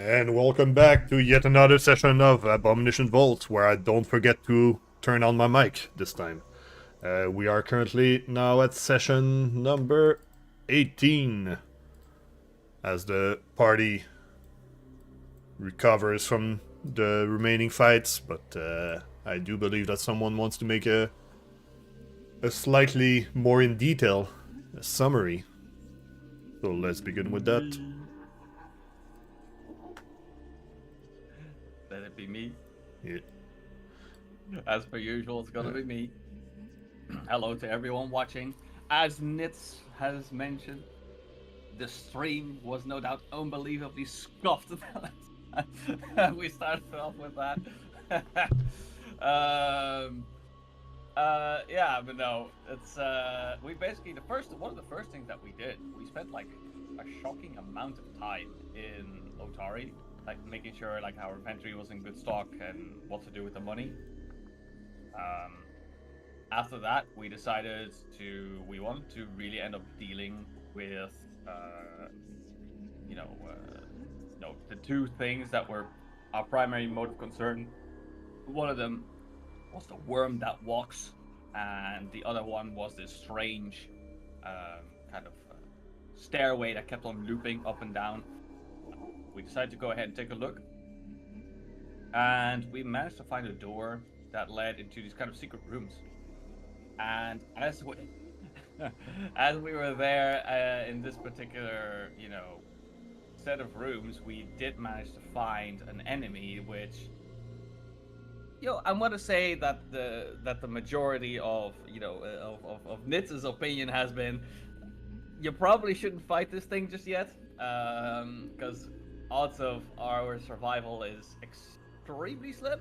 And welcome back to yet another session of Abomination Vault, where I don't forget to turn on my mic this time. We are currently now at session number 18, as the party recovers from the remaining fights, but I do believe that someone wants to make a slightly more in detail summary. So let's begin with that. Let it be me. Yeah. As per usual, it's gonna be me. Hello to everyone watching. As Nitz has mentioned, the stream was no doubt unbelievably scuffed. We started off with that. Yeah, but no, it's we basically one of the first things that we did. We spent like a shocking amount of time in Otari, like making sure like our inventory was in good stock and what to do with the money. After that, we decided we wanted to really end up dealing with, the two things that were our primary mode of concern. One of them was the worm that walks, and the other one was this strange kind of stairway that kept on looping up and down. We decided to go ahead and take a look, and we managed to find a door that led into these kind of secret rooms. And as we were there in this particular, set of rooms, we did manage to find an enemy, which, I want to say that the majority of of Nitz's opinion has been, you probably shouldn't fight this thing just yet, because odds of our survival is extremely slim.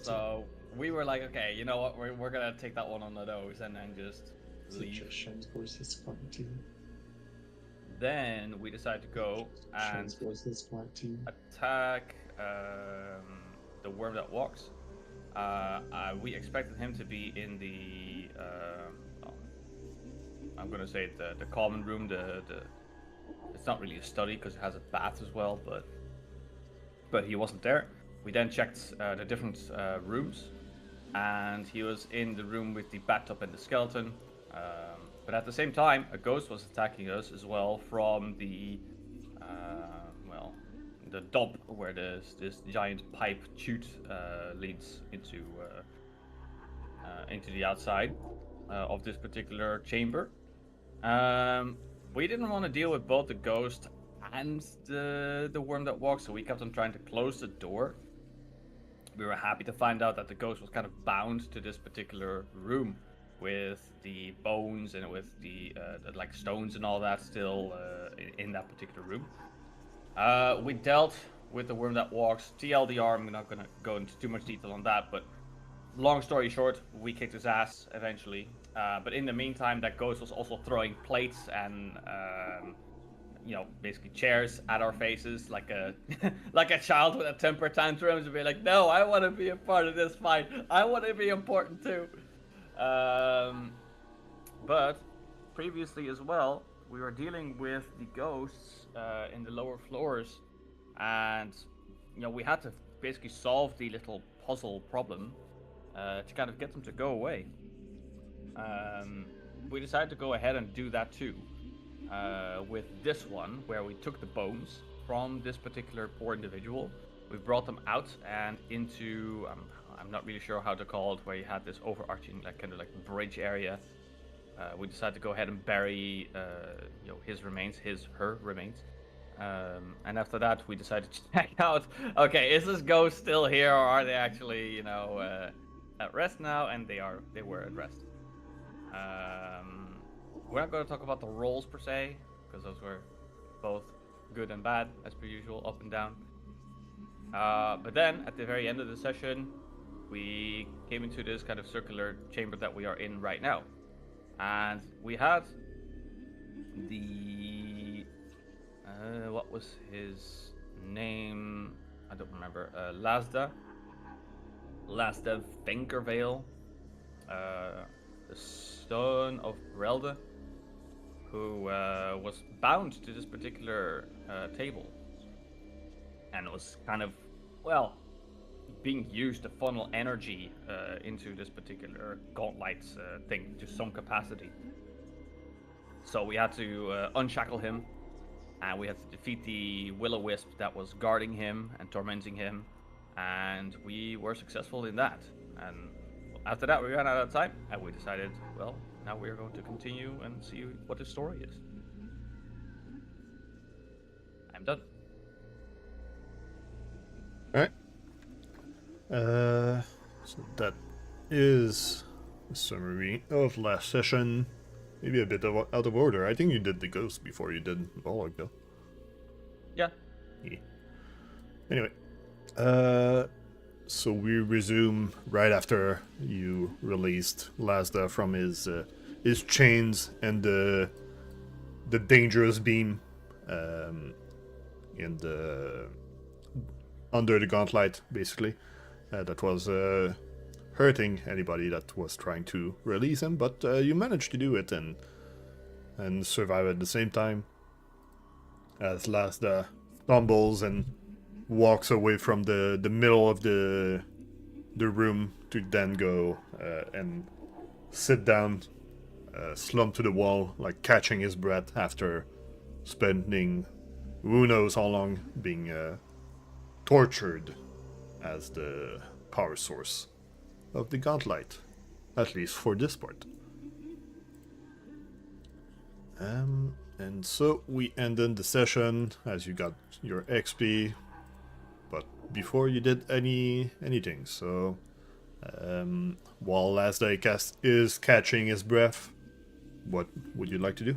So we were like, okay, you know what, we're gonna take that one on the nose and then just leave. Suggestions versus quarantine. Then we decided to go and versus quarantine. attack the worm that walks. We expected him to be in the I'm gonna say the common room. It's not really a study because it has a bath as well, but he wasn't there. We then checked the different rooms, and he was in the room with the bathtub and the skeleton. But at the same time, a ghost was attacking us as well from the the dump where this giant pipe chute leads into the outside of this particular chamber. We didn't want to deal with both the ghost and the worm that walks, so we kept on trying to close the door. We were happy to find out that the ghost was kind of bound to this particular room with the bones and with the like stones and all that still in that particular room. We dealt with the worm that walks. TLDR, I'm not going to go into too much detail on that, but long story short, we kicked his ass eventually. But in the meantime, that ghost was also throwing plates and basically chairs at our faces like a like a child with a temper tantrum, to be like, no, I want to be a part of this fight. I want to be important too. But previously as well, we were dealing with the ghosts in the lower floors, and we had to basically solve the little puzzle problem to kind of get them to go away. We decided to go ahead and do that too. With this one, where we took the bones from this particular poor individual, we brought them out and into, I'm not really sure how to call it, where you had this overarching kind of bridge area. We decided to go ahead and bury her remains. And after that, we decided to check out, okay, is this ghost still here, or are they actually, at rest now? And they were at rest. We're not going to talk about the rolls per se, because those were both good and bad, as per usual, up and down. But then, at the very end of the session, we came into this kind of circular chamber that we are in right now. And we had the... what was his name? I don't remember. Lasda Venkervale. The son of Rilla, who was bound to this particular table. and it was kind of, well, being used to funnel energy into this particular Gauntlight thing to some capacity. So we had to unshackle him, and we had to defeat the will-o-wisp that was guarding him and tormenting him, and we were successful in that. And after that, we ran out of time, and we decided, well, now we're going to continue and see what the story is. I'm done. Alright. So that is a summary of last session. Maybe a bit out of order. I think you did the ghost before you did Volog, though. Yeah. Yeah. Anyway. So we resume right after you released Lazda from his chains and the dangerous beam in the under the Gauntlight, basically, that was hurting anybody that was trying to release him, but you managed to do it and survive at the same time as Lazda stumbles and walks away from the middle of the room to then go and sit down, slump to the wall, like catching his breath after spending who knows how long being tortured as the power source of the Gauntlight, at least for this part. And so we ended the session as you got your XP, but before you did anything. So while Lazda is catching his breath, what would you like to do?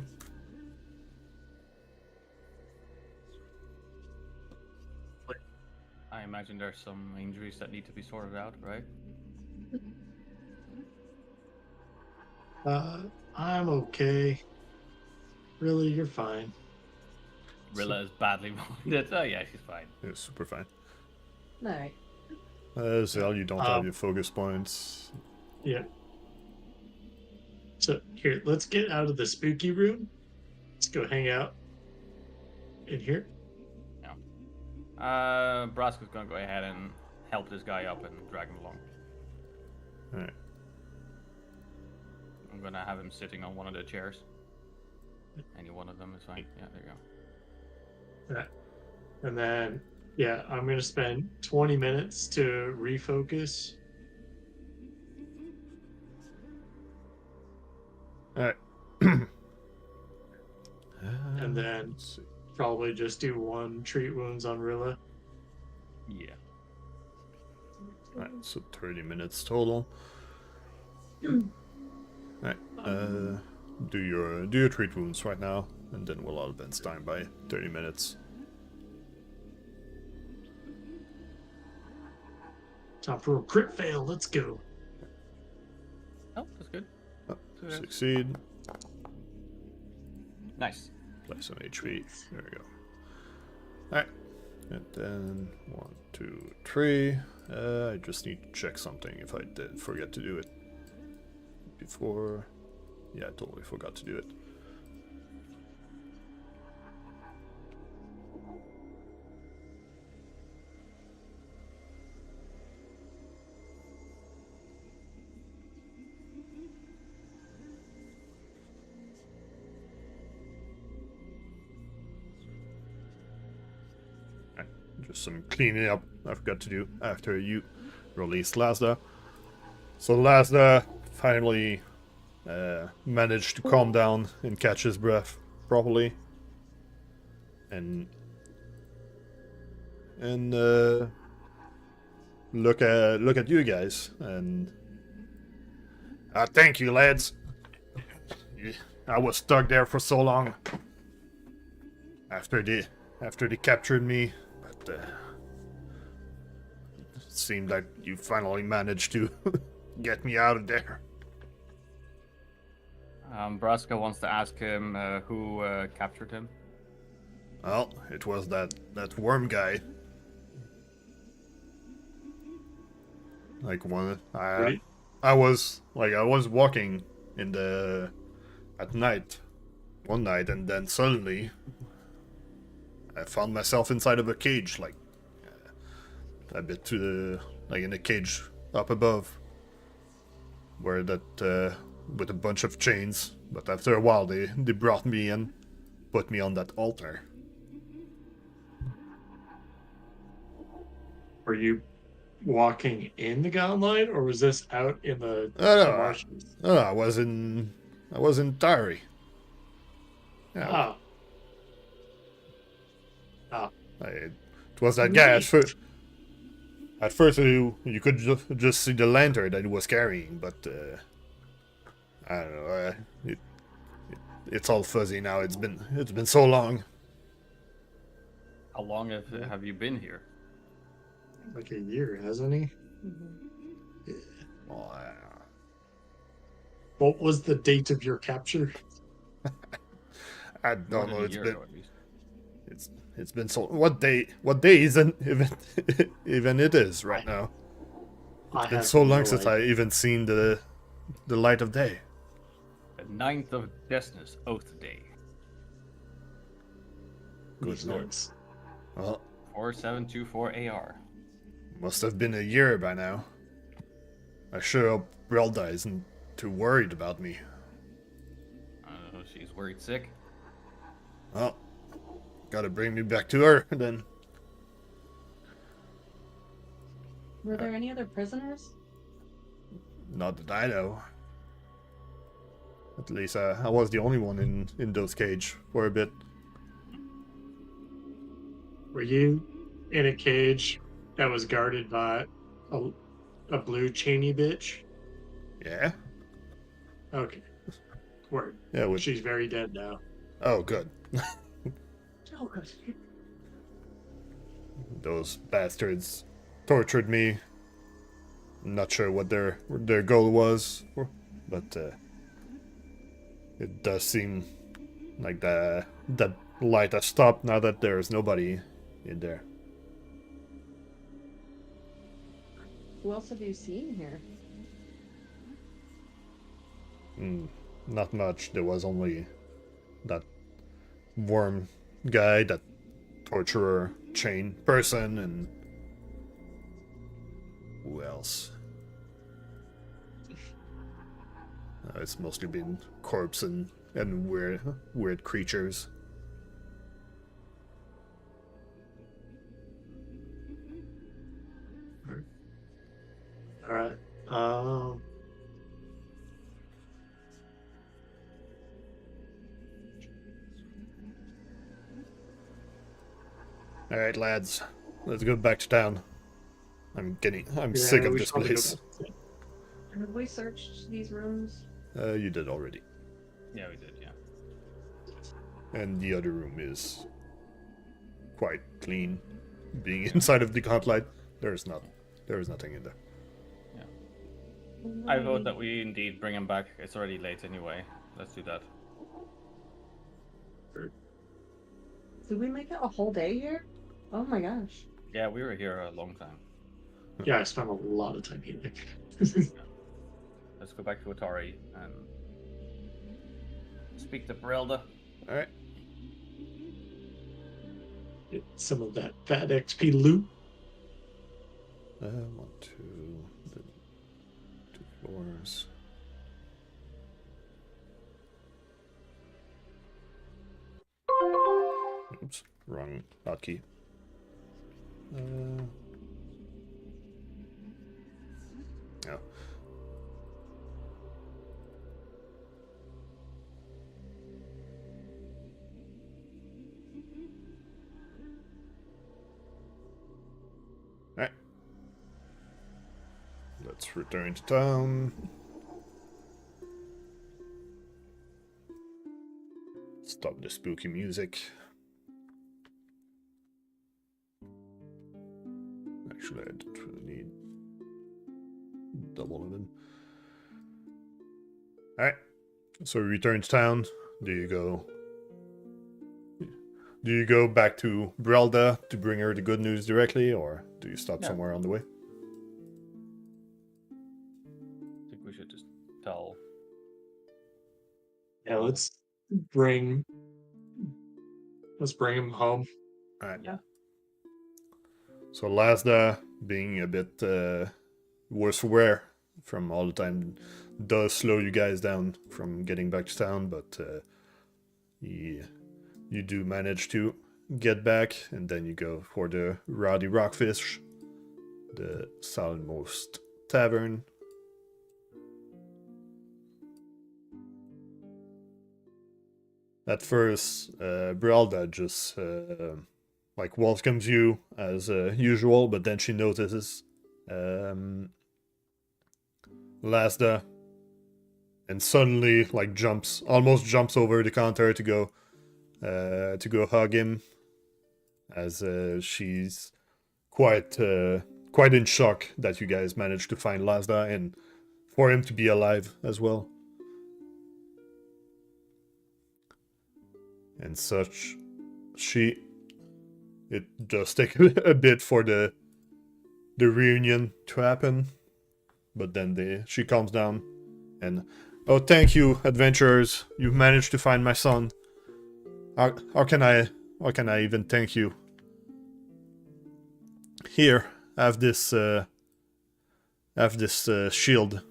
I imagine there's some injuries that need to be sorted out, right? I'm okay. Really, you're fine. Rilla is badly wounded. Oh yeah, she's fine. Yeah, super fine. Alright. Zael, you don't have your focus points. Yeah. So here, let's get out of the spooky room. Let's go hang out in here. Braska's gonna go ahead and help this guy up and drag him along. Alright. I'm gonna have him sitting on one of the chairs. Any one of them is fine. Yeah, there you go. Yeah. And then, yeah, I'm going to spend 20 minutes to refocus. Alright. And then probably just do one treat wounds on Rilla. Yeah. Alright, so 30 minutes total. Alright, do your treat wounds right now, and then we'll advance time by 30 minutes. Time for a crit fail. Let's go. Oh, that's good. Oh, succeed. Nice. Play some HP. There we go. Alright. And then 1, 2, 3. I just need to check something if I did forget to do it before. Yeah, I totally forgot to do it. Just some cleaning up I forgot to do after you released Lazda. So Lazda finally managed to calm down and catch his breath properly, and look at you guys and thank you, lads. I was stuck there for so long after they captured me, but it seemed like you finally managed to get me out of there. Braska wants to ask him who captured him. Well, it was that worm guy. Like I was walking at night, one night, and then suddenly I found myself inside of a cage, like a bit to the like in the cage up above, where that with a bunch of chains. But after a while, they brought me in, put me on that altar. Were you walking in the Gauntlight, or was this out in the No, marshes? no, I was in Tari. Yeah, Ah, ah, it was that guy at neat. first. At first, you could just see the lantern that he was carrying, but I don't know. It's all fuzzy now. It's been so long. How long have you been here? Like a year, hasn't he? Well, What was the date of your capture? I More don't than know. a year ago, at least. It's been so. What day isn't even it is right now. I It's been have so long no since idea. I even seen the light of day. The 9th of Desnus, Oath Day. Good Makes lord. sense. Well, 4724 AR. must have been a year by now. I sure hope Relda isn't too worried about me. She's worried sick. Well, gotta bring me back to her then. Were there any other prisoners? Not that I know. At least I was the only one in those cage for a bit. Were you in a cage that was guarded by a blue chainy bitch? Yeah? Okay. Word. Yeah, with... She's very dead now. Oh, good. Oh, good. Those bastards tortured me. I'm not sure what their goal was, but it does seem like that light has stopped now that there's nobody in there. Who else have you seen here? Not much. There was only that worm guy, that torturer chain person, and who else? It's mostly been corpse and weird creatures. All right. All right, lads, let's go back to town. I'm Yeah, sick of we this should probably go place. back. Have we searched these rooms? You did already. Yeah, we did, yeah. And the other room is quite clean. Being inside of the Gauntlight, there is nothing in there. I vote that we indeed bring him back. It's already late anyway. Let's do that. Did we make it a whole day here? Oh my gosh. Yeah, we were here a long time. Yeah, I spent a lot of time healing. Let's go back to Atari and speak to Brelda. All right. Get some of that fat XP loot. 1, 2, 2 floors. Oops, wrong hotkey. Oh. Alright. Let's return to town. Stop the spooky music. Actually, I don't really need double of them. Alright. So we return to town. Do you go back to Brelda to bring her the good news directly, or do you stop somewhere on the way? I think we should just tell. Yeah, let's bring him home. Alright. Yeah. So Lasda being a bit worse for wear from all the time does slow you guys down from getting back to town, but you do manage to get back, and then you go for the Rowdy Rockfish, the southernmost tavern. At first, Bralda just like welcomes you as usual, but then she notices Lasda, and suddenly like almost jumps over the counter to go hug him, as she's quite in shock that you guys managed to find Lasda and for him to be alive as well. And such, it does take a bit for the reunion to happen, but then she calms down and, oh, thank you, adventurers, you've managed to find my son. How can I even thank you? Here, have this shield.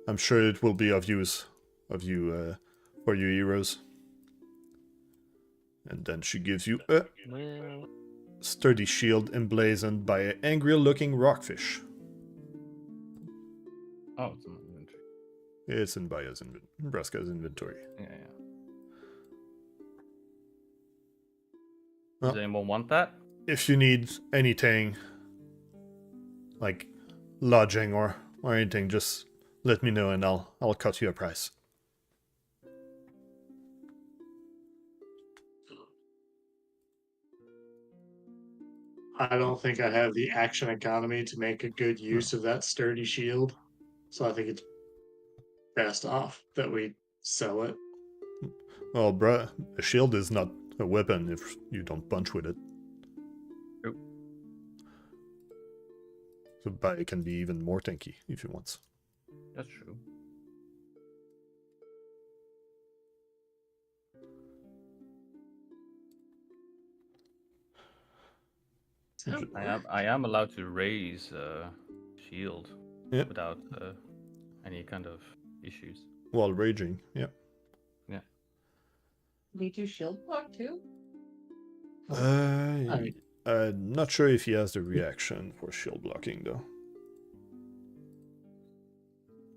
I'm sure it will be of use for you heroes. And then she gives you a sturdy shield emblazoned by an angry-looking rockfish. Oh, it's in my inventory. It's in Braska's inventory. Yeah. Does anyone want that? If you need anything, like lodging or anything, just let me know and I'll cut you a price. I don't think I have the action economy to make a good use of that sturdy shield. So I think it's best off that we sell it. Well, bruh, a shield is not a weapon if you don't punch with it. Nope. So buy can be even more tanky if you want. That's true. I am allowed to raise shield without any kind of issues. While raging, yeah. Yeah. We do shield block too? I'm not sure if he has the reaction for shield blocking though.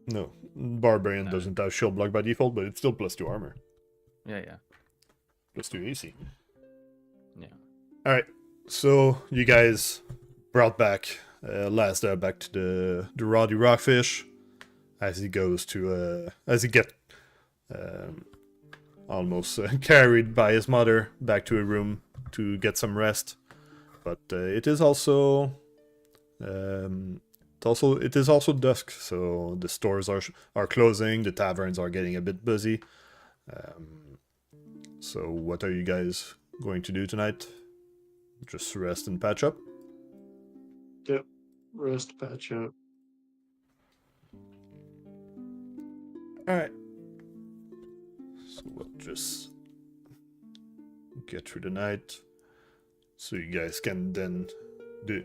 No, Barbarian doesn't have shield block by default, but it's still +2 armor. Yeah. +2 AC. Yeah. Alright, so you guys brought back Lasda back to the Rowdy Rockfish as he goes to as he get almost carried by his mother back to a room to get some rest. But it is also dusk, so the stores are closing, the taverns are getting a bit busy. So what are you guys going to do tonight? Just rest and patch up? Yep. Rest, patch up. Alright. So we'll just get through the night. So you guys can then do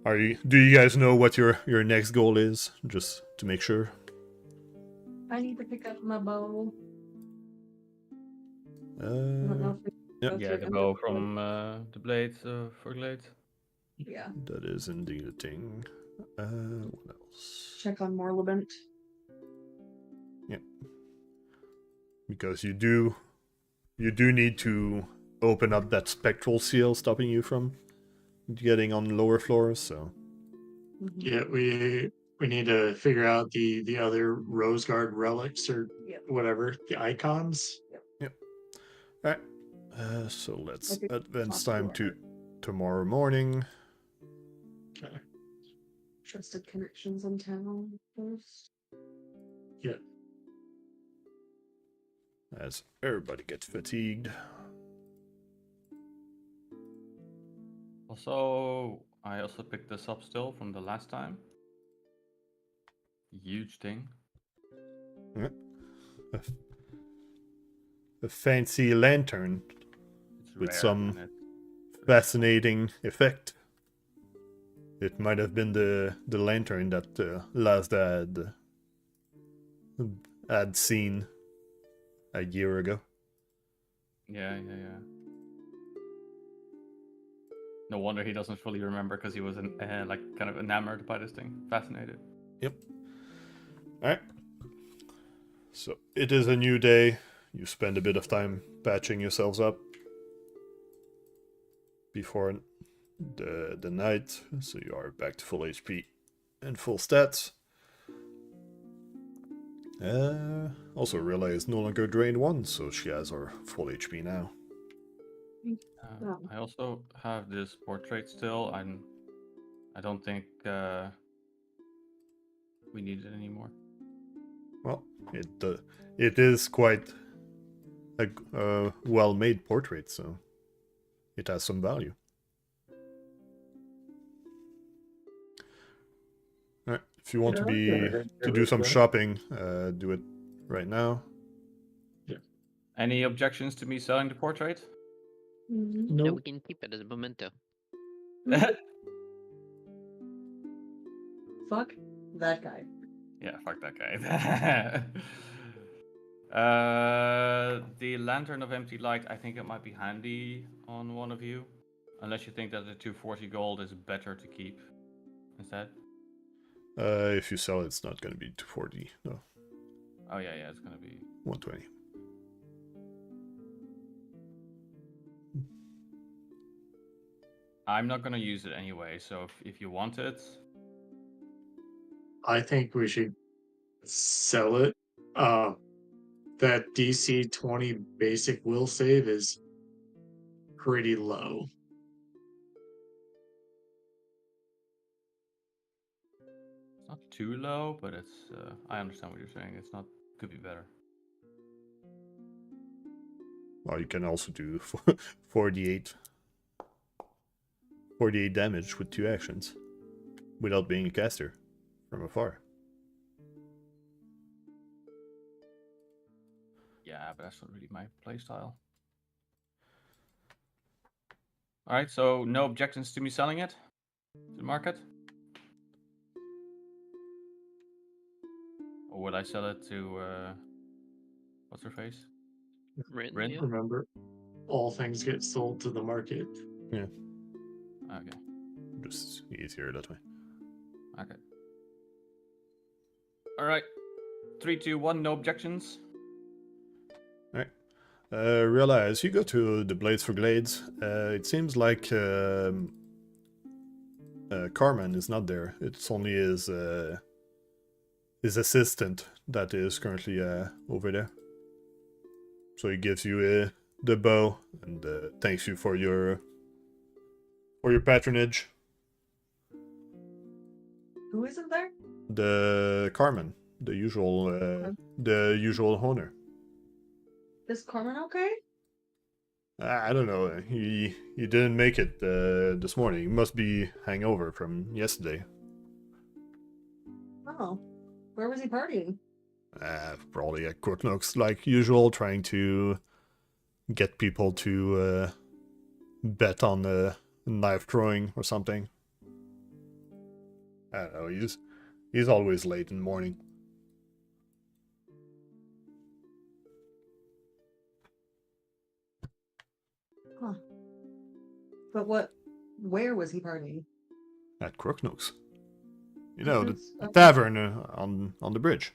you guys know what your next goal is? Just to make sure. I need to pick up my bow. I don't know if we Yep. go Yeah, through to go inventory. from the blade for glade. Yeah. That is indeed a thing. What else? Check on Morlibent. Because you do need to open up that spectral seal stopping you from getting on lower floors, so Mm-hmm. Yeah, we need to figure out the other Rose Guard relics or Yep. whatever, the icons. alright. So let's Okay. advance Top time floor. to tomorrow morning. Trusted connections in town first. Yeah. As everybody gets fatigued. Also, I also picked this up still from the last time. Huge thing. A fancy lantern It's with rare, some and it's fascinating effect. It might have been the lantern that last had seen a year ago. Yeah. No wonder he doesn't fully remember, because he was like kind of enamored by this thing, fascinated. Yep. Alright. So it is a new day. You spend a bit of time patching yourselves up before the night, so you are back to full HP and full stats. Also, Rilla is no longer drained 1, so she has her full HP now. Oh. I also have this portrait still. I don't think we need it anymore. Well, it is quite a well-made portrait, so it has some value. Alright, if you want to do some shopping, do it right now. Any objections to me selling the portrait? Mhm. No, we can keep it as a memento. Fuck that guy. Yeah, fuck that guy. The Lantern of Empty Light, I think it might be handy on one of you. Unless you think that the 240 gold is better to keep instead. If you sell it, it's not going to be 240, no, Oh yeah, it's gonna be... 120. I'm not gonna use it anyway, so if you want it... I think we should sell it. That DC 20 basic will save is pretty low. It's not too low, but it's... I understand what you're saying. It's not... Could be better. Well, you can also do 48 damage with 2 actions without being a caster from afar. Yeah, but that's not really my playstyle. Alright, so no objections to me selling it to the market? Or would I sell it to, what's her face? Rin, Rin? yeah. Remember, all things get sold to the market. Yeah, Okay, just easier that way. okay. Alright. 3, 2, 1, no objections. Rilla, as you go to the Blades for Glades, it seems like Carmen is not there. It's only his assistant that is currently over there. So he gives you the bow and thanks you for your patronage. Who isn't there? The Carmen, the usual owner. Is Carmen okay? I don't know. He didn't make it this morning. He must be hangover from yesterday. Oh. Where was he partying? Probably at Courtnooks, like usual, trying to get people to bet on knife throwing or something. I don't know. He's always late in the morning. Huh. But where was he partying? At Crooknooks. You know, the Okay. tavern on the bridge.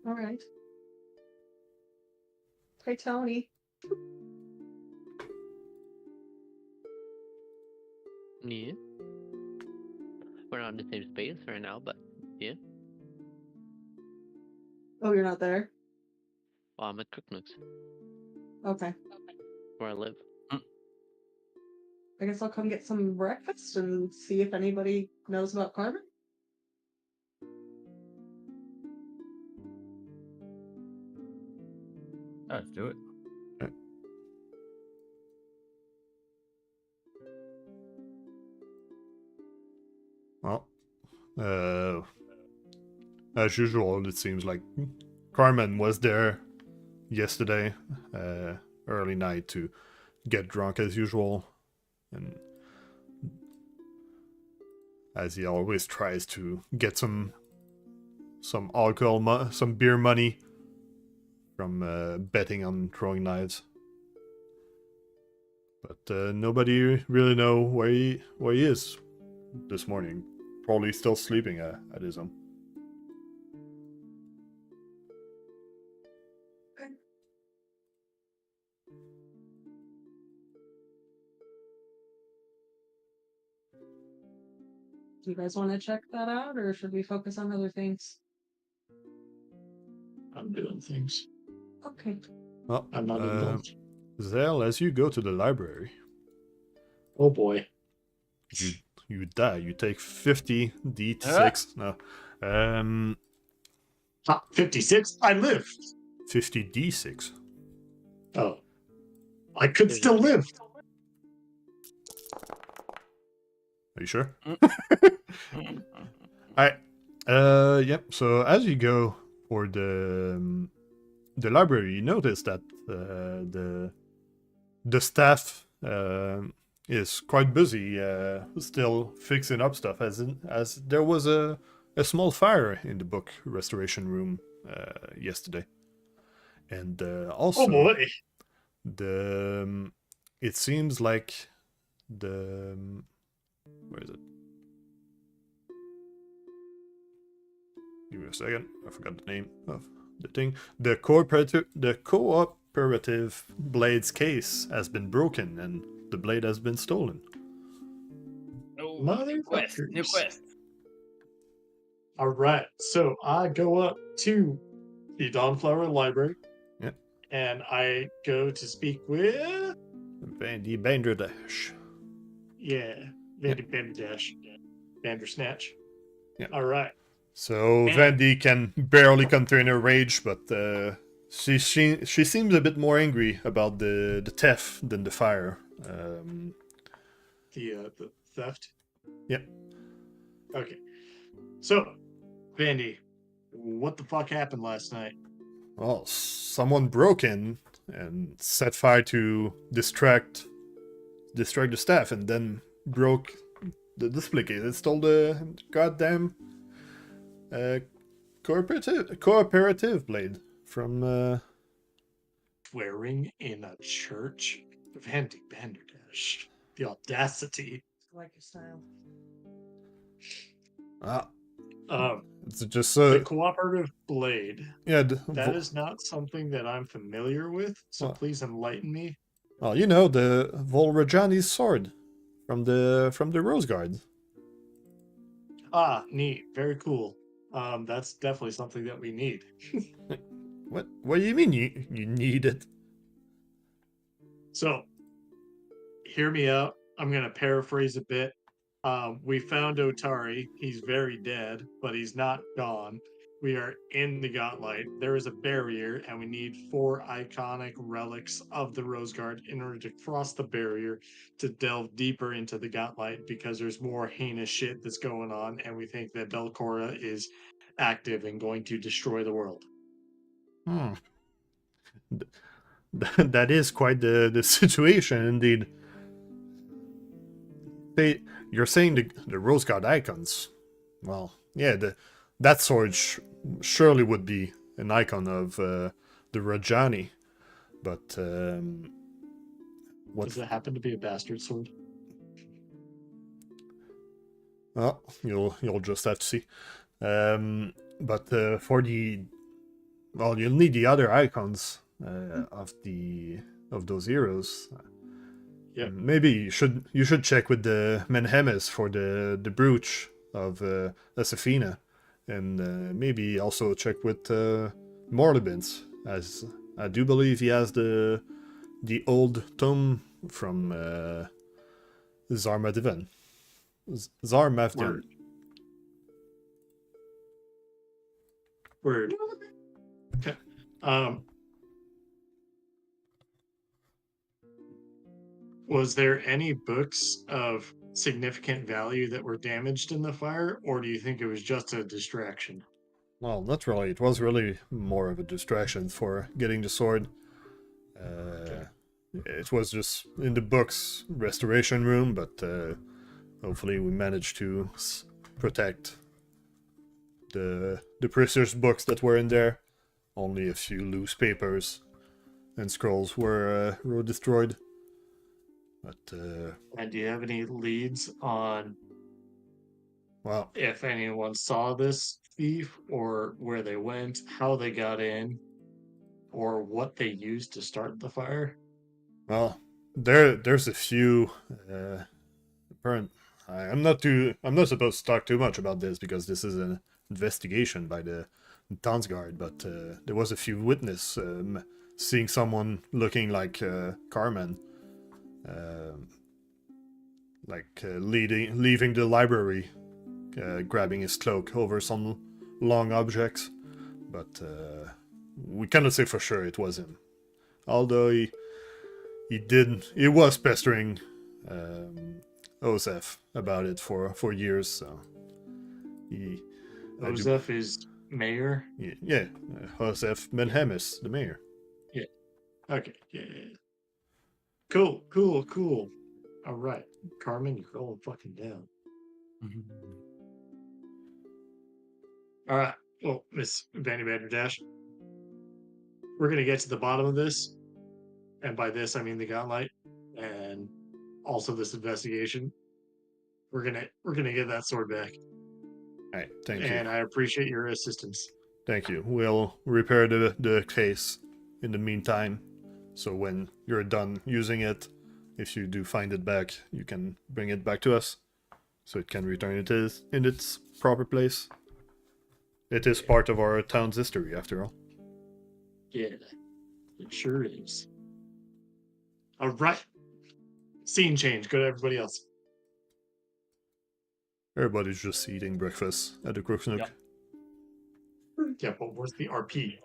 All right. Hey, Tony. Yeah. We're not in the same space right now, but yeah. Oh, you're not there? Well, I'm at Cooknooks, Okay. where I live. I guess I'll come get some breakfast and see if anybody knows about Carmen. Let's do it. Well, as usual, it seems like Carmen was there yesterday, early night to get drunk as usual, and as he always tries to get some alcohol, some beer money from betting on throwing knives. But nobody really know where he is this morning. Probably still sleeping at his home. Do you guys want to check that out, or should we focus on other things? I'm doing things. Okay. Well, I'm not involved. Zael, as you go to the library, Oh boy. you die. You take 50 d6. No, 56? I live. 50 d6. Oh. I could still live. Are you sure? Alright. Yep. So as you go for the library, you notice that the staff is quite busy, still fixing up stuff, as there was a small fire in the book restoration room yesterday, and also Oh boy. it seems like where is it? Give me a second. I forgot the name of the thing. The cooperative blade's case has been broken and the blade has been stolen. Oh, new quest. New Motherfuckers. quest. All right. So I go up to the Dawnflower Library. Yep. And I go to speak with. Vandy Banderdash. Yeah. Vandy Banderdash. Bandersnatch. Yeah. All right. So And- Vandy can barely contain her rage, but she seems a bit more angry about the theft than the fire. The theft. Yep. Okay. So, Vandy, what the fuck happened last night? Well, someone broke in and set fire to distract the staff, and then broke the display case. It stole the goddamn cooperative blade from. Swearing in a church? Vandy Banderdash. The audacity. I like your style. It's just The cooperative blade. yeah. That is not something that I'm familiar with, so Well- please enlighten me. Well, you know, the Volrajani's sword from the Rose Guard. Ah, neat. Very cool. That's definitely something that we need. What do you mean you need it? So, hear me out. I'm going to paraphrase a bit. We found Otari. He's very dead, but he's not gone. We are in the Gauntlight. There is a barrier, and we need 4 iconic relics of the Rose Guard in order to cross the barrier to delve deeper into the Gauntlight, because there's more heinous shit that's going on, and we think that Belcora is active and going to destroy the world. That is quite the situation indeed. You're saying the Rose Guard icons. Well, yeah, that sword surely would be an icon of the Rajani, but what? Does it happen to be a bastard sword? Well, you'll just have to see. But for the you'll need the other icons of those heroes. Yeah. Maybe you should check with the Menhemes for the brooch of Asafina, and maybe also check with Morlibins, as I do believe he has the old tome from Zarmavdin. Zarmavdin. Word. Okay. Was there any books of significant value that were damaged in the fire, or do you think it was just a distraction? Well, not really. It was really more of a distraction for getting the sword. it was just in the books restoration room, but hopefully we managed to protect the precious books that were in there. Only a few loose papers and scrolls were destroyed. But And do you have any leads on well, if anyone saw this thief or where they went, how they got in, or what they used to start the fire? well, there's a few apparent. I'm not supposed to talk too much about this because this is an investigation by the Townsguard, but there was a few witness seeing someone looking like Carmen, leaving the library, grabbing his cloak over some long objects, but we cannot say for sure it was him. Although he was pestering Osef about it for years, so Joseph is mayor. yeah, Osef Menhemis, the mayor. Okay, yeah. Cool. All right, Carmen, you're going fucking down. All right, well, Miss Vanny Dash, we're gonna get to the bottom of this, and by this I mean the Gauntlight, and also this investigation. We're gonna get that sword back. All right, thank you. And I appreciate your assistance. Thank you. We'll repair the case in the meantime. So when you're done using it, if you do find it back, you can bring it back to us. So it can return it in its proper place. It is part of our town's history, after all. Yeah, it sure is. All right. Scene change. Go to everybody else. Everybody's just eating breakfast at the Crook's Nook. Yep. Yeah, but where's the RP?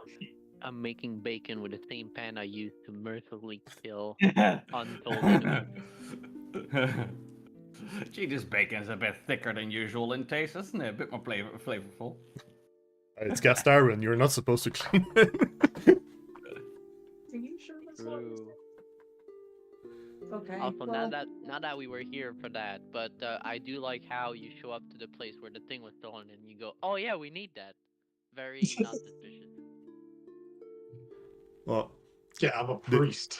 I'm making bacon with the same pan I used to mercifully kill untold enemies. Gee, this bacon is a bit thicker than usual in taste, isn't it? A bit more flavorful. It's cast iron. You're not supposed to clean it. Are you sure that's what you True. said? Okay. Also, well, now that we were here for that, but I do like how you show up to the place where the thing was stolen and you go, "Oh yeah, we need that." Very not suspicious. Well, Yeah, I'm a priest.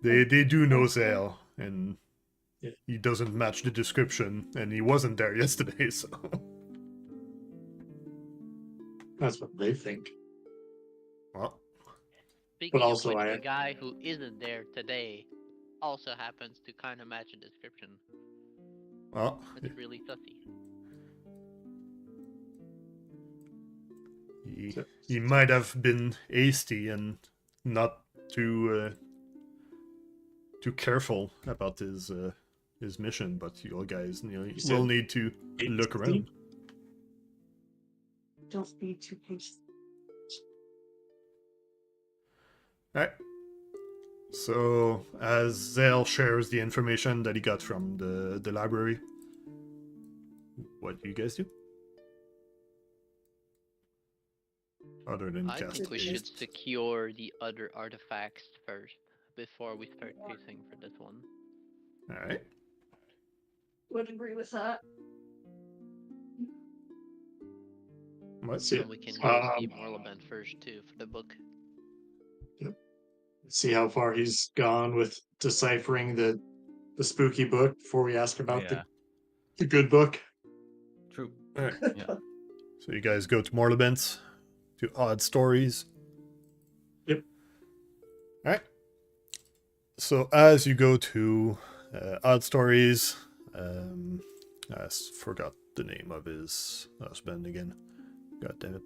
they do know Zael, and Yeah. he doesn't match the description, and he wasn't there yesterday, so... That's what they think. Well, Speaking also of which, I- the guy who isn't there today also happens to kind of match the description. well, It's really sussy. he might have been hasty and not too careful about his mission, but you all guys, said will need to look hasty? around. don't be too patient. Alright. So, as Zael shares the information that he got from the library, what do you guys do? Other than I cast think we haste. should secure the other artifacts first before we start chasing for this one. Alright. Would agree with that. What? Yeah. And we can go see Um, Morlaband first too for the book. See how far he's gone with deciphering the spooky book before we ask about Yeah. the good book. True. Alright. Yeah. So you guys go to Morlabent's, to Odd Stories. Yep. Alright. So as you go to Odd Stories, I forgot the name of his husband again. God damn it.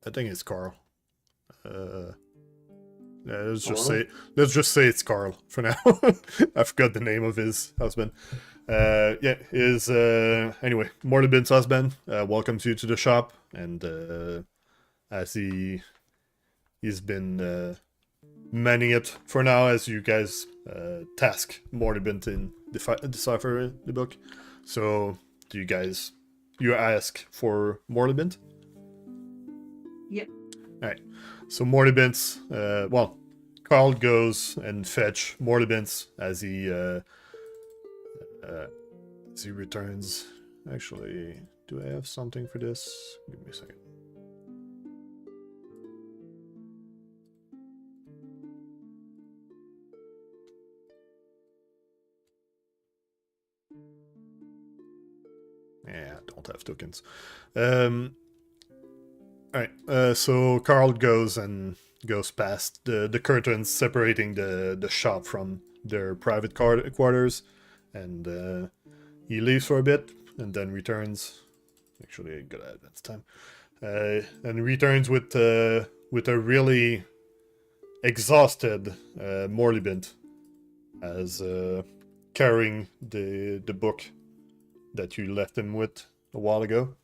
I think it's Carl. Yeah, let's just say it's Carl for now. I forgot the name of his husband. Anyway, Morlabent's husband welcomes you to the shop, and as he's been manning it for now, as you guys task Morlabent in decipher the book. So, do you ask for Morlabent? Yep. Alright. So Mortibint's, well, Carl goes and fetch Mortibint's as he returns. Actually, do I have something for this? Give me a second. Yeah, I don't have tokens. Alright, so Carl goes past the curtains separating the shop from their private quarters, and he leaves for a bit and then returns. Actually, I gotta advance time. And returns with a really exhausted Morlibint as carrying the book that you left him with a while ago.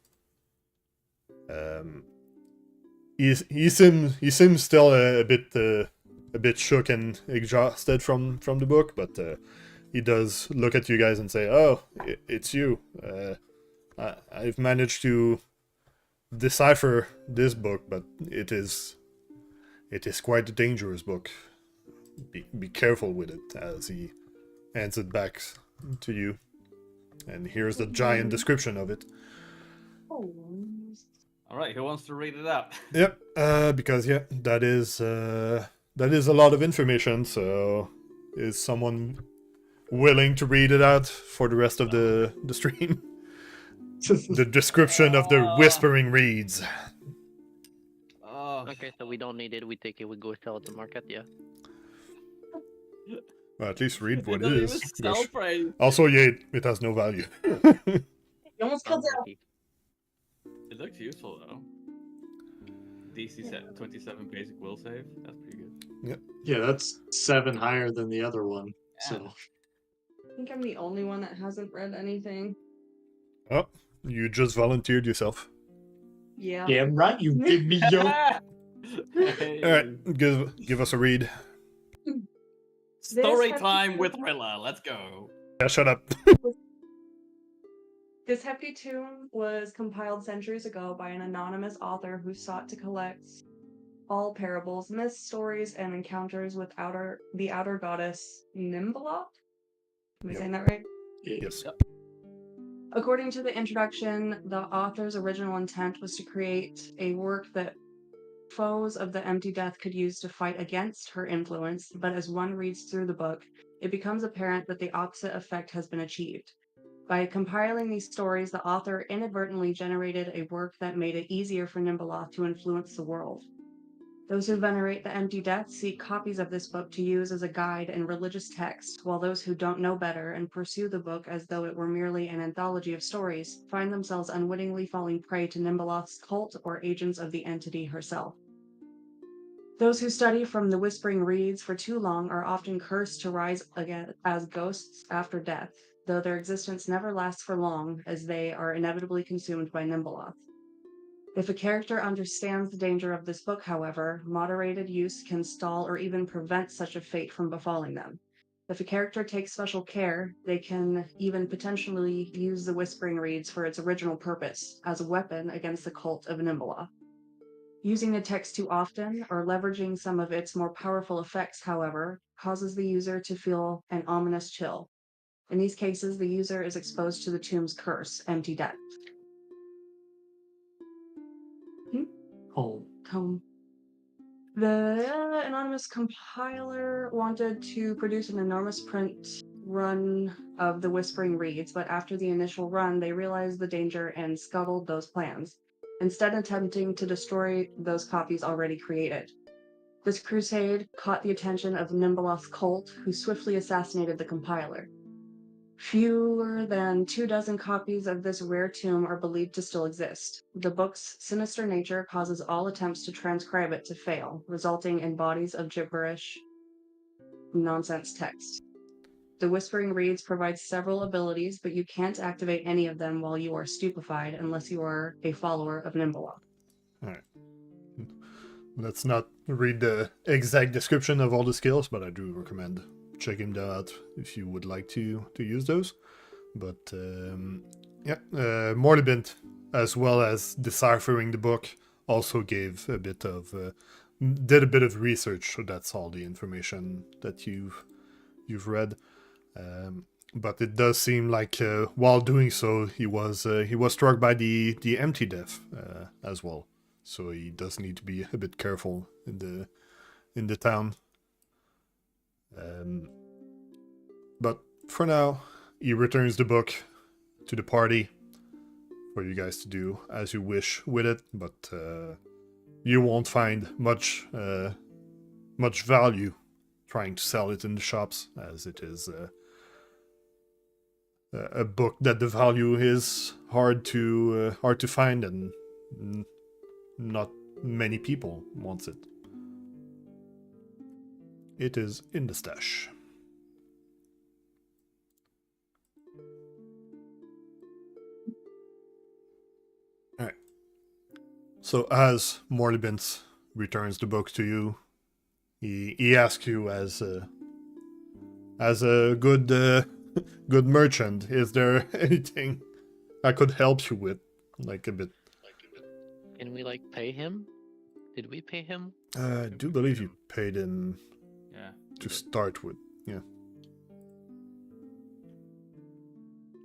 He seems still a bit shook and exhausted from the book, but he does look at you guys and say, "Oh, it's you. I've managed to decipher this book, but it is quite a dangerous book. Be careful with it." As he hands it back to you, and here's the giant description of it. Oh. All right, who wants to read it out? Yep, because yeah, that is a lot of information. So, is someone willing to read it out for the rest of the stream? The description of the Whispering Reeds. Okay, so we don't need it. We take it. We go sell it to market. Yeah. Well, at least read what it doesn't is. even sell for anything. Also, yeah, it has no value. You almost killed Zael. Unlucky. It looks useful though. DC 27 basic will save. That's pretty good. Yeah, that's 7 higher than the other one. So I think I'm the only one that hasn't read anything. Oh, you just volunteered yourself. Yeah. damn right you did me, yo. All right, give us a read. Story This time hefty- with Rilla. Let's go. Yeah, shut up. This hefty tome was compiled centuries ago by an anonymous author who sought to collect all parables, myths, stories, and encounters with the outer goddess Nimbalot. Am I Yep. saying that right? Yes. According to the introduction, the author's original intent was to create a work that foes of the Empty Death could use to fight against her influence, but as one reads through the book, it becomes apparent that the opposite effect has been achieved. By compiling these stories, the author inadvertently generated a work that made it easier for Nimbaloth to influence the world. Those who venerate the Empty Death seek copies of this book to use as a guide and religious text, while those who don't know better and pursue the book as though it were merely an anthology of stories find themselves unwittingly falling prey to Nimbaloth's cult or agents of the entity herself. Those who study from the Whispering Reeds for too long are often cursed to rise again as ghosts after death, though their existence never lasts for long, as they are inevitably consumed by Nimbaloth. If a character understands the danger of this book, however, moderated use can stall or even prevent such a fate from befalling them. If a character takes special care, they can even potentially use the Whispering Reeds for its original purpose, as a weapon against the cult of Nimbaloth. Using the text too often, or leveraging some of its more powerful effects, however, causes the user to feel an ominous chill. In these cases, the user is exposed to the tomb's curse, Empty Death. Oh, Tome. The anonymous compiler wanted to produce an enormous print run of the Whispering Reeds, but after the initial run, they realized the danger and scuttled those plans, instead attempting to destroy those copies already created. This crusade caught the attention of Nimbaloth's cult, who swiftly assassinated the compiler. Fewer than 24 copies of this rare tome are believed to still exist. The book's sinister nature causes all attempts to transcribe it to fail, resulting in bodies of gibberish nonsense text. The Whispering Reeds provides several abilities, but you can't activate any of them while you are stupefied unless you are a follower of Nimbaloth. Alright. Let's not read the exact description of all the skills, but I do recommend checking them out if you would like to use those. But yeah, Morlibint, as well as deciphering the book, also gave a bit of did a bit of research, so that's all the information that you've read. But it does seem like while doing so, he was struck by the empty death as well. So he does need to be a bit careful in the town. But for now, he returns the book to the party for you guys to do as you wish with it. But you won't find much value trying to sell it in the shops, as it is a book that the value is hard to find, and not many people wants it. It is in the stash. Alright. So as Morlibint returns the book to you, he asks you as a good good merchant, is there anything I could help you with? Like a bit. Can we like pay him? Did we pay him? I do believe you paid him Yeah. to start with. Yeah.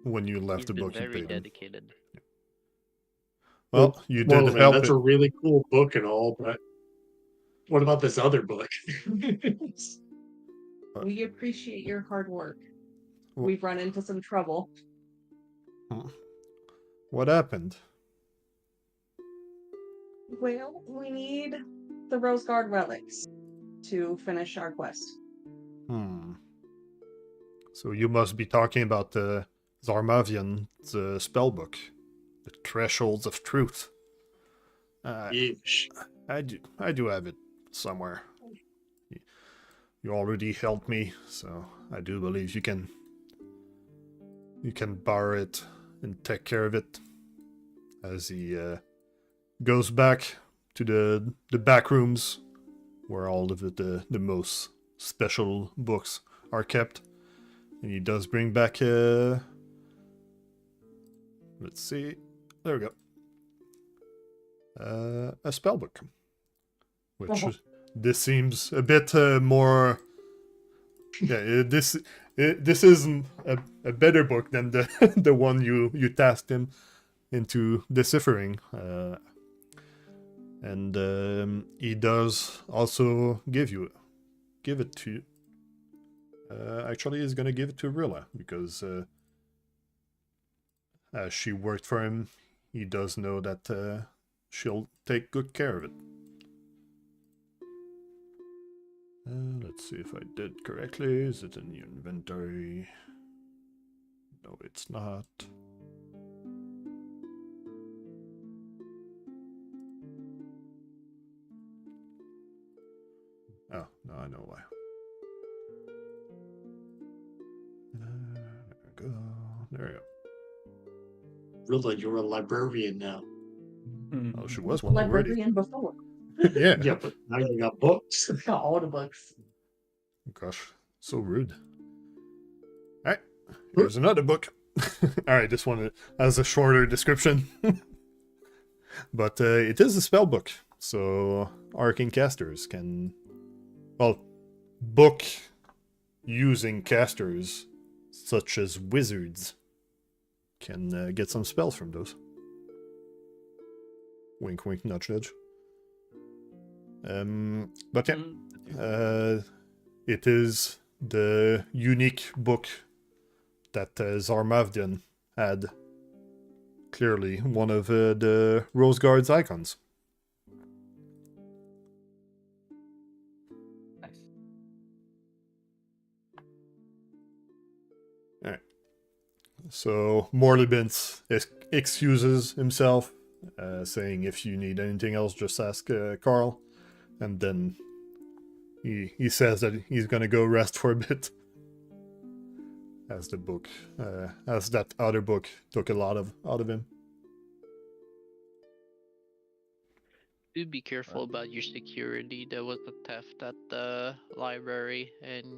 When you left He's the been book, you very paid him. dedicated. Well, you did Well, man, help that's it. a really cool book and all, but what about this other book? We appreciate your hard work. Well- We've run into some trouble. What happened? Well, we need the Rose Guard relics to finish our quest. So you must be talking about the Zarmavian spellbook, the Thresholds of Truth. Yeesh. I do have it somewhere. You already helped me, so I do believe you can borrow it and take care of it. As he goes back to the back rooms where all of the most special books are kept, and he does bring back let's see, there we go, a spellbook, which this seems a bit more. Yeah, this is a better book than the the one you tasked him into deciphering, and he does also give it to you. Actually, he's gonna give it to Rilla because as she worked for him, he does know that she'll take good care of it. Let's see if I did correctly. Is it in the inventory? No, it's not. Oh, no, I know why. There we go. There we go. Rilla, you're a librarian now. Oh, she was one already. Librarian before. Yeah. Yeah, but now you got books. Got all the books. Gosh, so rude. Alright, here's another book. Alright, this one has a shorter description. But it is a spell book, so arcane casters can, well, book using casters such as wizards can get some spells from those. Wink, wink, nudge, nudge. But yeah, it is the unique book that Zarmavdian had. Clearly one of the Rose Guard's icons. Nice. Alright. So Morlibint excuses himself, saying if you need anything else, just ask Carl. And then he says that he's gonna go rest for a bit. As the book, as that other book took a lot out of him. Do be careful about your security. There was a theft at the library, and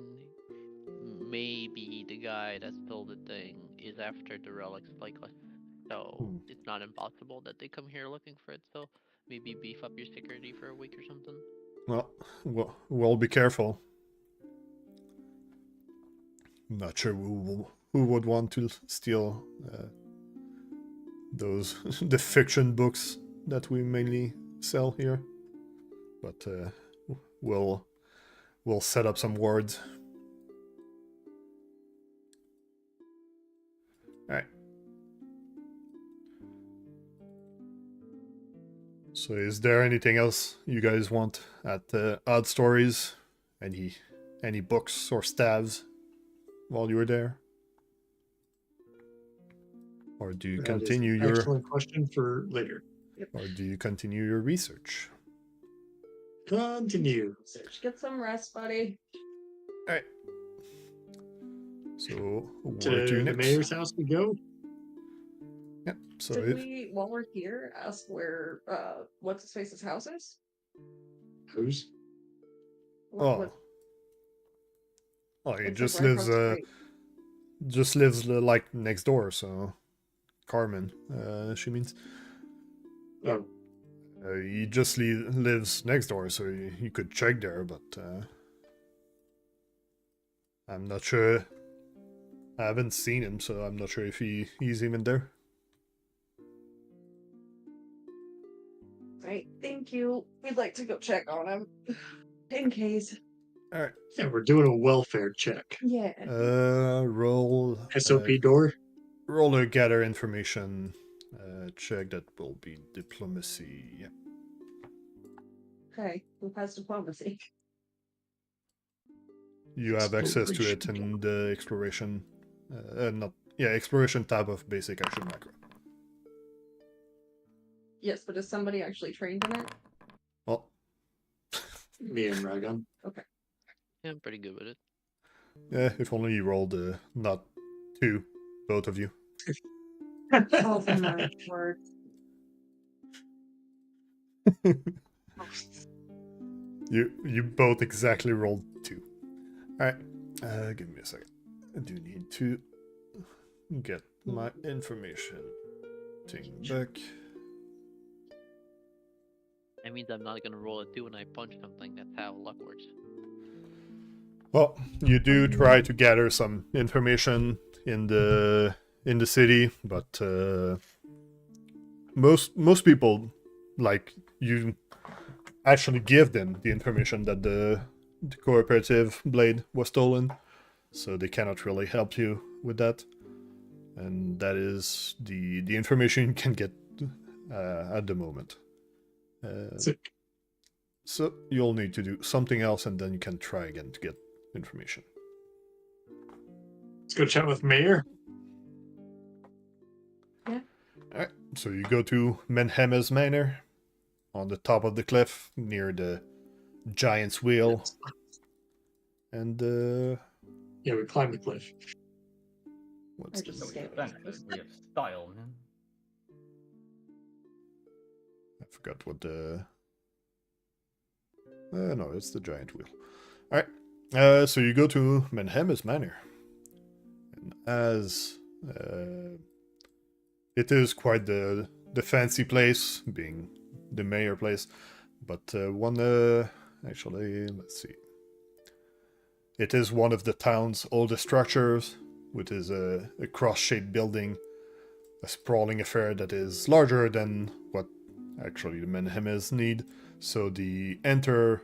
maybe the guy that stole the thing is after the relics, likely. So it's not impossible that they come here looking for it. So maybe beef up your security for a week or something. Well, we'll be careful. Not sure who would want to steal those the fiction books that we mainly sell here, but we'll set up some wards. All right. So, is there anything else you guys want at Odd Stories? Any books or staves while you were there? Or do you That is continue an your excellent question for later. or do you continue your research? Continue. Get some rest, buddy. All right. So, To where to the next? mayor's house we go. Yep. So Did if we, while we're here, ask where what's his face's house is? Who's? oh, he it's just like right lives across the street. like next door. So Carmen, she means Oh, he just lives next door, so you could check there. But I'm not sure. I haven't seen him, so I'm not sure if he's even there. Right. Thank you. We'd like to go check on him. In case. All right. yeah, we're doing a welfare check. Yeah. Roll SOP door. roll a gather information check. That will be diplomacy. Yeah. Okay. Who has diplomacy? You have access to it Exploration. in the exploration, exploration tab of basic action macro. Yes, but is somebody actually trained in it? Well, Me and Ragon. Yeah, I'm pretty good with it. yeah, if only you rolled not 2, both of you. Oh my word. You both exactly rolled 2. All right, give me a second. I do need to get my information thing back. That means I'm not gonna roll a 2 when I punch something. That's how luck works. Well, you do try to gather some information in the city, but most people, like, you actually give them the information that the cooperative blade was stolen, so they cannot really help you with that. And that is the information you can get at the moment. Sick. So you'll need to do something else, and then you can try again to get information. Let's go chat with Mayor. Alright, so you go to Menhemes Manor on the top of the cliff near the giant's wheel. And Yeah, we climbed the cliff. what's I just the escaped. We have style, man. I forgot what the no, it's the giant wheel. Alright. So you go to Menhemes Manor. And as it is quite the fancy place, being the mayor place, but actually, let's see. It is one of the town's oldest structures, which is a cross-shaped building, a sprawling affair that is larger than what actually the Menhemes need. So the entire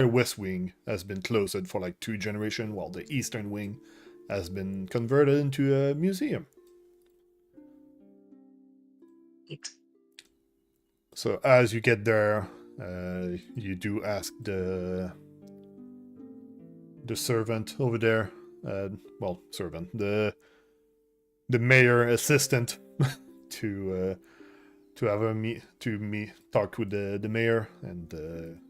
west wing has been closed for like 2 generations, while the eastern wing has been converted into a museum. So as you get there, you do ask the servant over there, the mayor assistant to have me talk with the mayor, and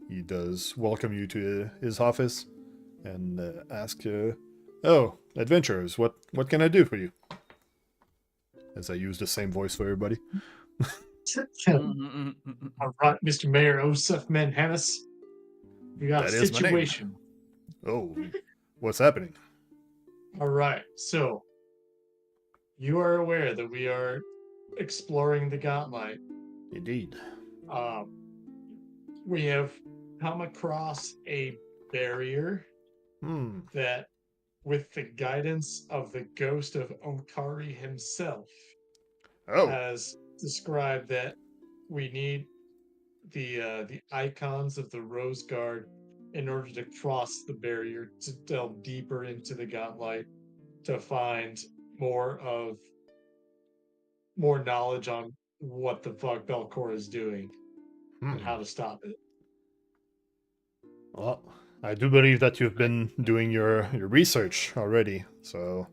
he does welcome you to his office and ask, oh, adventurers, what can I do for you? As I use the same voice for everybody. All right, Mr. Mayor Osef Menhemes. We got a That is my name. situation. Oh, what's happening? All right, so you are aware that we are exploring the Gauntlight. Indeed. We have come across a barrier Hmm. that, with the guidance of the ghost of Okari himself, Oh. has described that we need the icons of the Rose Guard in order to cross the barrier to delve deeper into the Gauntlight to find more of more knowledge on what the fuck Belcor is doing and how to stop it. Well, I do believe that you've been doing your research already, so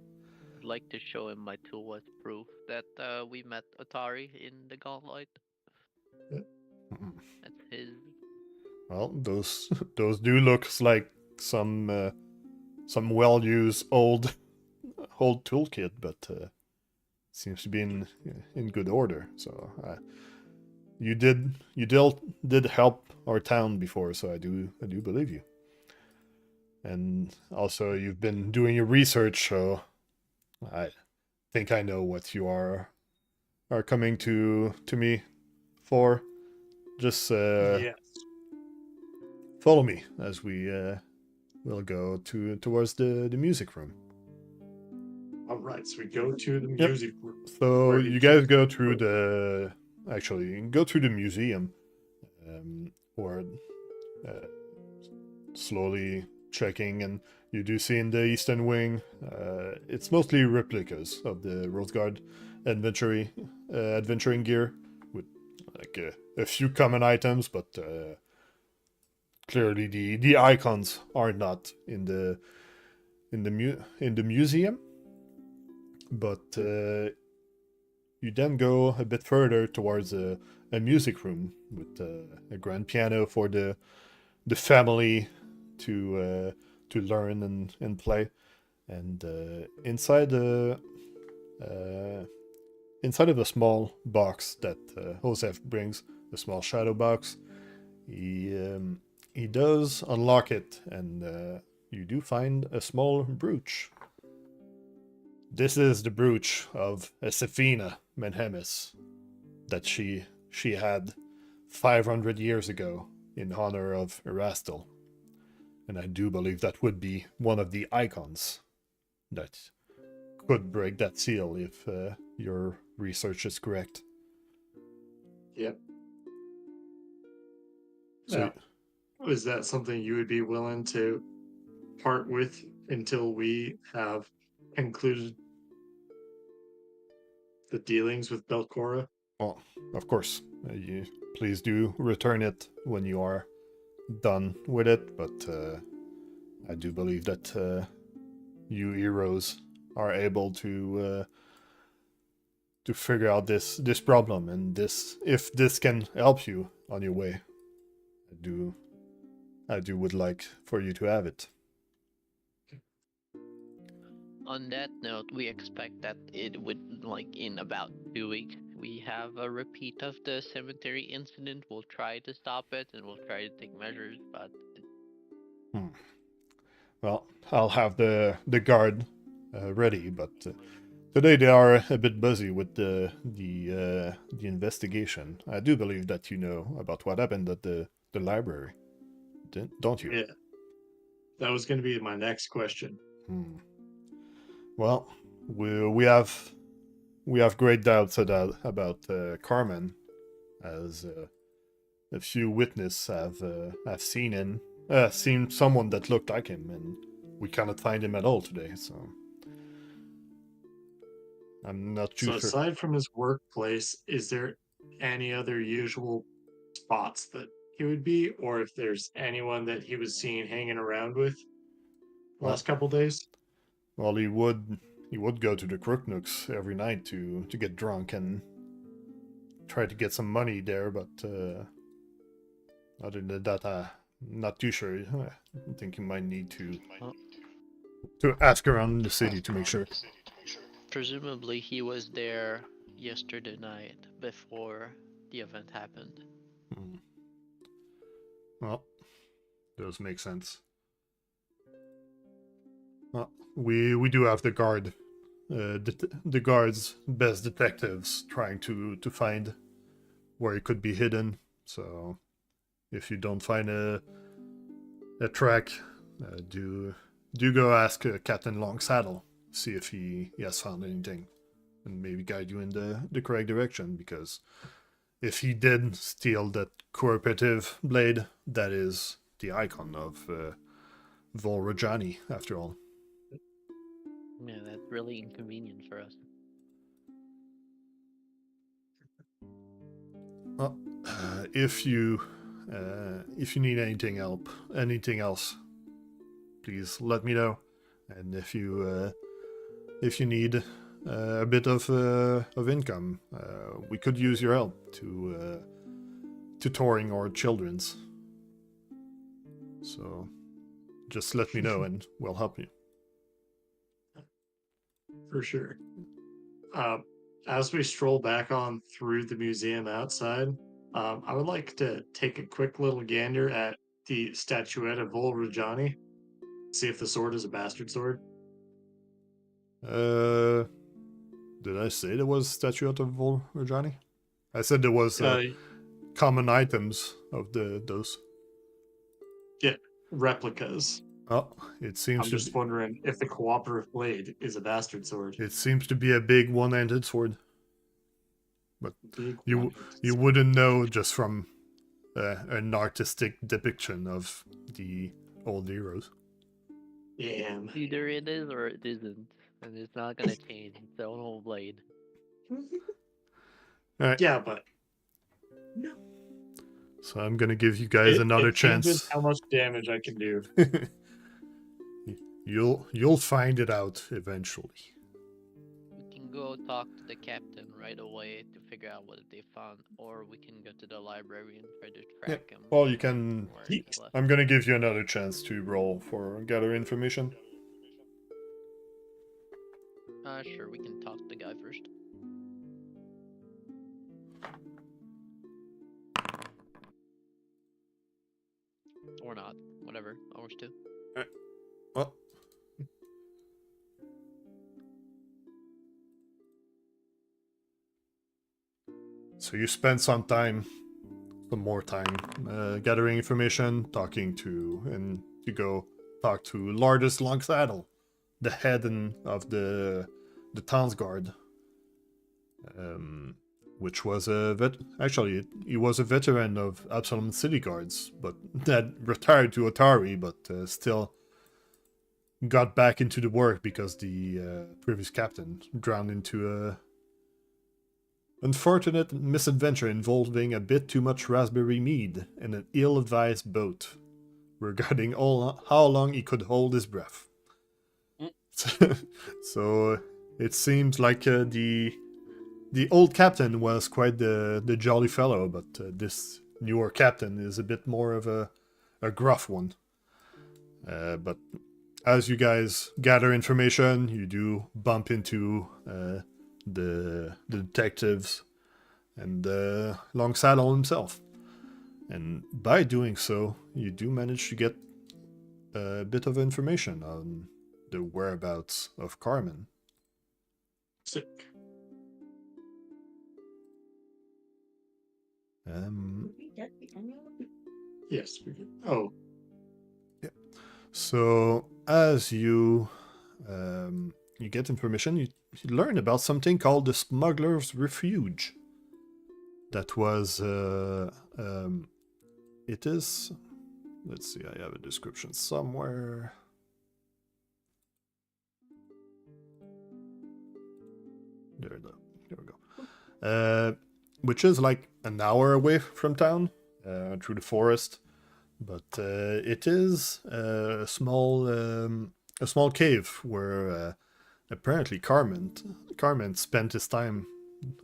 I'd like to show him my tool as proof that we met Atari in the Gauntlight. That's his. well, those those do look like some well-used old toolkit, but seems to be in good order. So you did help our town before, so I do believe you. And also, you've been doing your research, so I think I know what you are coming to me for. Just Yes. follow me as we will go towards the music room. All right, so we go to the Yep. music room. So Where did you guys you- go through the go through the museum, or slowly checking, and you do see in the eastern wing, it's mostly replicas of the Rose Guard adventuring gear, with like a few common items, but clearly the icons are not in the museum. But you then go a bit further towards a music room with a grand piano for the family to learn and play, and inside of a small box that Josef brings, a small shadow box, he does unlock it, and you do find a small brooch. This is the brooch of Esefina Menhemis that she had 500 years ago in honor of Erastil. And I do believe that would be one of the icons that could break that seal if your research is correct. Yep. So, Now, is that something you would be willing to part with until we have concluded the dealings with Belcora? well, of course, you please do return it when you are done with it, but I do believe that you heroes are able to figure out this problem, and if this can help you on your way, I do would like for you to have it. On that note, we expect that it would, like, in about 2 weeks, we have a repeat of the cemetery incident. We'll try to stop it and we'll try to take measures, but Well, I'll have the guard ready, but today they are a bit busy with the investigation. I do believe that you know about what happened at the library, don't you? Yeah. That was going to be my next question. Well, we have great doubts about Carmen, as a few witnesses have seen someone that looked like him, and we cannot find him at all today. So I'm not too So sure. aside from his workplace, is there any other usual spots that he would be, or if there's anyone that he was seen hanging around with last couple days? Well, he would go to the Crooknooks every night to get drunk and try to get some money there, but other than that, I'm not too sure. I think you might need to ask around the city to make sure. presumably he was there yesterday night before the event happened. Well, does make sense. Well, we do have the guard, the guard's best detectives trying to find where it could be hidden. So if you don't find a track, do go ask Captain Longsaddle, see if he has found anything, and maybe guide you in the correct direction, because if he did steal that cooperative blade, that is the icon of Vol Rajani, after all. Yeah, that's really inconvenient for us. Well, if you need anything else, please let me know. And if you need a bit of income, we could use your help to tutoring our children's. So just let me know and we'll help you. For sure. As we stroll back on through the museum outside, I would like to take a quick little gander at the statuette of Vol Rajani, see if the sword is a bastard sword. Did I say there was statuette of Vol Rajani? I said there was common items of those. Yeah, replicas. Oh, it seems I'm just wondering if the cooperative blade is a bastard sword. It seems to be a big one-handed sword, but Big you one-handed wouldn't know just from an artistic depiction of the old heroes. Yeah. Either it is or it isn't, and it's not gonna change. It's the old blade. Alright, Yeah, but no. so I'm gonna give you guys another it changes chance. how much damage I can do. You'll find it out eventually. We can go talk to the captain right away to figure out what they found, or we can go to the library and try to track him. Well, you can. where he's left. I'm gonna give you another chance to roll for gather information. Sure, we can talk to the guy first. Or not. Whatever. Ours too. Well. So you spend some more time, gathering information, talking to, and you go talk to Lordus Longsaddle, the head of the town's guard, which was actually he was a veteran of Absalom City Guards, but that retired to Otari, but still got back into the work because the previous captain drowned into a unfortunate misadventure involving a bit too much raspberry mead and an ill-advised boat regarding how long he could hold his breath. So it seems like the old captain was quite the jolly fellow, but this newer captain is a bit more of a gruff one. But as you guys gather information, you do bump into the detectives and Longsaddle himself. And by doing so, you do manage to get a bit of information on the whereabouts of Carmen. Sick. Yes, we can. Oh. Yeah. So as you get information, you learn about something called the Smuggler's Refuge. That was it is. Let's see. I have a description somewhere. There we go. Which is like an hour away from town, through the forest, but it is a small cave where apparently Carmen spent his time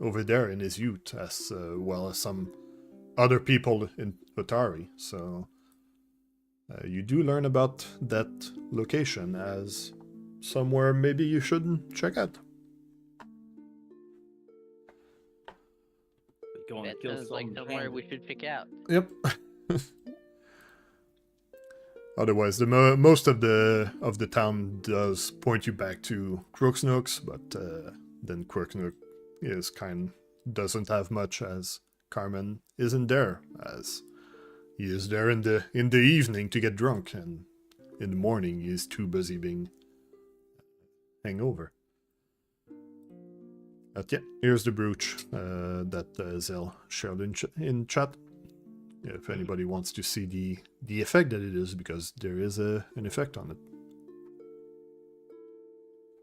over there in his youth, as well as some other people in Otari. So you do learn about that location as somewhere maybe you shouldn't check out. Going That to kill sounds like some somewhere we bandit. should pick out. Yep. Otherwise, most of the town does point you back to Crooksnook's, but then Crooksnook doesn't have much, as Carmen isn't there, as He is there in the evening to get drunk, and in the morning he is too busy being hangover. But yeah, here's the brooch that Zael shared in chat. If anybody wants to see the effect that it is, because there is an effect on it.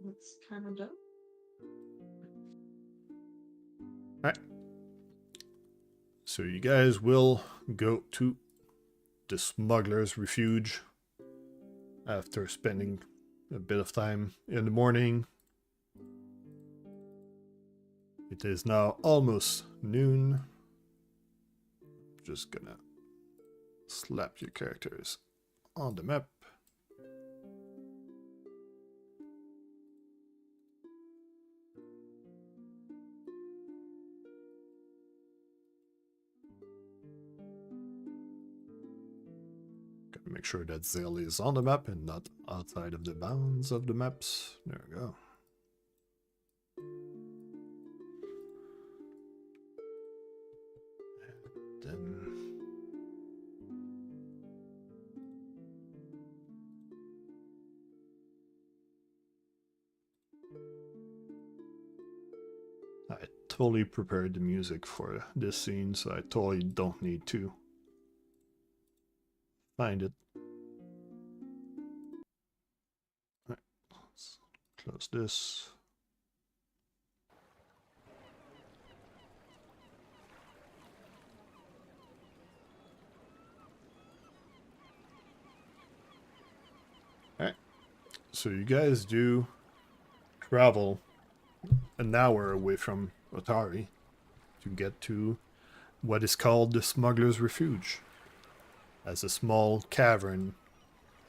That's kind of dope. Alright. So you guys will go to the Smuggler's Refuge after spending a bit of time in the morning. It is now almost noon. Just gonna slap your characters on the map. Gotta make sure that Zael is on the map and not outside of the bounds of the maps. There we go. Then I totally prepared the music for this scene, so I totally don't need to find it. Right, let's close this. Alright, so you guys do travel an hour away from Otari to get to what is called the Smuggler's Refuge. As a small cavern,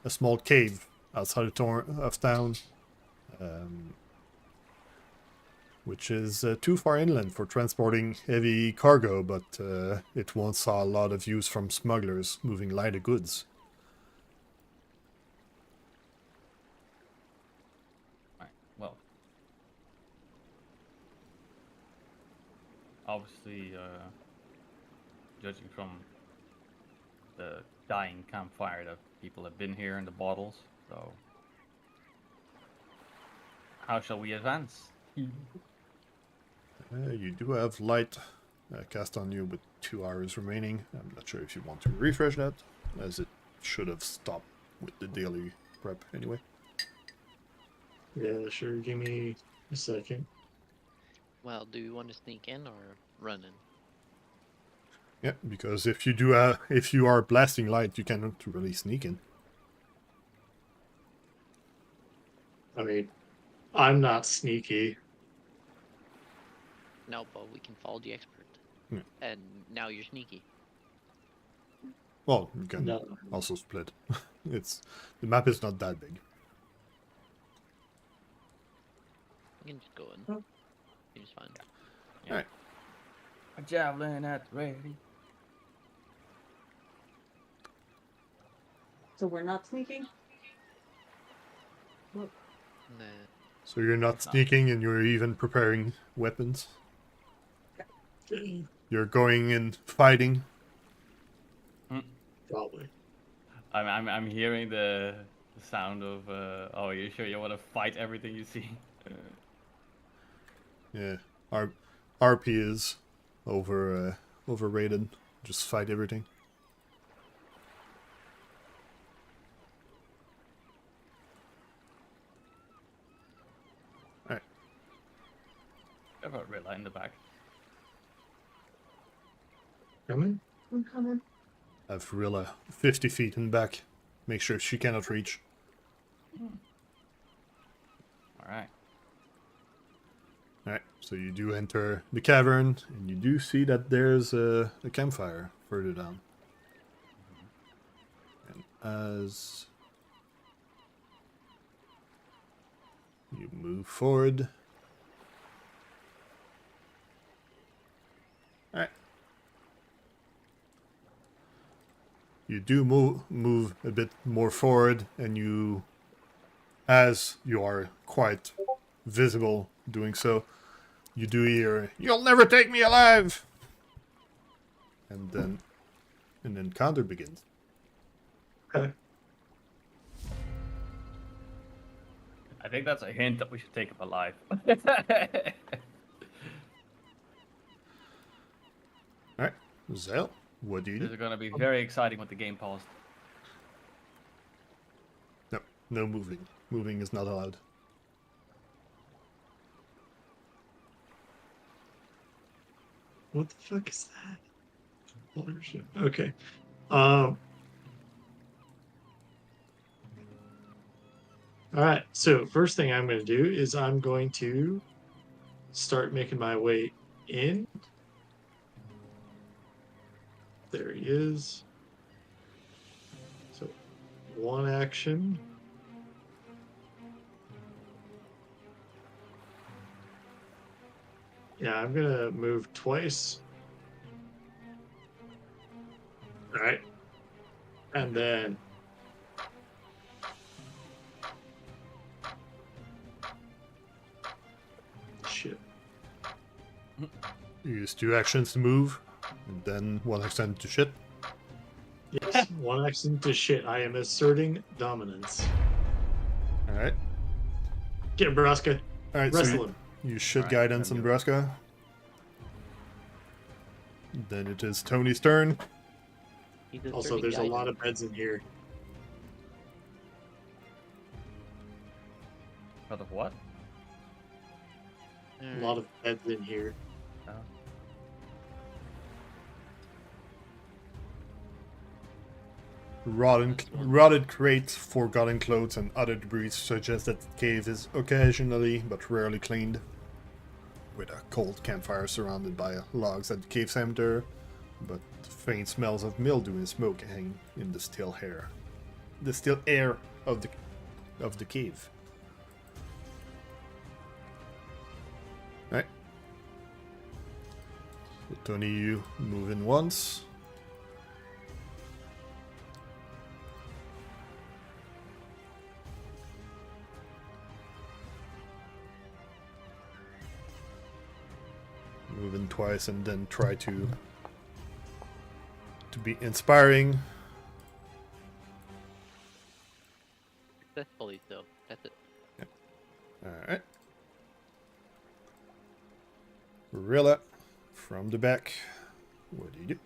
a small cave outside of town, which is too far inland for transporting heavy cargo, but it once saw a lot of use from smugglers moving lighter goods. Right. Well, obviously, judging from the dying campfire, that people have been here in the bottles, so how shall we advance? You do have light cast on you with 2 hours remaining. I'm not sure if you want to refresh that, as it should have stopped with the daily prep anyway. Yeah, sure. Give me a second. Well, do you want to sneak in or run in? Yeah, because if you are blasting light, you cannot really sneak in. I mean, I'm not sneaky. No, but we can follow the expert. Yeah. And now you're sneaky. Well, you can No. also split. The map is not that big. You can just go in. Oh. You're just fine. Alright. A javelin at ready. So we're not sneaking? Nah. So you're not sneaking, and you're even preparing weapons. You're going in fighting. Probably. I'm hearing the sound of oh, you sure you want to fight everything you see? Yeah, RP is overrated. Just fight everything. Alright. I've got Rilla in the back. Coming? I'm coming. Have Rilla 50 feet in back. Make sure she cannot reach. Alright. Alright, so you do enter the cavern, and you do see that there's a campfire further down. And as you move forward... Alright. You do move a bit more forward, and you... As you are quite visible doing so, you do hear, "You'll never take me alive!" And then and then counter begins. Okay. I think that's a hint that we should take him alive. Alright, Zael, what do you This do? is gonna be very exciting with the game paused. No, no moving. Moving is not allowed. What the fuck is that? Holy shit. Okay. All right. So first thing I'm going to do is I'm going to start making my way in. There he is. So one action. Yeah, I'm gonna move twice. All right. And then shit. You use 2 actions to move, and then 1 action to shit. Yes, one action to shit. I am asserting dominance. Alright. Get him, Braska. Alright, Wrestle so him. you shit Alright, guidance then on do it. Braska. Then it is Tony's turn. He's a Also, sturdy there's guy. a lot of beds in here. Out of what? A lot of beds in here. Rotted crates, forgotten clothes, and other debris suggest that the cave is occasionally, but rarely cleaned. With a cold campfire surrounded by logs at the cave center, but faint smells of mildew and smoke hang in the still air. The still air of the cave. Right. So Tony, you move in once. Move in twice and then try to be inspiring. Successfully so. That's it. Alright. Rilla, from the back. What do you do?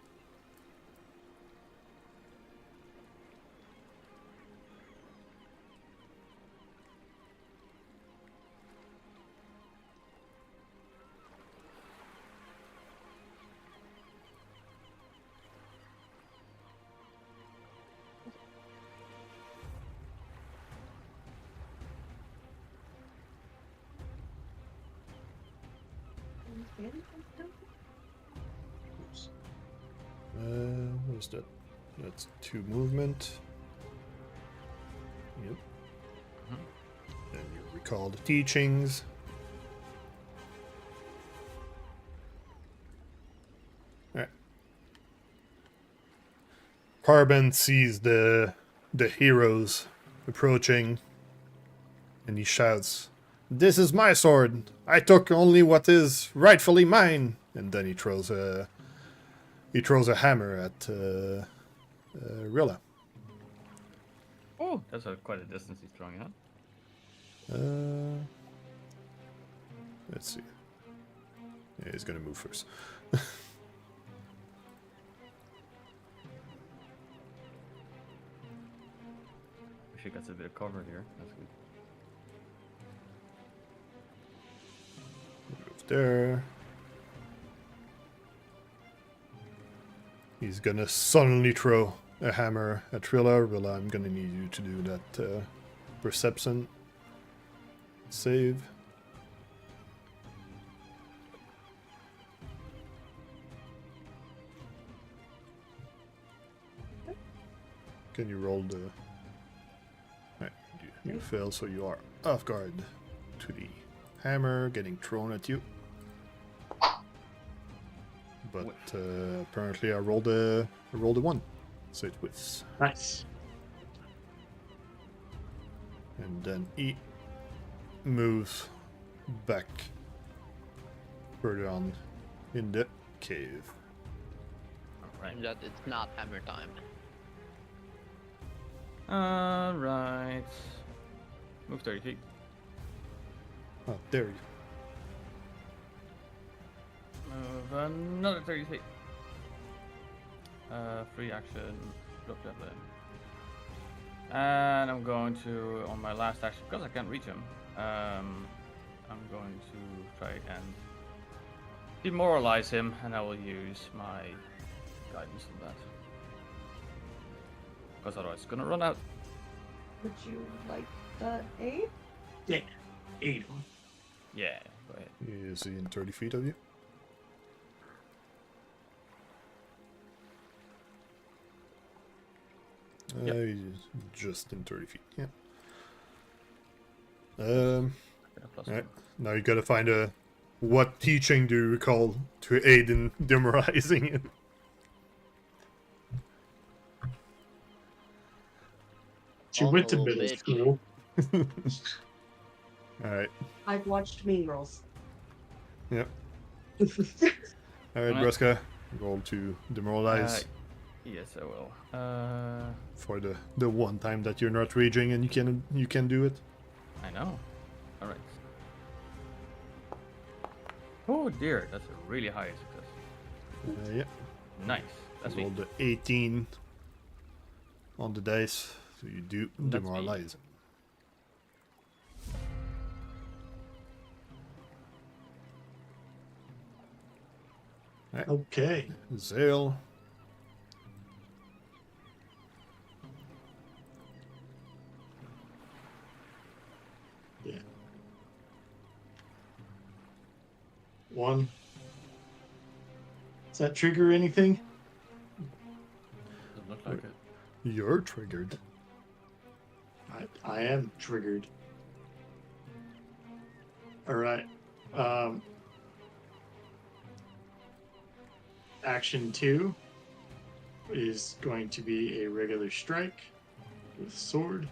What is that? That's 2 movement. Yep. Then you recall the teachings. Alright. Carbon sees the heroes approaching, and he shouts, "This is my sword! I took only what is rightfully mine!" And then he throws a hammer at Rilla. Oh, that's quite a distance he's throwing out. Let's see. Yeah, he's gonna move first. Wish he gets a bit of cover here. That's good. Move there. He's gonna suddenly throw a hammer at Rilla. Rilla, I'm gonna need you to do that perception save. Can you roll the... Right, you fail, so you are off guard to the hammer getting thrown at you. But apparently I rolled a 1, so it whiffs. Nice. And then he moves back further on in the cave. Right. Seems that it's not hammer time. Right. Move 30 feet. Oh, there you Move another 30 feet. Free action. Drop javelin. And I'm going to, on my last action, because I can't reach him, I'm going to try and demoralize him, and I will use my guidance on that. Because otherwise it's gonna run out. Would you like the aid? Yeah, 8. Yeah, go ahead. Is he in 30 feet of you? Yep. He's just in 30 feet, yeah. Get a plus Alright, one. now you gotta find a... What teaching do you recall to aid in demoralizing him? She went to Also, middle bitch. school. Alright, I've watched Mean Girls. yep. Alright, Alright. Braska, roll to demoralize Yes, I will. for the one time that you're not raging and you can do it. I know. All right. Oh dear, that's a really high success. Yeah, Nice. That's me. roll the 18 on the dice, so you do That's me. demoralize him. Okay. Zael. Yeah. 1. Does that trigger anything? Doesn't look like it. You're triggered. I am triggered. All right. Action 2 is going to be a regular strike with sword.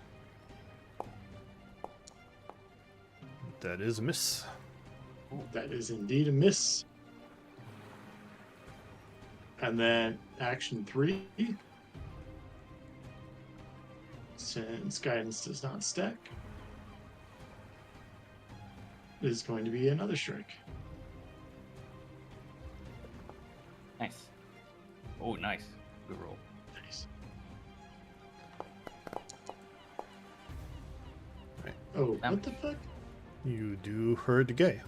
That is a miss. That is indeed a miss. And then action 3, since guidance does not stack, is going to be another strike. Nice. Oh, nice. Good roll. Nice. Right. Oh, Damn. what the fuck? You do hurt the guy.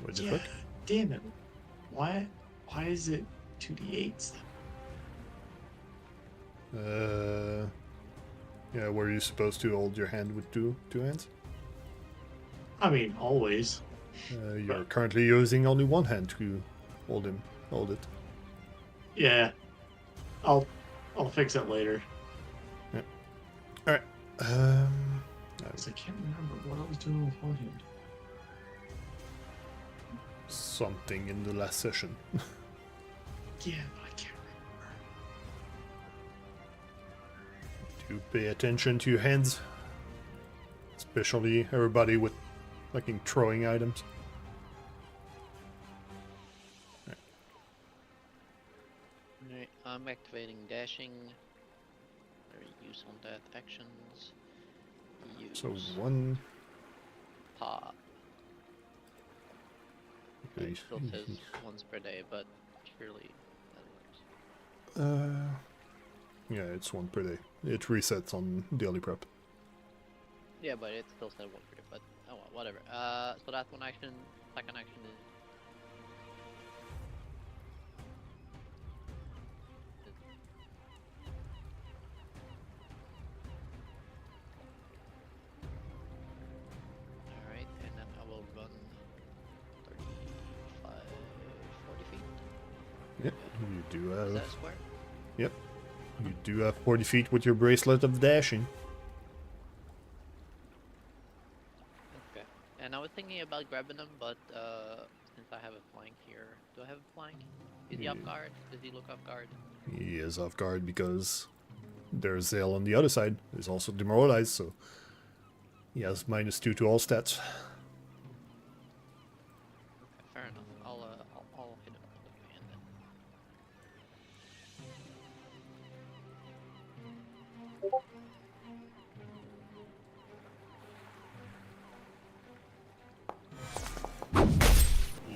What the Yeah, fuck? damn it. Why is it 2d8s? Yeah, were you supposed to hold your hand with two hands? I mean, always. You're currently using only one hand to hold it. Yeah. I'll fix it later. Alright. 'Cause I can't remember what I was doing with one hand. Something in the last session. Yeah, but I can't remember. Do pay attention to your hands. Especially everybody with fucking throwing items. Alright, I'm activating dashing. Very use on that actions. Use So one. pop. Okay. It still says once per day, but surely that works. Yeah, it's one per day. It resets on daily prep. Yeah, but it still said one per day, but oh well, whatever. So that's one action. Second action is alright, and then I will run 35, 40 feet. Yep, you do Is have. that a square? Yep, you do have 40 feet with your bracelet of dashing. Okay. And I was thinking about grabbing him, but since I have a flank here, do I have a flank? Is he off Yeah. guard? Does he look off guard? He is off guard because there's Zael on the other side. He's also demoralized, so he has -2 to all stats. Okay, fair enough. I'll hit him with my hand then.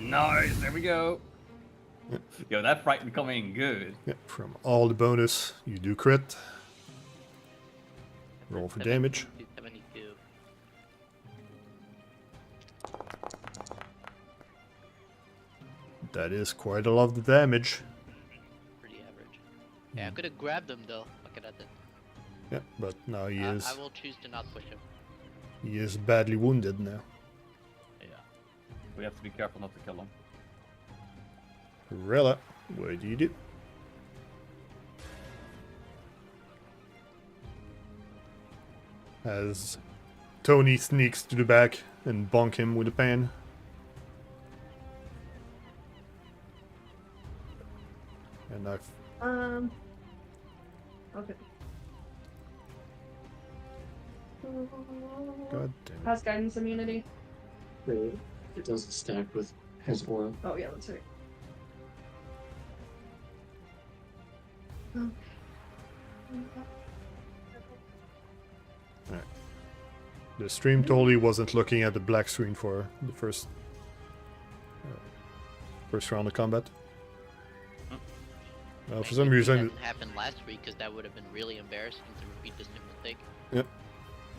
Nice, there we go. Yep. Yo, that frightened coming good. Yeah, from all the bonus, you do crit. Roll for damage. 72. That is quite a lot of damage. Pretty average. Yeah, I could have grabbed him though. Look at that. Yeah, but now he I is will choose to not push him. badly wounded now. Yeah. We have to be careful not to kill him. Rilla, what do you do? As Tony sneaks to the back and bonk him with a pan. And I've Okay. God damn it. Has guidance immunity. It doesn't stack with his aura. Oh yeah, that's right. The stream totally wasn't looking at the black screen for the first round of combat. Well, for some Thankfully reason, that didn't happen last week because that would have been really embarrassing to repeat the same mistake.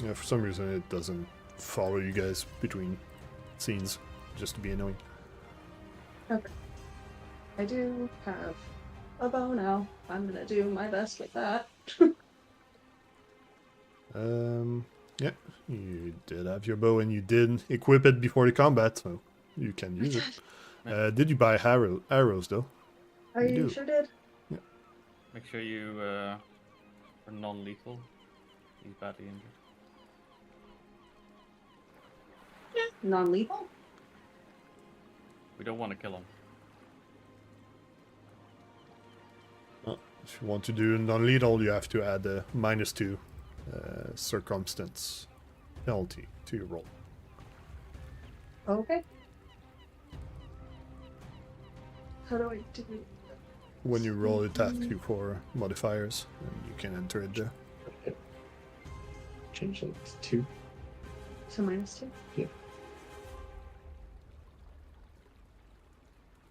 yeah, for some reason it doesn't follow you guys between scenes, just to be annoying. I do have a bow now. I'm gonna do my best with that. Yeah, you did have your bow and you did equip it before the combat, so you can use it. Did you buy arrows though? I do. sure did. Make sure you are non-lethal. He's badly injured. Non-lethal? We don't want to kill him. If you want to do non-lethal, you have to add a -2 circumstance penalty to your roll. Okay. How do I do it? When you roll, it asks you for modifiers, and you can enter it there. Change that to 2. So -2? Yeah.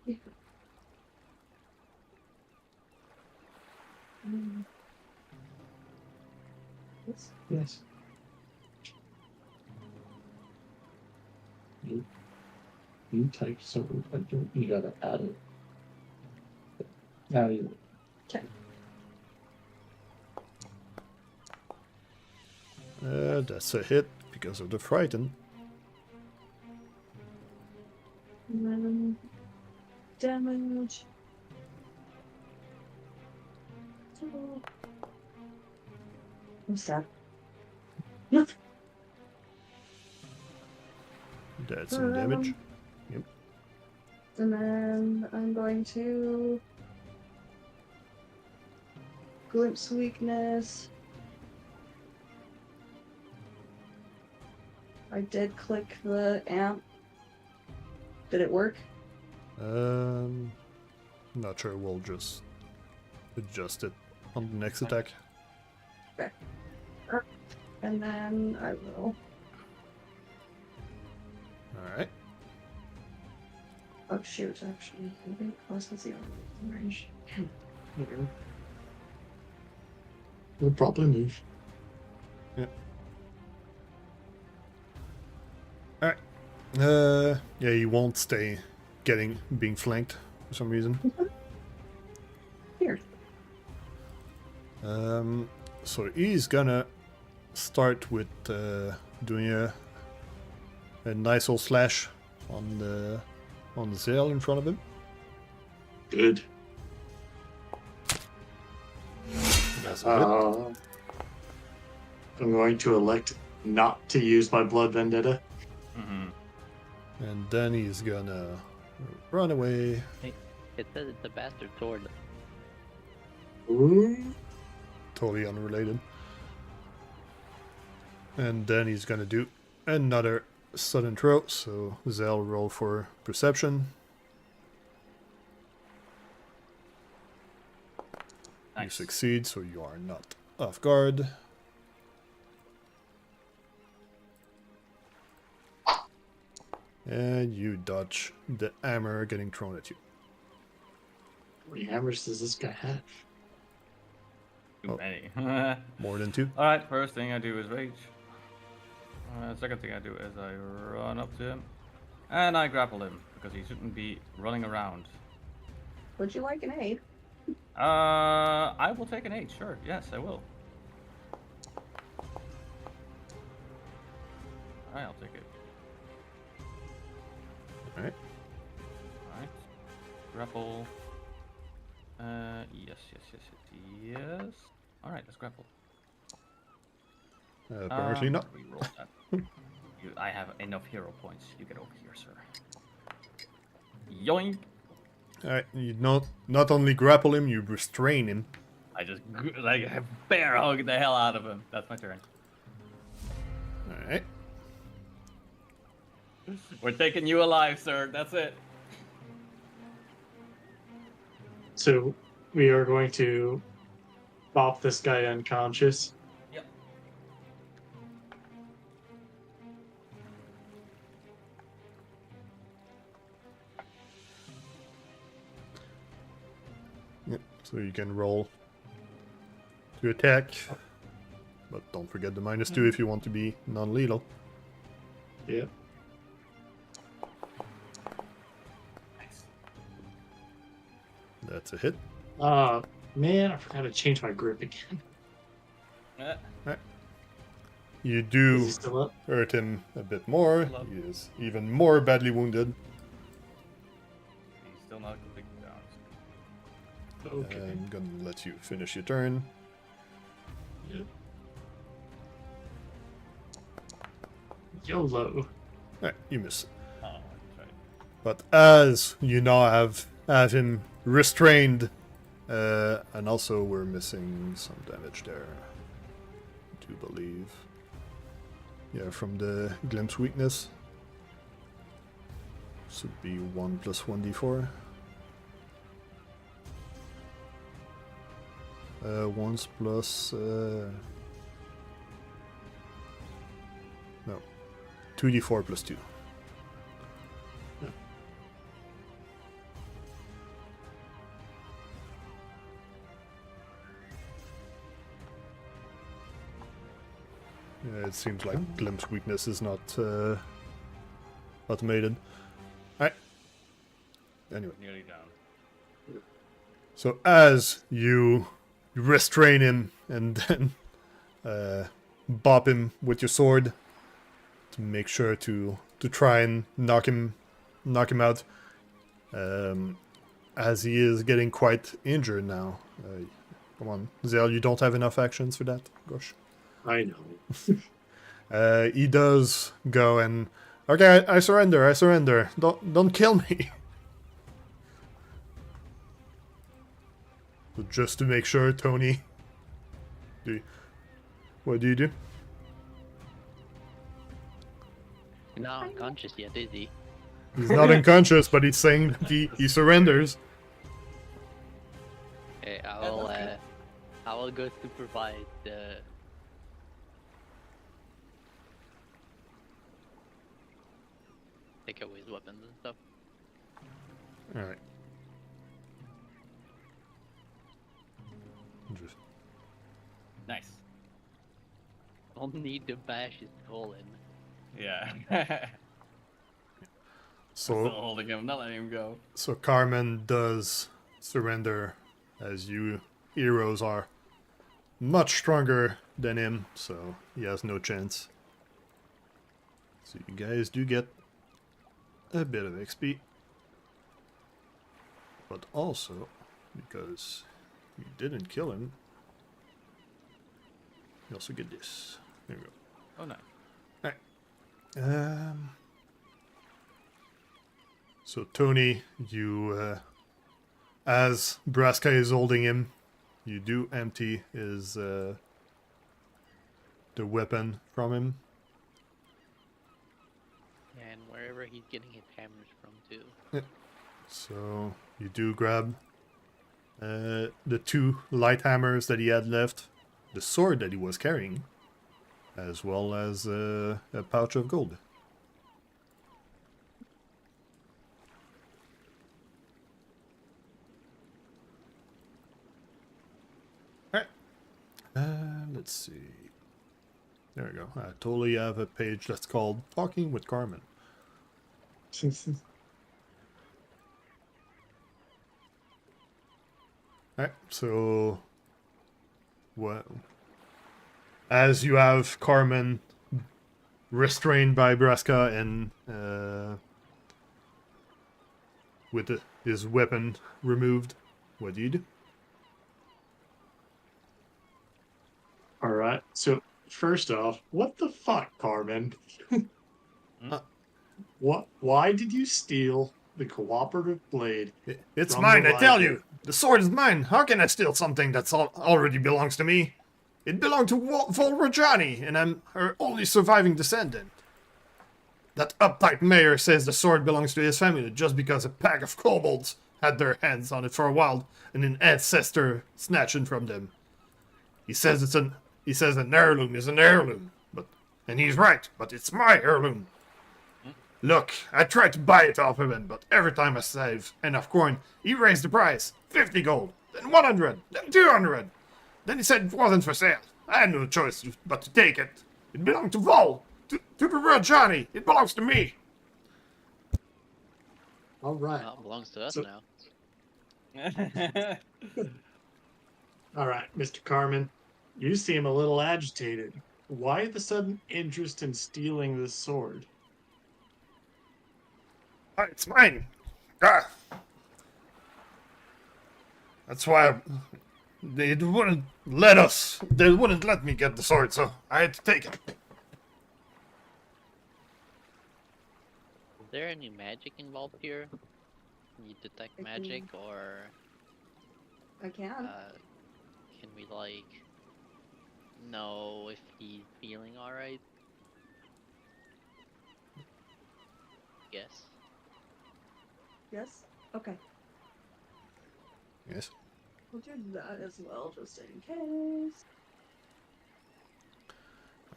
Yeah. Yes. Yes. You type something, but you gotta add it. Now you. Okay. That's a hit because of the frighten. And then damage. What's that? That's some damage. Yep. And then I'm going to glimpse weakness. I did click the amp. Did it work? Not sure. We'll just adjust it on the next attack. Okay. And then I will. All right. Oh shoot! Actually, I think I was gonna see range. We'll probably move. All right. Yeah, you won't stay being flanked for some reason. Here. So he's gonna start with doing a nice old slash on the Zael in front of him. Good. That's a hit. I'm going to elect not to use my blood vendetta. And then he's gonna run away. It says it's a bastard sword. Ooh. Totally unrelated. And then he's gonna do another sudden throw. So Zael, roll for perception. You Nice. succeed, so you are not off guard. And you dodge the hammer getting thrown at you. How many hammers does this guy have? Too Oh. many. More than 2. Alright, first thing I do is rage. Second thing I do is I run up to him. And I grapple him, because he shouldn't be running around. Would you like an aid? I will take an 8, sure. Yes, I will. Alright, I'll take it. Alright. Alright. Grapple. Yes. Alright, let's grapple. Apparently not. Reroll that. I have enough hero points. You get over here, sir. Yoink! Alright, you not only grapple him, you restrain him. I just like bear hug the hell out of him. That's my turn. Alright. We're taking you alive, sir. That's it. So we are going to bop this guy unconscious. Yep. Yep. So you can roll to attack. But don't forget the -2 if you want to be non-lethal. Yeah. Nice. That's a hit. Man, I forgot to change my grip again. You Is do he still up? hurt him a bit more. Hello. He is even more badly wounded. He's still not completely down. Okay. I'm gonna let you finish your turn. Yep. YOLO. Alright, you miss. Oh, that's right. But as you now have him restrained, and also we're missing some damage there, I do believe. Yeah, from the glimpse weakness. Should be 1 + 1d4. Once plus no, 2d4 + 2. Yeah, it seems like glimpse weakness is not automated. Alright. Anyway. Nearly down. So as you restrain him and then bop him with your sword to make sure to try and knock him out, as he is getting quite injured now. Come on, Zael, you don't have enough actions for that. Gosh. I know. He does go and okay, I surrender. Don't kill me. But just to make sure, Tony, what do you do? He's not unconscious yet, is he? He's not unconscious, but he's saying that he surrenders. Okay, I will go supervise the. Take away his weapons and stuff. Alright. Interesting. Nice. I'll need to bash his skull in. Yeah. Still So holding him, not letting him go. so Carmen does surrender, as you heroes are much stronger than him, so he has no chance. So you guys do get a bit of XP. But also, because you didn't kill him, you also get this. There you go. Oh, nice. So Tony, you, as Braska is holding him, you do empty his, the weapon from him. And wherever he's getting his hammers from too. So you do grab the 2 light hammers that he had left, the sword that he was carrying, as well as a pouch of gold. let's see. There we go. I totally have a page that's called Talking with Carmen. Alright, so what? As you have Carmen restrained by Braska and with his weapon removed, what do you do? All right. So first off, what the fuck, Carmen? What? Why did you steal the cooperative blade? It's From mine, the I tell library. you! The sword is mine! How can I steal something that's already belongs to me? It belonged to Volrajani, and I'm her only surviving descendant. That uptight mayor says the sword belongs to his family just because a pack of kobolds had their hands on it for a while and an ancestor snatched it from them. He says an heirloom is an heirloom, and he's right, but it's my heirloom. Look, I tried to buy it off of him, but every time I save enough coin, he raised the price. 50 gold, then 100, then 200. Then he said it wasn't for sale. I had no choice but to take it. It belonged to Vol, to the Johnny. It belongs to me. All right. Well, it belongs to us So- now. All right, Mr. Carmen. You seem a little agitated. Why the sudden interest in stealing this sword? It's mine. Ah. That's why they wouldn't let me get the sword, so I had to take it. Is there any magic involved here? Can you detect I magic, or I can. can we like know if he's feeling alright? Yes. Yes? Okay. Yes. We'll do that as well, just in case.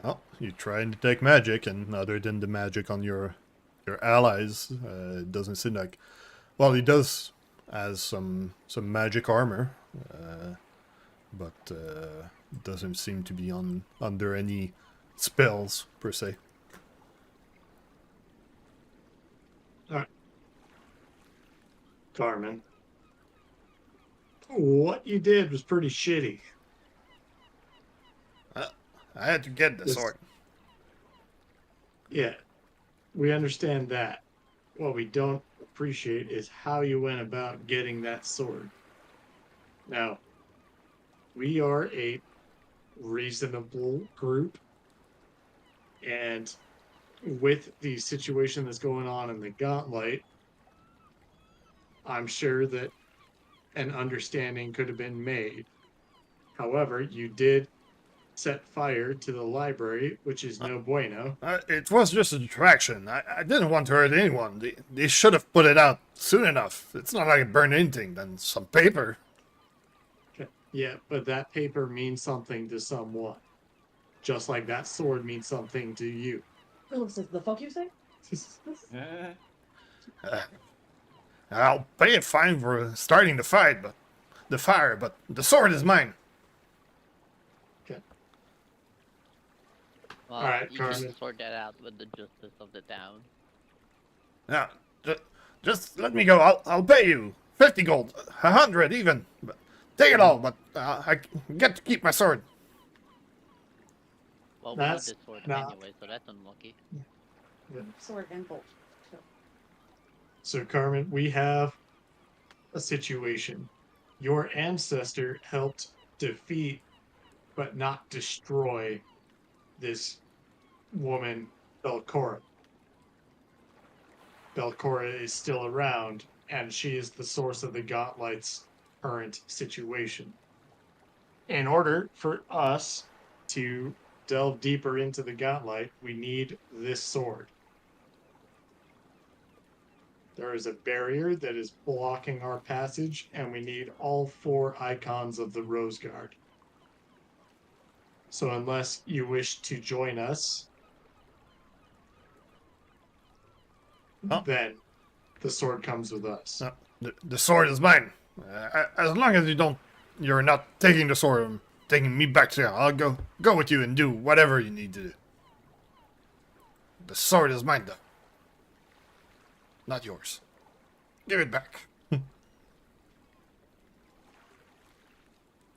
Well, you try to detect magic, and other than the magic on your allies, it doesn't seem like. Well, he does has some magic armor, but doesn't seem to be under any spells per se. Carmen. What you did was pretty shitty. I had to get the Yes. sword. Yeah, we understand that. What we don't appreciate is how you went about getting that sword. Now, we are a reasonable group, and with the situation that's going on in the Gauntlight, I'm sure that an understanding could have been made. However, you did set fire to the library, which is no bueno. It was just a distraction. I didn't want to hurt anyone. They should have put it out soon enough. It's not like it burned anything. Then some paper. Yeah, but that paper means something to someone. Just like that sword means something to you. Oh, so the fuck you say? I'll pay a fine for starting the fire, but the sword is mine. Well, Alright, you Carmen. can sort that out with the justice of the town. Now, just let me go. I'll pay you 50 gold, 100 even. But take it all, but I get to keep my sword. Well, That's we need the sword not- anyway, so that's unlucky. Sword and bolt. So, Carmen, we have a situation. Your ancestor helped defeat, but not destroy, this woman, Belcora. Belcora is still around, and she is the source of the Gauntlight's current situation. In order for us to delve deeper into the Gauntlight, we need this sword. There is a barrier that is blocking our passage, and we need all 4 icons of the Rose Guard. So unless you wish to join us, Oh. then the sword comes with us. The sword is mine. As long as you're not taking the sword, I'm taking me back there. I'll go with you and do whatever you need to do. The sword is mine, though. Not yours. Give it back.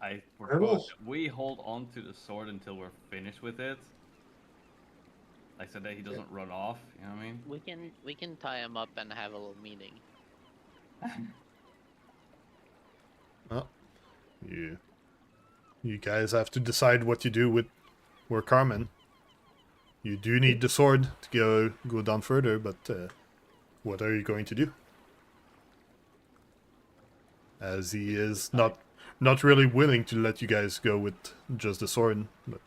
I propose that we hold on to the sword until we're finished with it. Like so that he doesn't run off, you know what I mean? We can tie him up and have a little meeting. Well, you guys have to decide what you do with Carmen. You do need the sword to go down further, but what are you going to do? As he is not really willing to let you guys go with just the sword, but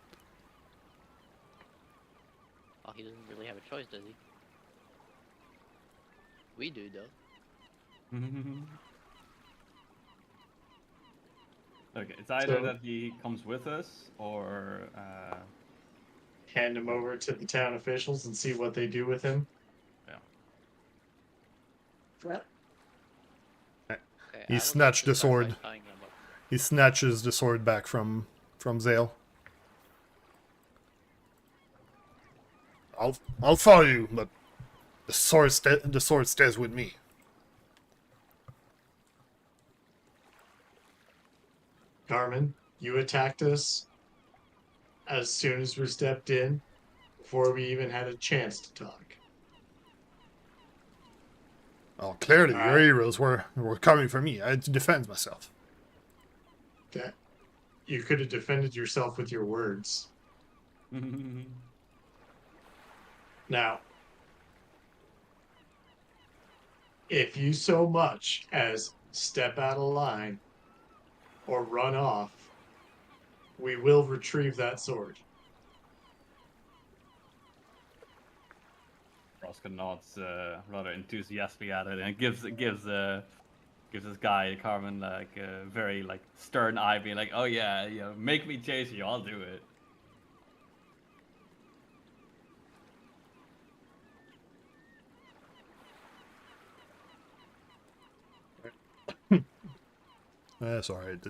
Oh, he doesn't really have a choice, does he? We do, though. Okay, it's either So- that he comes with us or Hand him over to the town officials and see what they do with him. Well, Okay, He I would snatched like the to start by sword. tying him up. he snatches the sword back from Zael. I'll follow you, but the sword stays with me. Carmen, you attacked us as soon as we stepped in, before we even had a chance to talk. Oh, clearly your Alright. heroes were coming for me. I had to defend myself. That you could have defended yourself with your words. Now, if you so much as step out of line or run off, we will retrieve that sword. Braska nods rather enthusiastically at it and gives this guy Carmen like a very like stern eye, being like, "Oh yeah, you know, make me chase you, I'll do it." Sorry, I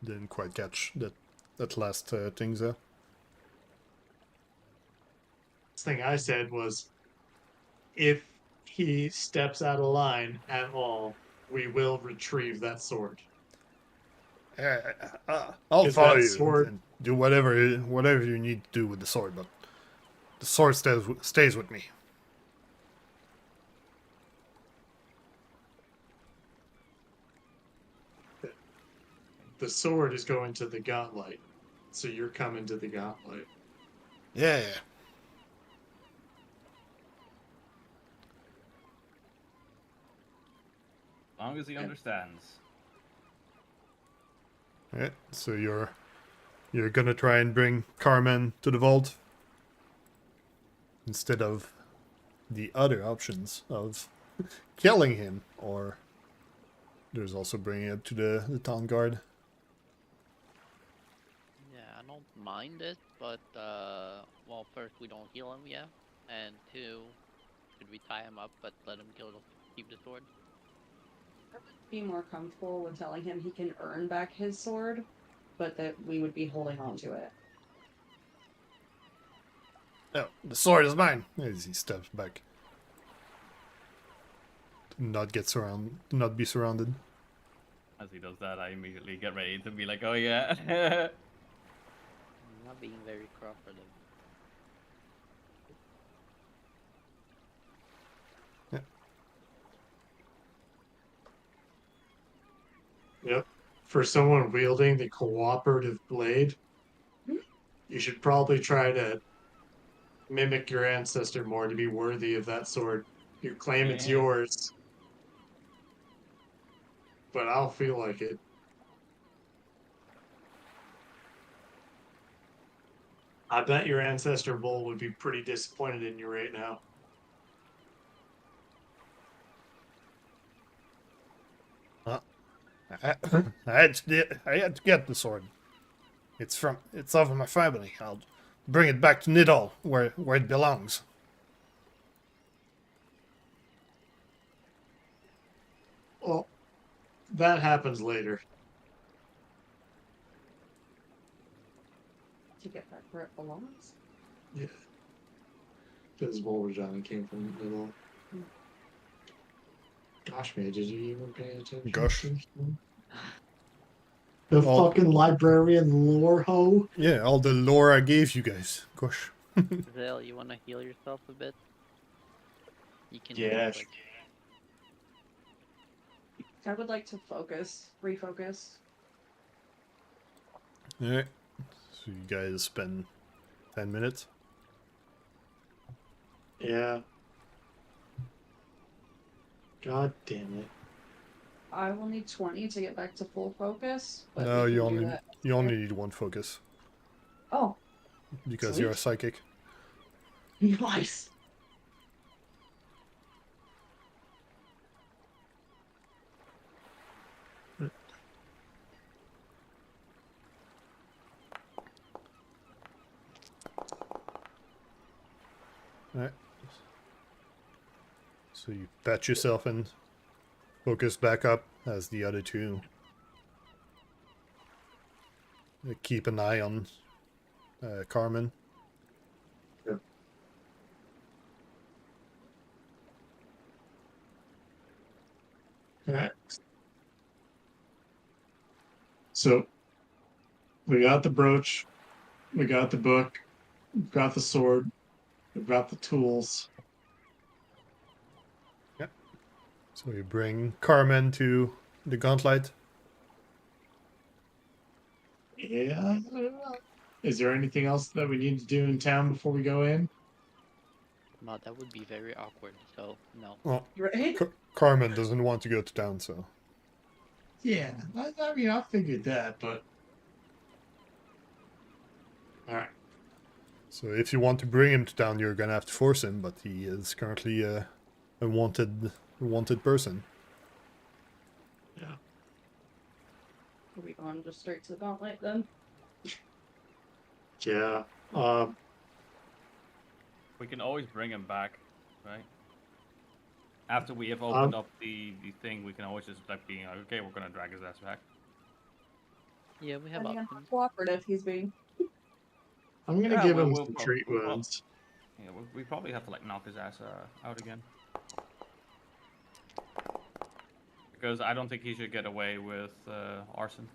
didn't quite catch that last thing there. Thing I said was, if he steps out of line at all, we will retrieve that sword. I'll Is follow that you sword- and do whatever you need to do with the sword, but the sword stays with me. The sword is going to the Gauntlight, so you're coming to the Gauntlight. Yeah. As long as he understands. Alright, so you're gonna try and bring Carmen to the vault instead of the other options of killing him, or there's also bringing it to the town guard. Yeah, I don't mind it, but well, first we don't heal him, yeah, and two, should we tie him up but let him keep the sword? be more comfortable with telling him he can earn back his sword, but that we would be holding on to it. No, the sword is mine. As he steps back, not be surrounded. As he does that, I immediately get ready to be like, "Oh yeah." I'm not being very cooperative. Yep. For someone wielding the cooperative blade, you should probably try to mimic your ancestor more to be worthy of that sword. You claim it's Yeah. yours, but I don't feel like it. I bet your ancestor Bull would be pretty disappointed in you right now. I had to get the sword. It's of my family. I'll bring it back to Nidal, where it belongs. Well, that happens later. where it belongs. Yeah. Because Wolverine came from the middle. Gosh, man, did you even pay attention? Gosh. The Well- fucking librarian lore hoe. Yeah, all the lore I gave you guys. Gosh. Zael, you wanna heal yourself a bit? You can Yeah. do it. I would like to refocus. Alright. So you guys spend 10 minutes. Yeah. God damn it. I will need 20 to get back to full focus. But No, we you can do only that. you only need one focus Oh, because Sweet. you're a psychic. nice. Alright. So you patch yourself and focus back up as the other two keep an eye on Carmen. Alright. So we got the brooch, we got the book, we've got the sword, we've got the tools. So you bring Carmen to the Gauntlight. Yeah. Is there anything else that we need to do in town before we go in? No, that would be very awkward, so no. Well, Right? Carmen doesn't want to go to town, so Yeah, I mean, I figured that, but all right. so if you want to bring him to town, you're gonna have to force him. But he is currently a wanted person. Yeah. Are we going just straight to the gauntlet then? Yeah. We can always bring him back, right? After we have opened up the thing, we can always just like being like, okay, we're gonna drag his ass back. Yeah, we have Depending on options. how cooperative he's being. I'm gonna Yeah, give we'll- him we'll some prob- treat we'll prob- wounds. Yeah, we probably have to like knock his ass out again. Because I don't think he should get away with arson.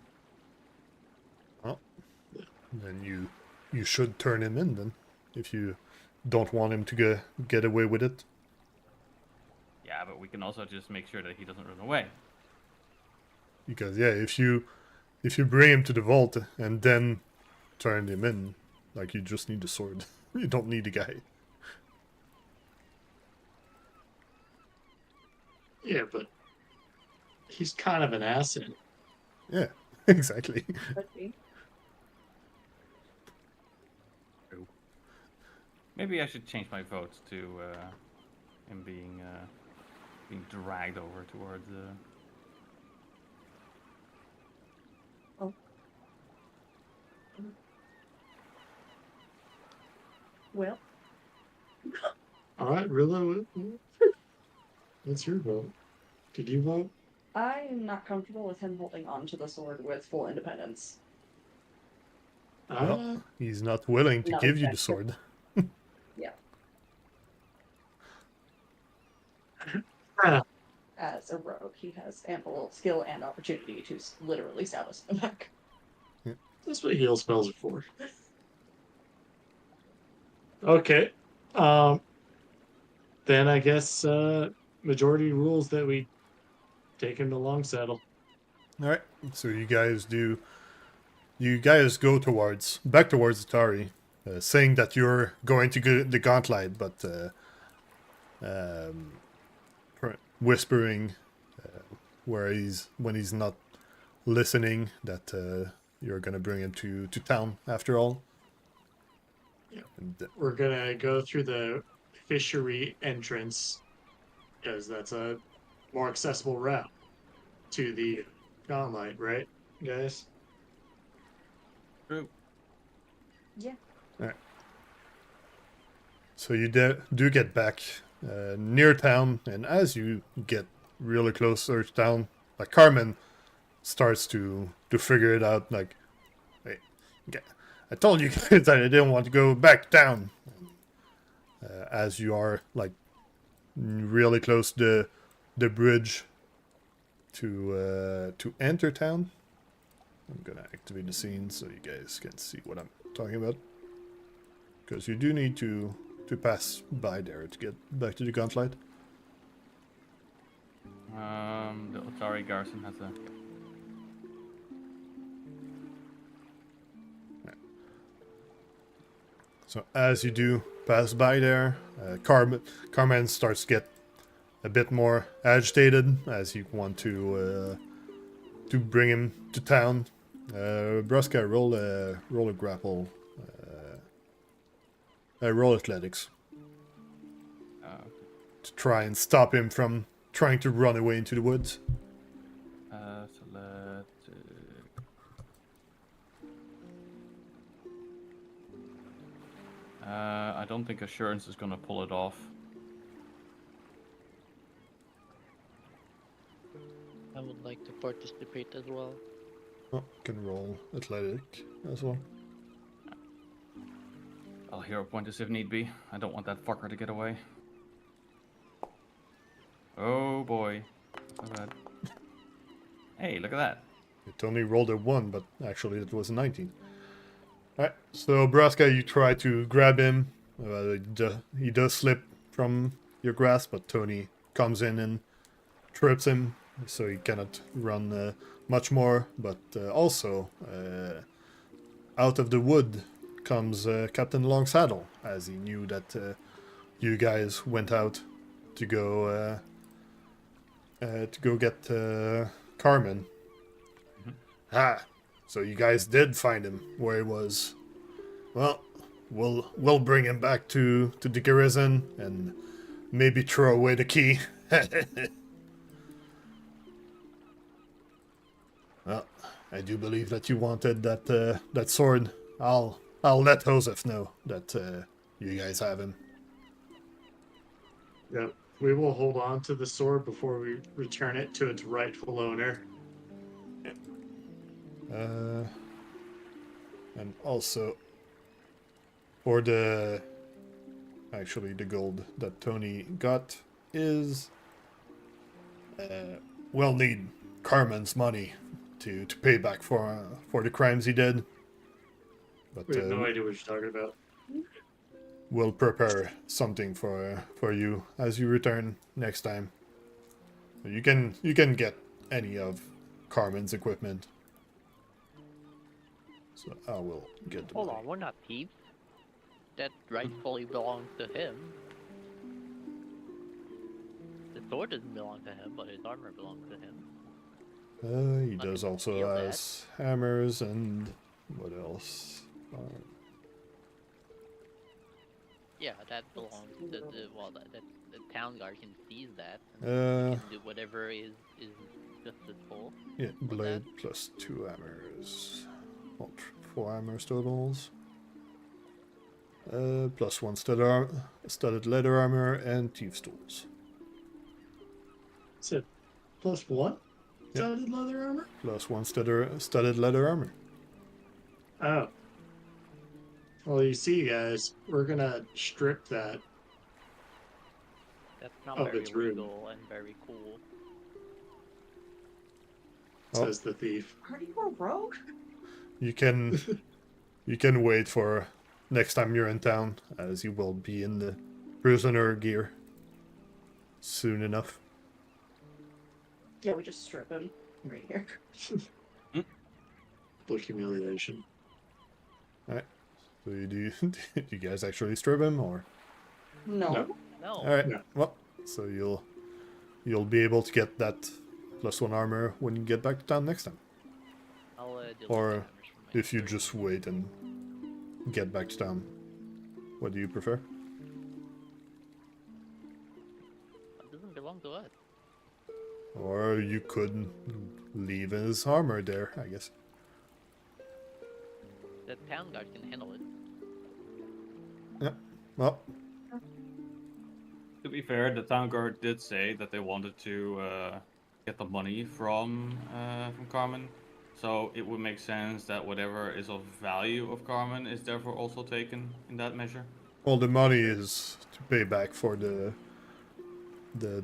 Then you should turn him in then, if you don't want him to get away with it. Yeah, but we can also just make sure that he doesn't run away. Because yeah, if you bring him to the vault and then turn him in, like you just need the sword. You don't need the guy. Yeah, but he's kind of an asset. Yeah, exactly. Could be. Maybe I should change my vote to him being dragged over towards. Well, All right, Rilla, what's your vote? Did you vote? I am not comfortable with him holding on to the sword with full independence. Well, he's not willing to No, give you the exactly. sword. As a rogue, he has ample skill and opportunity to literally stab us in the back. That's what heal spells are for. Okay. Then I guess majority rules that we take him to Long Saddle. All right. So you guys go back towards Atari, saying that you're going to go the Gauntlight, but whispering when he's not listening that you're gonna bring him to town after all. Yeah. And, We're gonna go through the fishery entrance because that's a more accessible route to the Gauntlight, right, guys? True. Yeah. so you do get back near town, and as you get really closer to town, like Carmen starts to figure it out. Like, hey, I told you guys that I didn't want to go back down. As you are like really close to the bridge to enter town, I'm gonna activate the scene so you guys can see what I'm talking about. Because you do need to pass by there to get back to the Gauntlight. The Otari garrison has a. So as you do pass by there, Carmen starts to get a bit more agitated as you want to bring him to town. Braska, roll a grapple, roll athletics to try and stop him from trying to run away into the woods. So let's. I don't think assurance is gonna pull it off. I would like to participate as well. Oh, can roll athletic as well. I'll hero point this if need be. I don't want that fucker to get away. Oh boy. Look at that. Hey, look at that. It only rolled a 1, but actually it was a 19. Alright, so Braska, you try to grab him. He does slip from your grasp, but Tony comes in and trips him, so he cannot run much more. But also, out of the wood comes Captain Longsaddle, as he knew that you guys went out to go get Carmen. Ah, so you guys did find him where he was. Well, we'll bring him back to the garrison and maybe throw away the key. Well, I do believe that you wanted that sword. I'll let Joseph know that you guys have him. Yep. We will hold on to the sword before we return it to its rightful owner. And also for the gold that Tony got is we'll need Carmen's money to pay back for the crimes he did. But We have no idea what you're talking about. we'll prepare something for you as you return next time. You can get any of Carmen's equipment. So I will get the Hold money. on, we're not thieves. That rightfully belongs to him. The sword doesn't belong to him, but his armor belongs to him. He does can also steal that. has hammers and what else? Yeah, that belongs to the the town guard can seize that. Uh, And can do whatever is justiceable. Yeah, blade plus 2 hammers. Well, 4 hammers totals. Plus 1 studded leather armor and thieves' tools. Said +1 Yep. studded leather armor? Plus 1 studded leather armor. Oh. Well, you see, guys, we're gonna strip that. That's not Oh, very it's rude. legal and very cool. Oh. Says the thief. Are you a rogue? You can wait for next time you're in town, as you will be in the prisoner gear soon enough. Yeah, we just strip him right here. Public humiliation. So do you guys actually strip him, or? No. No. No. All right. Yeah. Well, so you'll be able to get that +1 armor when you get back to town next time. I'll delete Or the hammers from my if you inventory. just wait and get back to town. What do you prefer? It doesn't belong to us. Or you could leave his armor there, I guess. The town guard can handle it. Yeah. Well, To be fair, the town guard did say that they wanted to get the money from Carmen, So it would make sense that whatever is of value of Carmen is therefore also taken in that measure. All the money is to pay back for the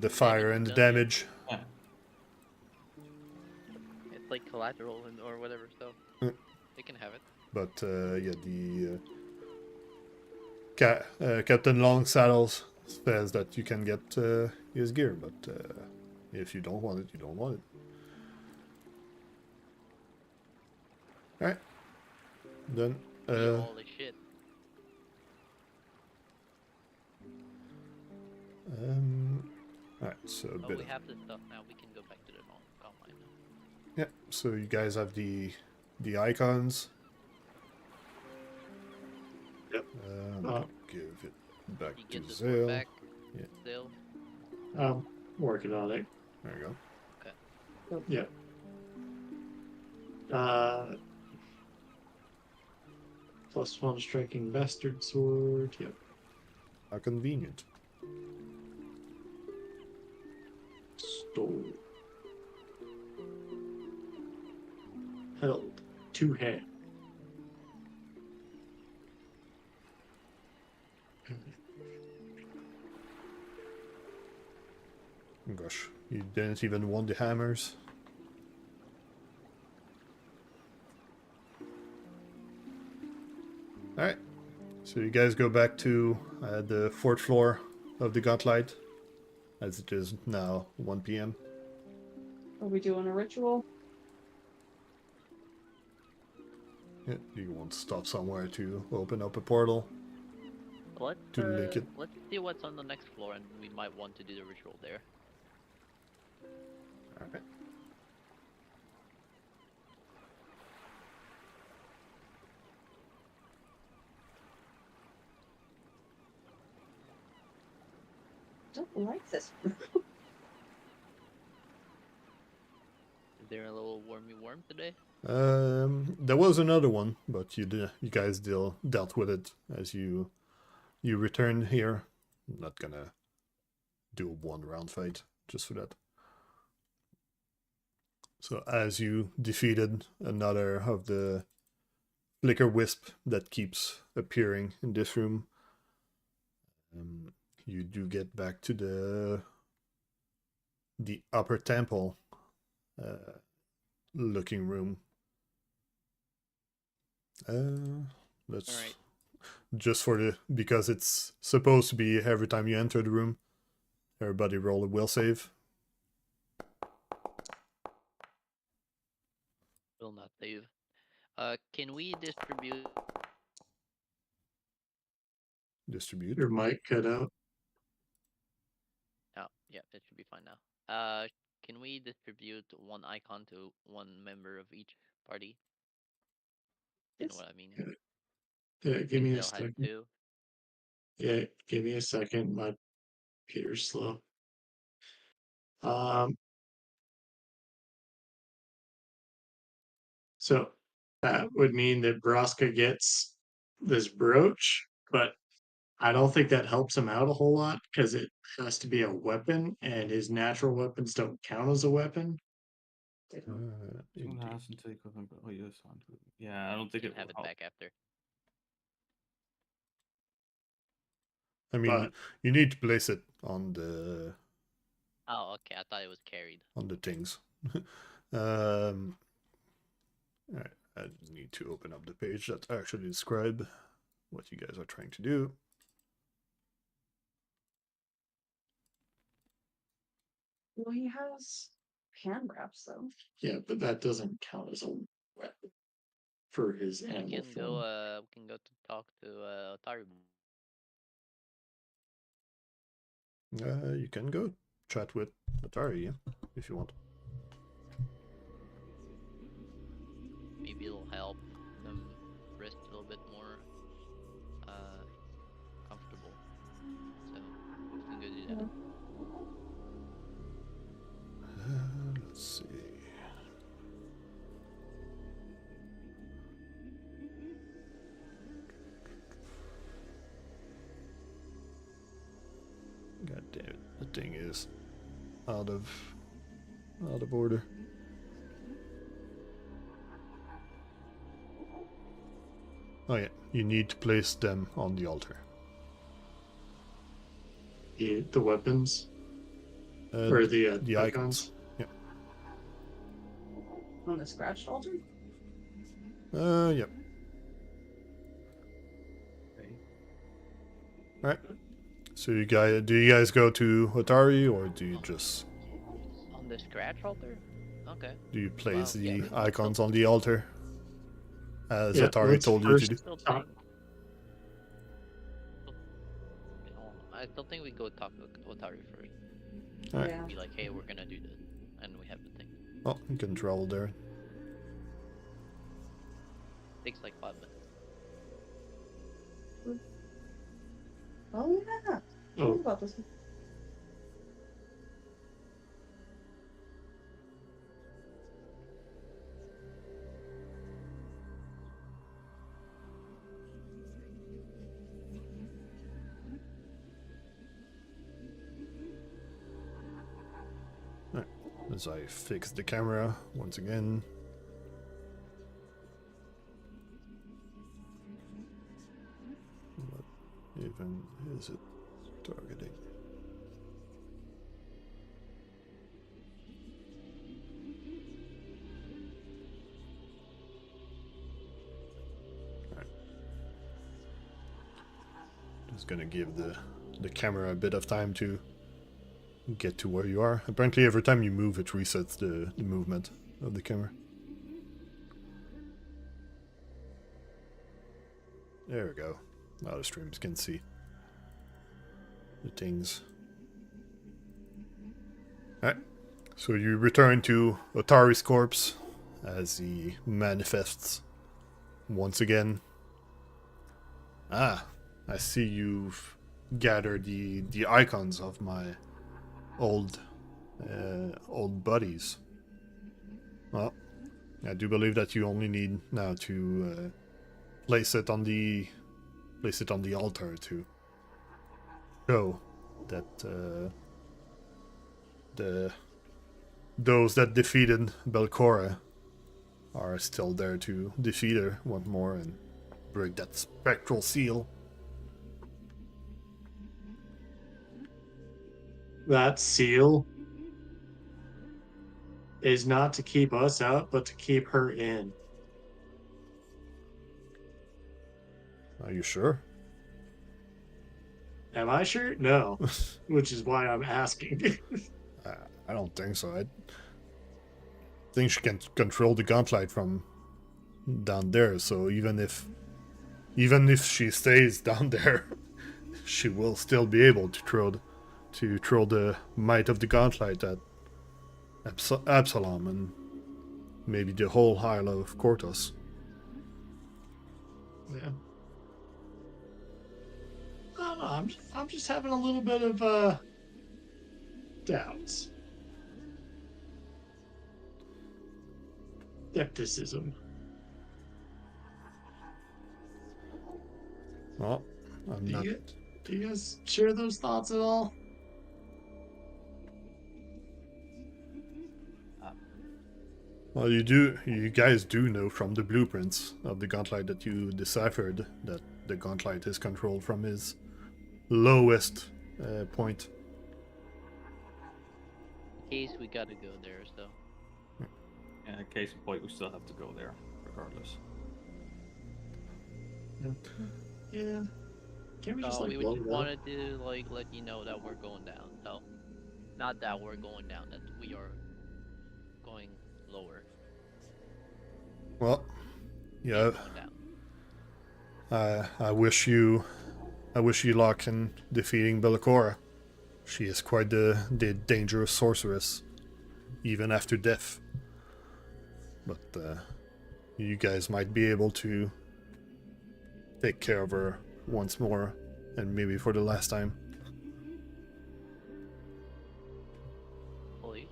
fire and the done, yeah. damage. Yeah. It's like collateral or whatever, so Mm. they can have it. But yeah, the Captain Longsaddles says that you can get his gear, but if you don't want it, you don't want it. Alright. Then, Holy shit. alright, so a Oh, bit we of, have this stuff now. We can go back to the Gauntlight now. yeah, so you guys have the icons. Yep. Give it back You to get this one Zael. back. Yeah. Zael. I'm working on it. There you go. Yeah. +1 striking bastard sword. Yep. How convenient. Stole. Held. 2 hand. Gosh, you didn't even want the hammers. Alright, so you guys go back to the 4th floor of the Gauntlight, as it is now 1 p.m. Are we doing a ritual? Yeah, you want to stop somewhere to open up a portal Let's to link it. let's see what's on the next floor, and we might want to do the ritual there. Alright. Don't like this. Is there a little wormy worm today? There was another one, but you guys dealt with it as you returned here. I'm not gonna do a 1-round fight just for that. So as you defeated another of the flicker wisp that keeps appearing in this room, you do get back to the upper temple looking room. Let's Alright. just because it's supposed to be every time you enter the room. Everybody roll a will save. Will not save. Can we distribute? Distribute. Your mic cut out. Oh, yeah, it should be fine now. Can we distribute one icon to one member of each party? You know Yes. what I mean? Yeah, give me a Zael had second. 2. Yeah, give me a second. My computer's slow. Um. So that would mean that Braska gets this brooch, but I don't think that helps him out a whole lot because it has to be a weapon, and his natural weapons don't count as a weapon. Someone has to take equipment, but yeah, I don't think You it can have will it help. back after. I mean, But you need to place it on the Oh, okay. I thought it was carried. things. Alright, I need to open up the page that actually describe what you guys are trying to do. Well, he has hand wraps though. yeah, but that doesn't count as a weapon for his animal We form. can go to talk to Otari. You can go chat with Atari, yeah, if you want. Maybe it'll help them rest a little bit more comfortable. So we can go do that. Let's see. God damn it, that thing is out of order. Oh yeah, you need to place them on the altar. The weapons Uh, or the the icons. Yeah. On the scratched altar? Yep. Okay. Alright. So do you guys go to Otari, or do you just On the scratch altar? Okay. place Yeah, the we can icons still- on the altar? As Yeah, Otari let's told you to first do. Still talk. think. I still think we go talk to Otari first. Alright. Yeah. Be like, hey, we're gonna do this, and we have the thing. Oh, you can travel there. Takes like 5 minutes. Oh yeah. Tell Oh. me about this one. As I fix the camera once again. What even is it targeting? Alright. Just gonna give the camera a bit of time to get to where you are. Apparently every time you move it resets the movement of the camera. There we go. Now the streams can see the things. Alright. So you return to Otari's corpse as he manifests once again. Ah, I see you've gathered the icons of my old buddies. Well, I do believe that you only need now to place it on the altar to show that those that defeated Belcora are still there to defeat her once more and break that spectral seal. That seal is not to keep us out, but to keep her in. Are you sure? Am I sure? No. Which is why I'm asking. I don't think so. I think she can control the Gauntlight from down there, so even if she stays down there, she will still be able to throw the might of the Gauntlight at Absalom and maybe the whole Isle of Kortos. Yeah. I don't know, I'm just having a little bit of doubts. Skepticism. Well, I'm not. Do you guys share those thoughts at all? Well, you guys do know from the blueprints of the Gauntlight that you deciphered that the Gauntlight is controlled from his lowest point. In case we gotta go there, so. In a case in point, we still have to go there, regardless. Yeah. Can't we just So like we blow just it up? wanted to like let you know that we're going down. So, not that we're going down, that we are going lower. Well, yeah. Going down. I wish you luck in defeating Belcora. She is quite the dangerous sorceress, even after death. But you guys might be able to take care of her once more, and maybe for the last time. Believe.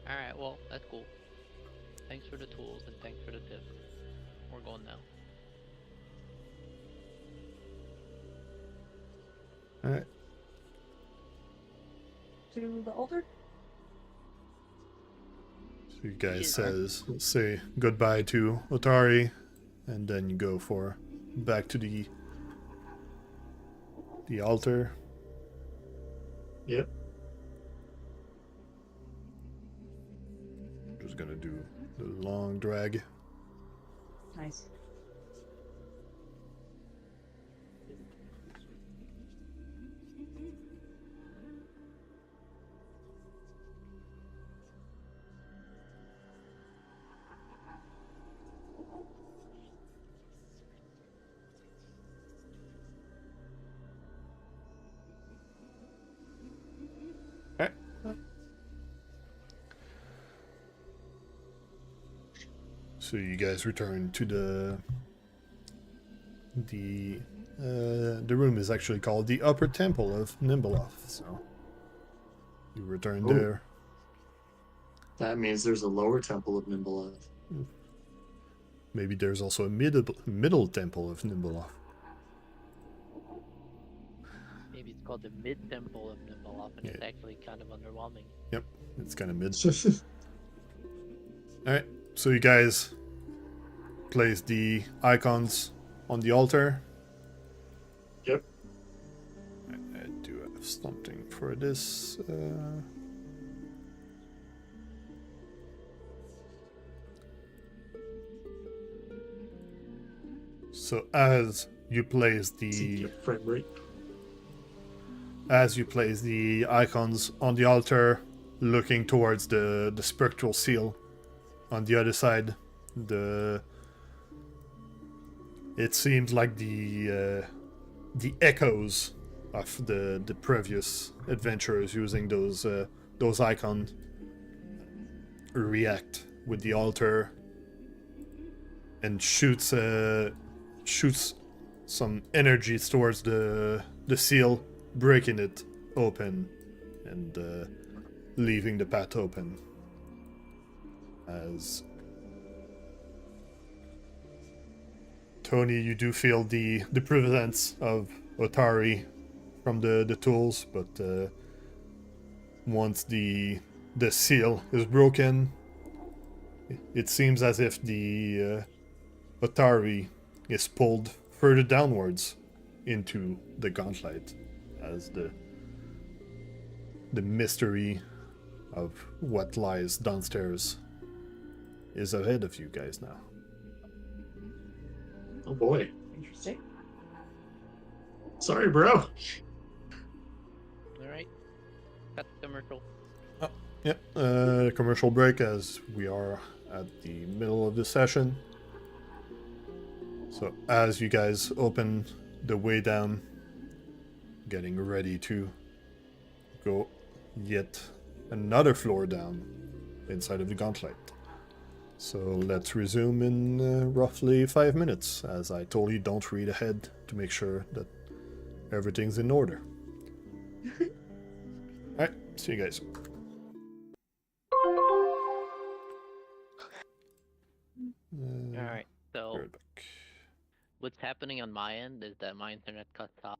Alright, well, that's cool. Thanks for the tools and thanks for the tip. We're going now. Alright. To the altar? So you guys say goodbye to Otari, and then you go for back to the altar. Yep. Just gonna do the long drag. Nice. Okay. So you guys return to the room is actually called the Upper Temple of Nimbeloth. So you return Oh. there. That means there's a lower temple of Nimbeloth. Maybe there's also a middle temple of Nimbeloth. Maybe it's called the Mid Temple of Nimbeloth, and it's actually kind of underwhelming. Yep, it's kind of mid. Alright, so you guys place the icons on the altar. Yep. I do have something for this. So as you place the frame rate. as you place the icons on the altar, looking towards the spectral seal on the other side, it seems like the echoes of the previous adventurers using those icons react with the altar and shoots some energy towards the seal, breaking it open and leaving the path open. As Tony, you do feel the presence of Otari from the tools, but once the seal is broken, it seems as if the Otari is pulled further downwards into the Gauntlight, as the mystery of what lies downstairs is ahead of you guys now. Oh boy. Interesting. Sorry, bro. Alright. Cut the commercial. Yep, commercial break as we are at the middle of the session. So as you guys open the way down, getting ready to go yet another floor down inside of the Gauntlet. So let's resume in roughly 5 minutes. As I told you, don't read ahead to make sure that everything's in order. Alright, see you guys. Alright, so We're back. what's happening on my end is that my internet cuts off.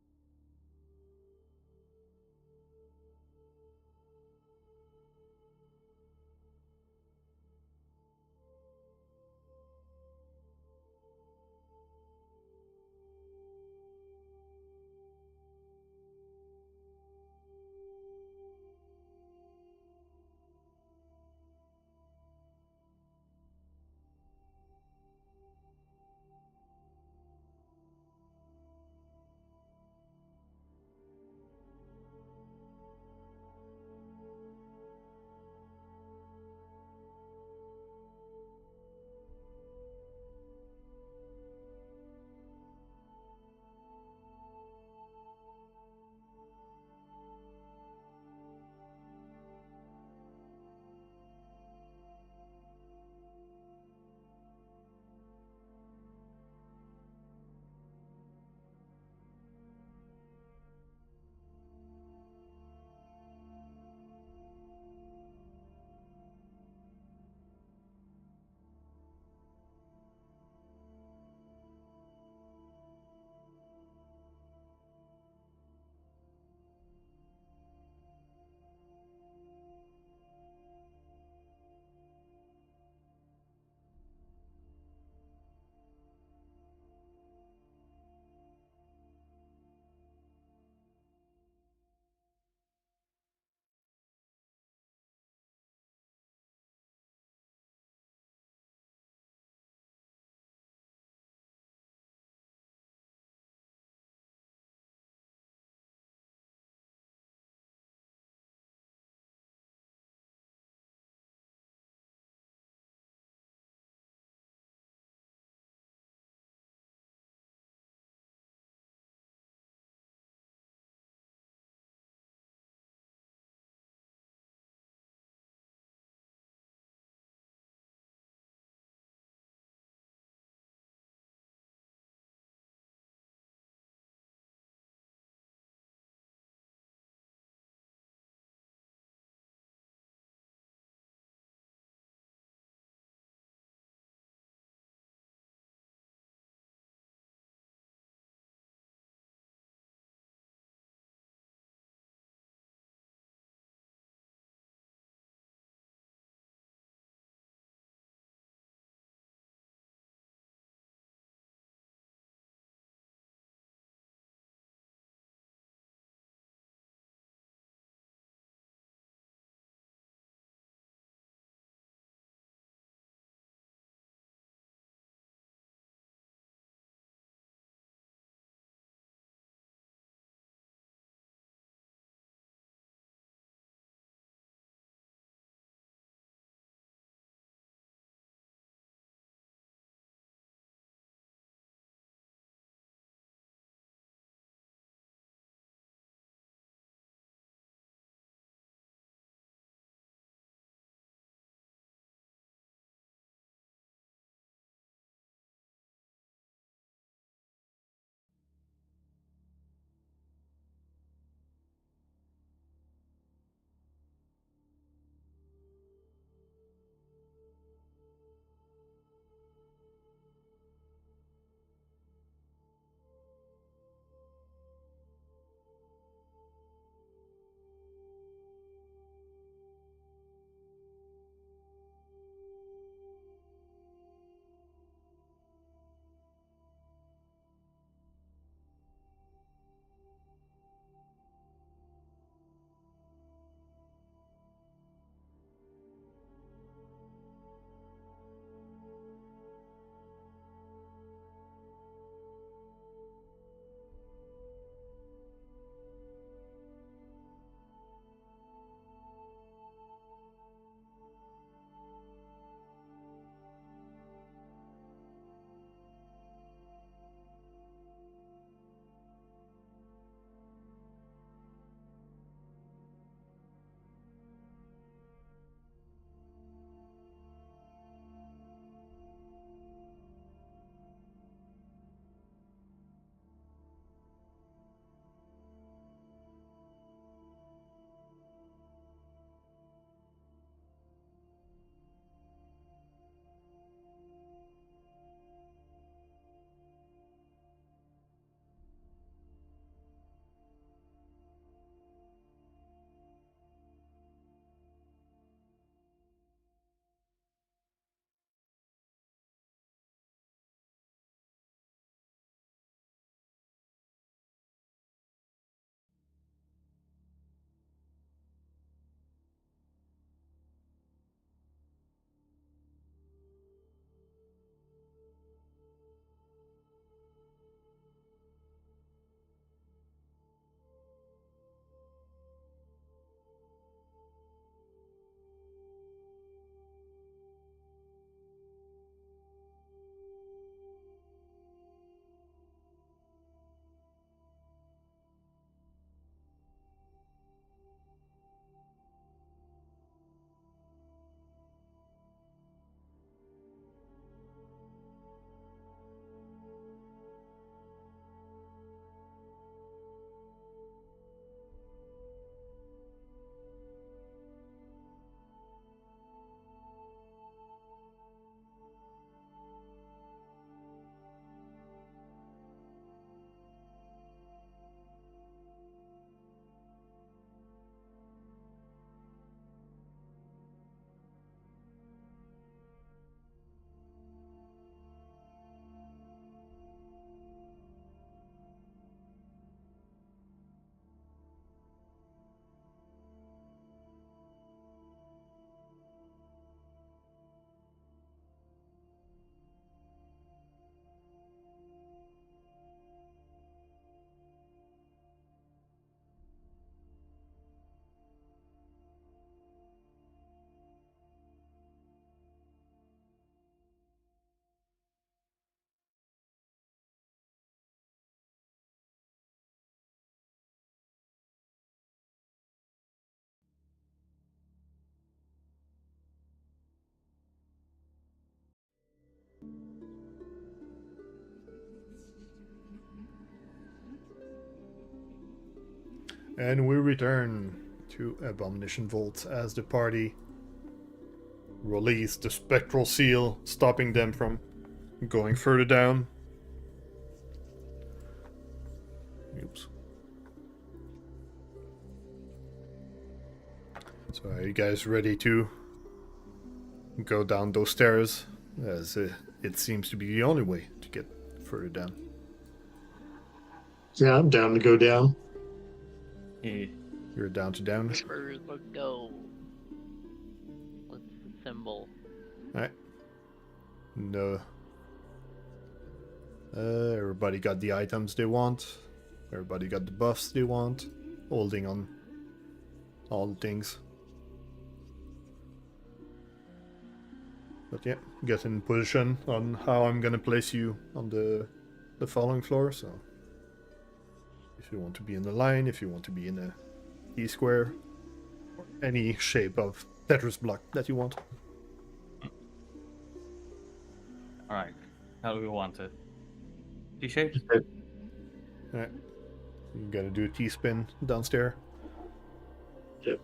And we return to Abomination Vault as the party release the Spectral seal, stopping them from going further down. Oops. So are you guys ready to go down those stairs? As it seems to be the only way to get further down. Yeah, I'm down to go down. Yeah. You're down to down? First, let's go. Let's assemble. Alright. No. Everybody got the items they want. Everybody got the buffs they want. Holding on all the things. But yeah, get in position on how I'm gonna place you on the following floor, so if you want to be in the line, if you want to be in a E-square, or any shape of Tetris block that you want. Alright. How do we want it? T-shaped? Alright. You gotta do a T-spin downstairs. Yep.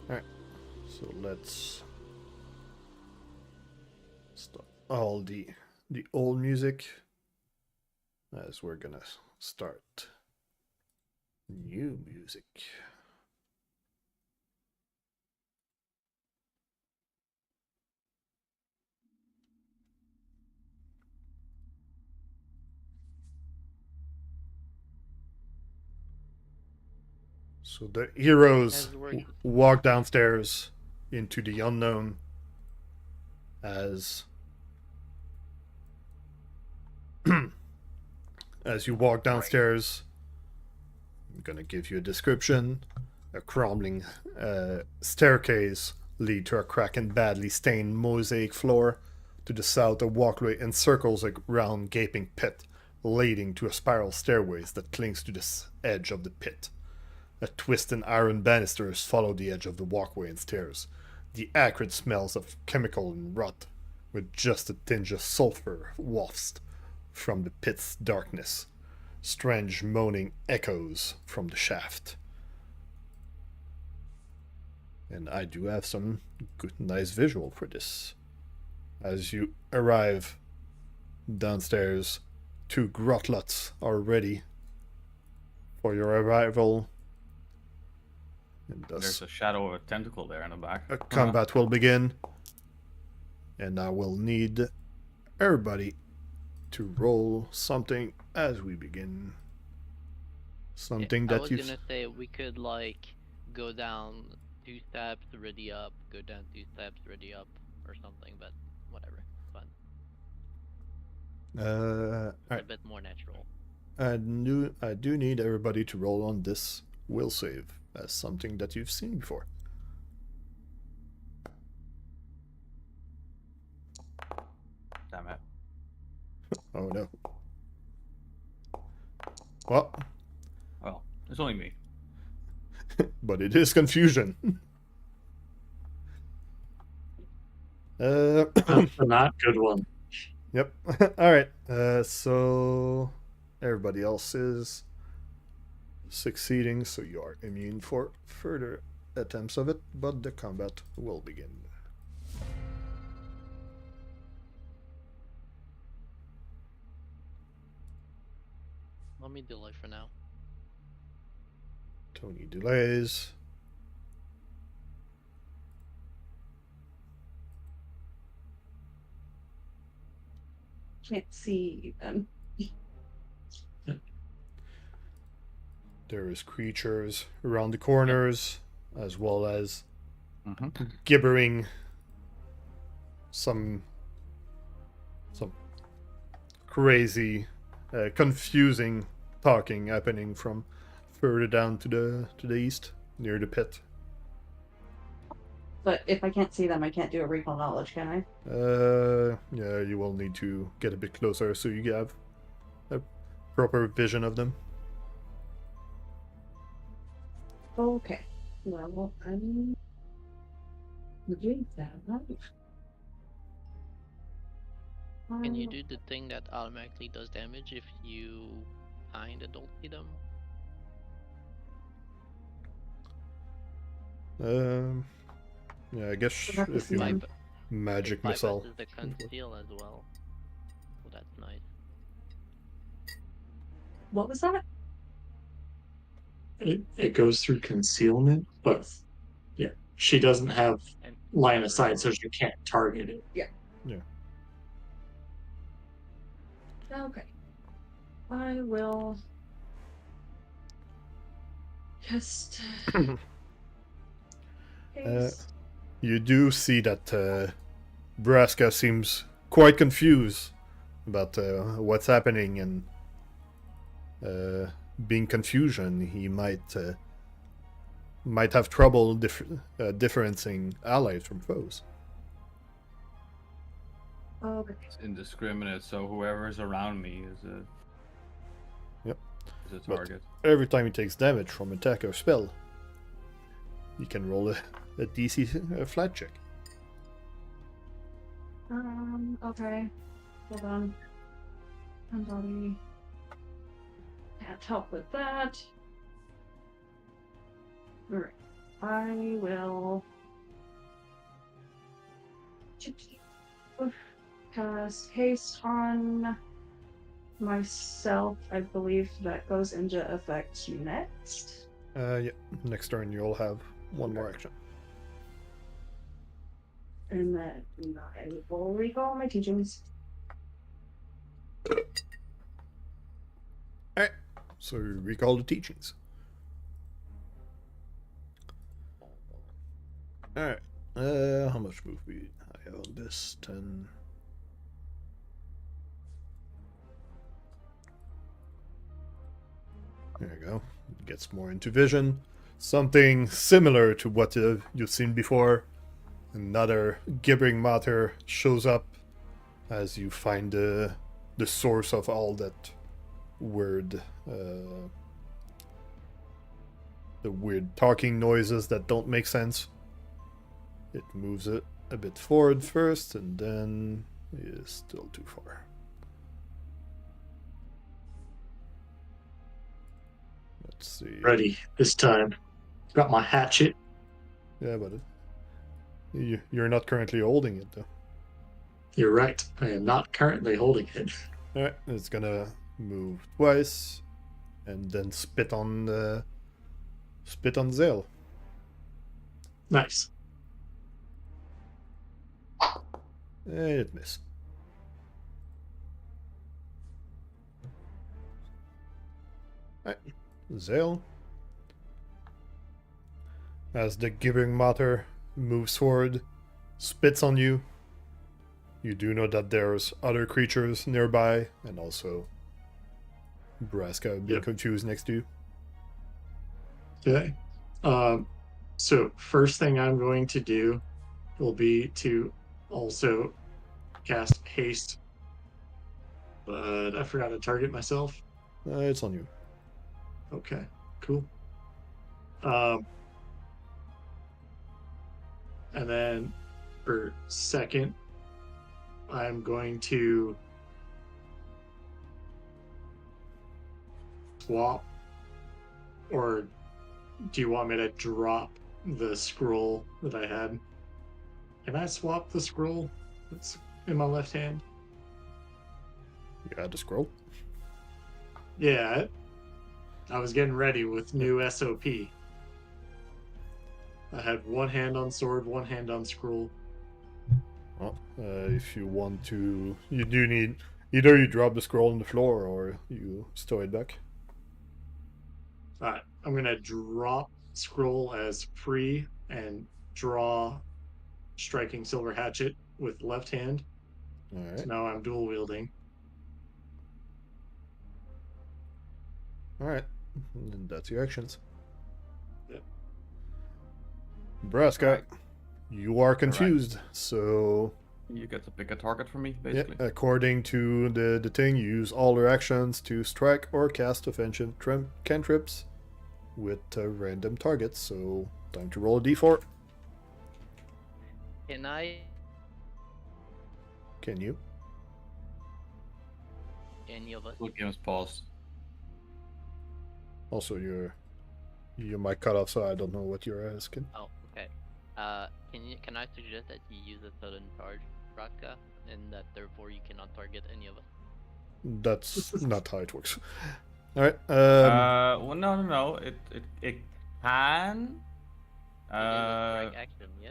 Alright. So let's stop all the old music as we're gonna start new music. So the heroes walk downstairs into the unknown as as you walk downstairs. I'm gonna give you a description. A crumbling staircase lead to a cracked and badly stained mosaic floor. To the south, a walkway encircles a round gaping pit, leading to a spiral stairways that clings to the edge of the pit. A twist in iron banisters follow the edge of the walkway and stairs. The acrid smells of chemical and rot, with just a tinge of sulfur wafts from the pit's darkness. Strange moaning echoes from the shaft. And I do have some good, nice visual for this. As you arrive downstairs, 2 grotlots are ready for your arrival. And thus, There's a shadow of a tentacle there in the back. a combat will begin. And I will need everybody to roll something as we begin. Something I that was you gonna say we could like go down 2 steps, ready up, go down 2 steps, ready up, or something, but whatever, fun. It's a alright. bit more natural. I do need everybody to roll on this will save as something that you've seen before. Damn it. Oh no. Well, Well, it's only me. but it is confusion. That's a not good one. Yep. Alright. So everybody else is succeeding, so you are immune for further attempts of it, but the combat will begin. Let me delay for now. Tony delays. Can't see them. There is creatures around the corners, as well as Mm-hmm. gibbering some crazy confusing talking happening from further down to the east near the pit. But if I can't see them, I can't do a recall knowledge, can I? Yeah, you will need to get a bit closer so you have a proper vision of them. Okay. Well, I'm doing that. Can you do the thing that automatically does damage if you kinda don't see them? Yeah, I guess We'll have to if see you them. magic It missile. bypasses the conceal as well. So that's nice. What was that? It goes through concealment, but yeah, she doesn't have And line of sight, so she can't target it. Yeah. Okay. I will just haste. You do see that Braska seems quite confused about what's happening, and being confusion, he might have trouble differencing allies from foes. Okay. It's indiscriminate, so whoever is around me is a Yep. is a But target. every time he takes damage from attack or spell, he can roll a DC flat check. Okay. Hold on. Somebody can't help with that. Alright. I will cast haste on myself. I believe that goes into effect next. Yeah. Next turn you'll have one more action. And then I will recall my teachings. Alright. So recall the teachings. Alright. How much move speed I have on this? 10. There you go. Gets more into vision. Something similar to what you've seen before. Another gibbering matter shows up as you find the source of all that weird, the weird talking noises that don't make sense. It moves it a bit forward first, and then is still too far. Let's see. Ready this time. Got my hatchet. Yeah, but you're not currently holding it, though. You're right. I am not currently holding it. Alright, it's gonna move twice, and then spit on Zael. Nice. It missed. Alright, Zael. As the gibbering matter moves forward, spits on you. You do know that there's other creatures nearby, and also Braska being Yep. confused next to you. Okay. So first thing I'm going to do will be to also cast haste. But I forgot to target myself. It's on you. Okay, cool. And then for second, I'm going to swap, or do you want me to drop the scroll that I had? Can I swap the scroll that's in my left hand? You had to scroll. Yeah, I was getting ready with new SOP. I had one hand on sword, one hand on scroll. Well, if you want to, you do need either you drop the scroll on the floor or you stow it back. Alright, I'm gonna drop scroll as free and draw striking silver hatchet with left hand. All So right. now I'm dual wielding. All right. And that's your actions. Yep. Braska, Alright. you are confused. So, You get to pick a target for me, yeah, basically. according to the thing, you use all your actions to strike or cast offensive cantrips with random targets. So, time to roll a d4. Can I? Can you? Any of us? Full game's paused. Also, your mic cut off, so I don't know what you're asking. Oh, okay. Can I suggest that you use a sudden charge, Braska, and that therefore you cannot target any of us? That's not how it works. All right. Well, no. It can. It is a strike action, yeah.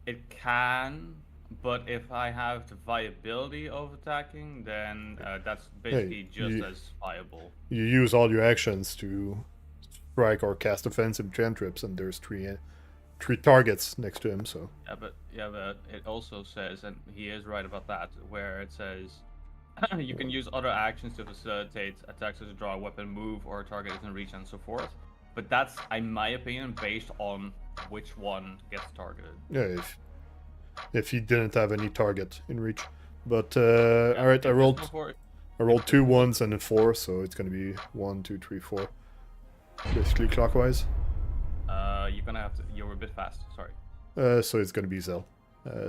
It can, but if I have the viability of attacking, then that's basically just as viable. You use all your actions to strike or cast offensive cantrips, and there's three targets next to him. So But it also says, and he is right about that, where it says you can use other actions to facilitate attacks to draw a weapon, move, or a target is in reach, and so forth. But that's, in my opinion, based on which one gets targeted. yeah, if he didn't have any target in reach. But all right, I rolled 2 1s and a 4, so it's gonna be 1, 2, 3, 4, basically clockwise. You're gonna have to. You're a bit fast. Sorry. So it's gonna be Zael.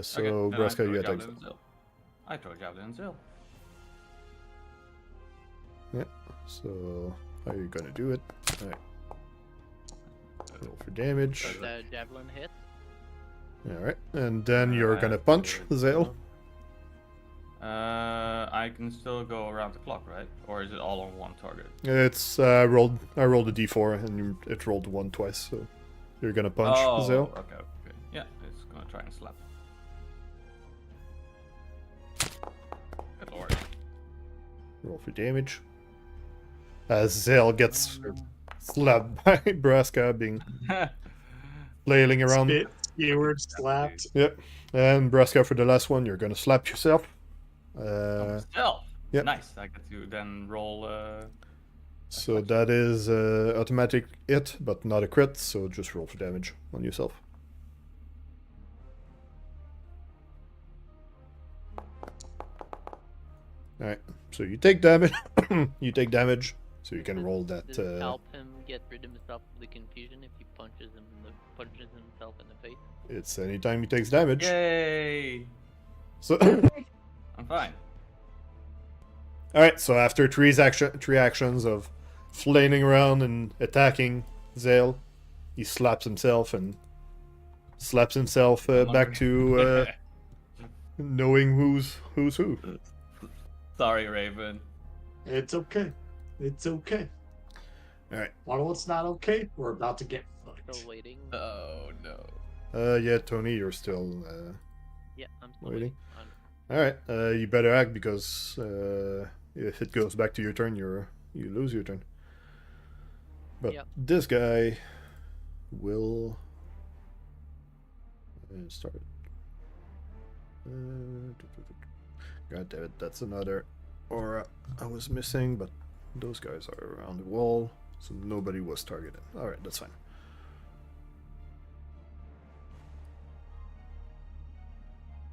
So Okay, Braska, you attack. I throw Javelin and Zael. Yeah. So how are you gonna do it? All right. Roll for damage. Does the javelin hit? All right, and then you're gonna punch Zael. I can still go around the clock, right? Or is it all on one target? It's I rolled a d4 and it rolled 1 twice, so you're gonna punch Zael. Okay. Yeah, it's gonna try and slap. Good lord. Roll for damage. As Zael gets slapped by Braska, being flailing around. Spit, skewered, slapped. Yep. And Braska, for the last one, you're gonna slap yourself. Still. Yep. Nice. I get to then roll. So that is automatic hit, but not a crit. So just roll for damage on yourself. All right. So you take damage. You take damage. So you can roll that. Does it help him get rid of himself of the confusion if he punches himself in the face? It's anytime he takes damage. Yay! So. I'm fine. All right. So after three actions of flailing around and attacking Zael, he slaps himself back to knowing who's who. Sorry, Raven. It's okay. It's okay. All right. Well, what's not okay? We're about to get fucked. Still waiting. Oh no. Yeah, Tony, you're still Yeah, I'm still waiting. waiting. All right. You better act because if it goes back to your turn, you lose your turn. But Yep. this guy will start. God damn it! That's another aura I was missing, but those guys are around the wall, so nobody was targeted. All right, that's fine.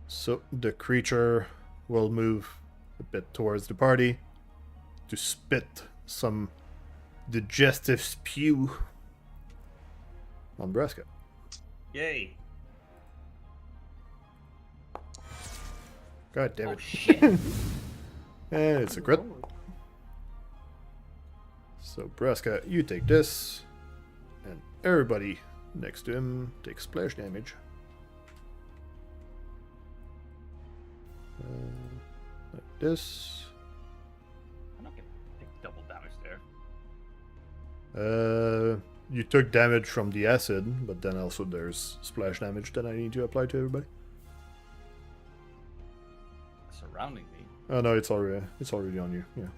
So the creature will move a bit towards the party to spit some digestive spew on Braska. Yay! God damn Oh it. shit! And it's a crit. So Braska, you take this, and everybody next to him takes splash damage. Like this. I'm not gonna take double damage there. You took damage from the acid, but then also there's splash damage that I need to apply to everybody. Surrounding me. Oh no, it's already on you. Yeah.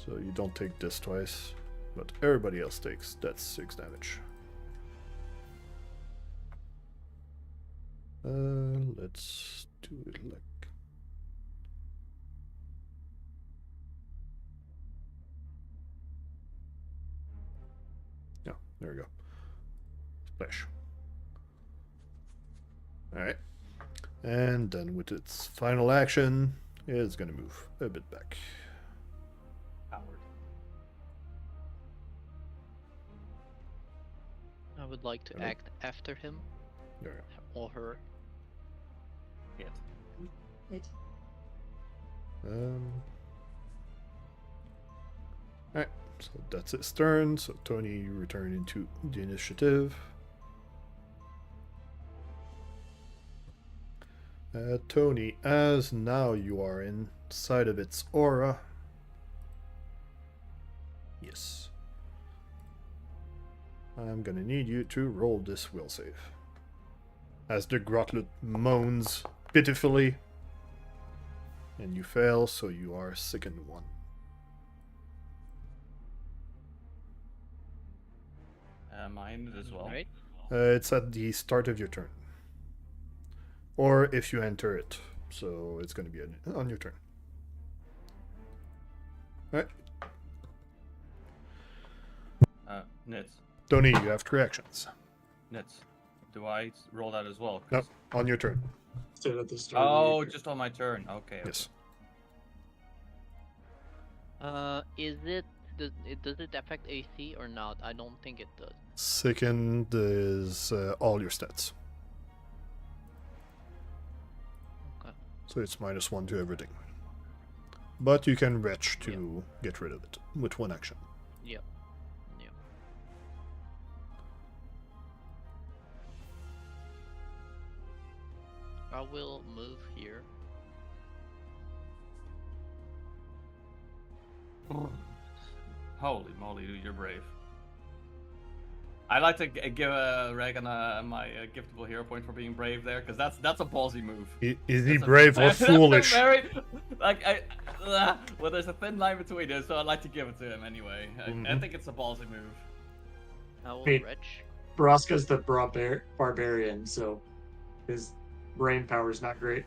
So you don't take this twice, but everybody else takes that's 6 damage. Let's do it like. Yeah, there we go. Splash. Alright. And then with its final action, it's gonna move a bit back. Howard. I would like to Hello? act after him There. or her. Hit. It. Alright, so that's its turn. So Tony, you return into the initiative. Tony, as now you are inside of its aura. Yes. I'm gonna need you to roll this will save. As the grotlet moans pitifully. And you fail, so you are sickened one. Mine as well. Right? It's at the start of your turn. Or if you enter it. So it's gonna be on your turn. Alright. Nits. Tony, you have 3 actions. Nits. Do I roll that as well? No, on your turn. Stood at the start. Oh, of the just on my turn. Okay. Yes. Does it affect AC or not? I don't think it does. Second is all your stats. Okay. So it's -1 to everything. But you can retch to get rid of it with 1 action. Yep. Yep. I will move here. Holy moly, dude, you're brave. I'd like to give Reagan my giftable hero point for being brave there, because that's a ballsy move. Is he That's a- brave or that's a foolish? very, well, there's a thin line between it, so I'd like to give it to him anyway. I Mhm. think it's a ballsy move. I will Wait. retch. Braska's the barbarian, so his brain power is not great.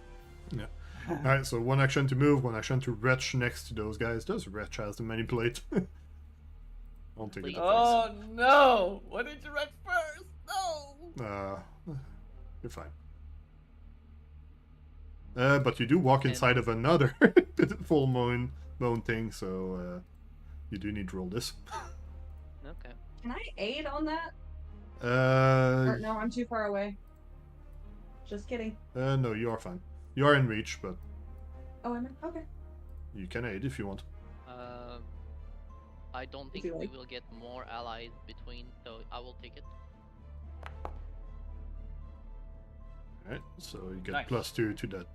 Alright, so 1 action to move, 1 action to retch next to those guys. Does retch has the manipulate? I'll take it. Please. Oh no! What did you read first? No! You're fine. But you do walk inside of another full moon thing, so you do need to roll this. Okay. Can I aid on that? Or Uh, no, I'm too far away. Just kidding. no, you are fine. You are in reach, but Oh, I'm in. Okay. you can aid if you want. I don't think you we like. will get more allies between, so I will take it. Alright, so you get Nice. +2 to that.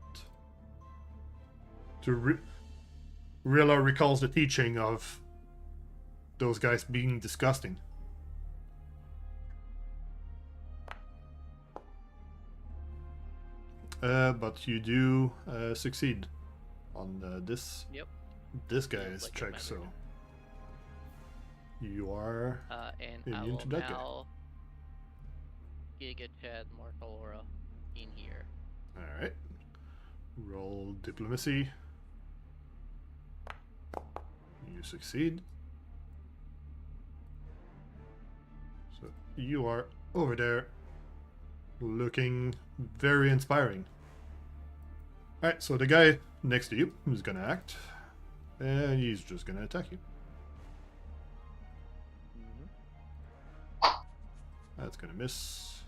Rilla recalls the teaching of those guys being disgusting. But you do succeed on this Yep. this guy's like a check, so manager. you are And I immune will to that guy. now Giga Chad Mortal Aura in here. Alright. Roll diplomacy. You succeed. So you are over there looking very inspiring. Alright, so the guy next to you is gonna act. And he's just gonna attack you. That's gonna miss.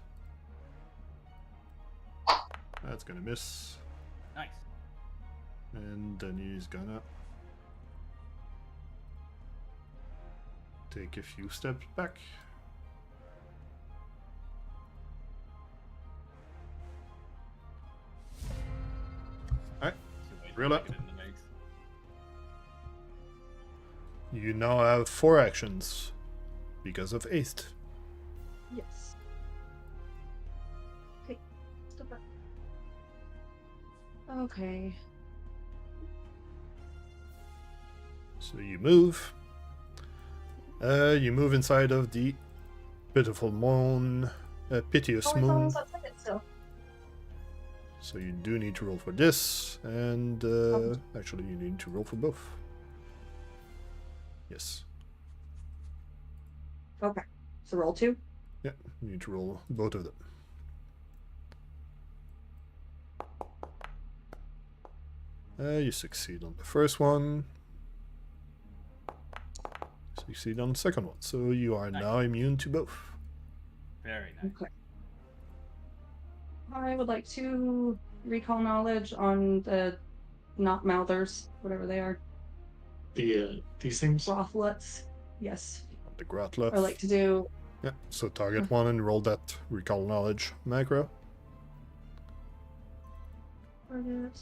That's gonna miss. Nice. And then he's gonna take a few steps back. Alright, Rilla. Get in the mix. You now have 4 actions because of haste. Yes. Okay. Stop it. Okay. So you move. You move inside of the pitiful moan, piteous Oh, it's moon. almost outside it still. So you do need to roll for this, and actually you need to roll for both. Yes. Okay. So roll 2. Yeah, you need to roll both of them. You succeed on the first one. Succeed on the second one. So you are Nice. now immune to both. Very nice. Okay. I would like to recall knowledge on the not mouthers, whatever they are. These things. Brothlets. Yes. The Gratla. I like to do. Yeah, so target one and roll that recall knowledge macro. Target.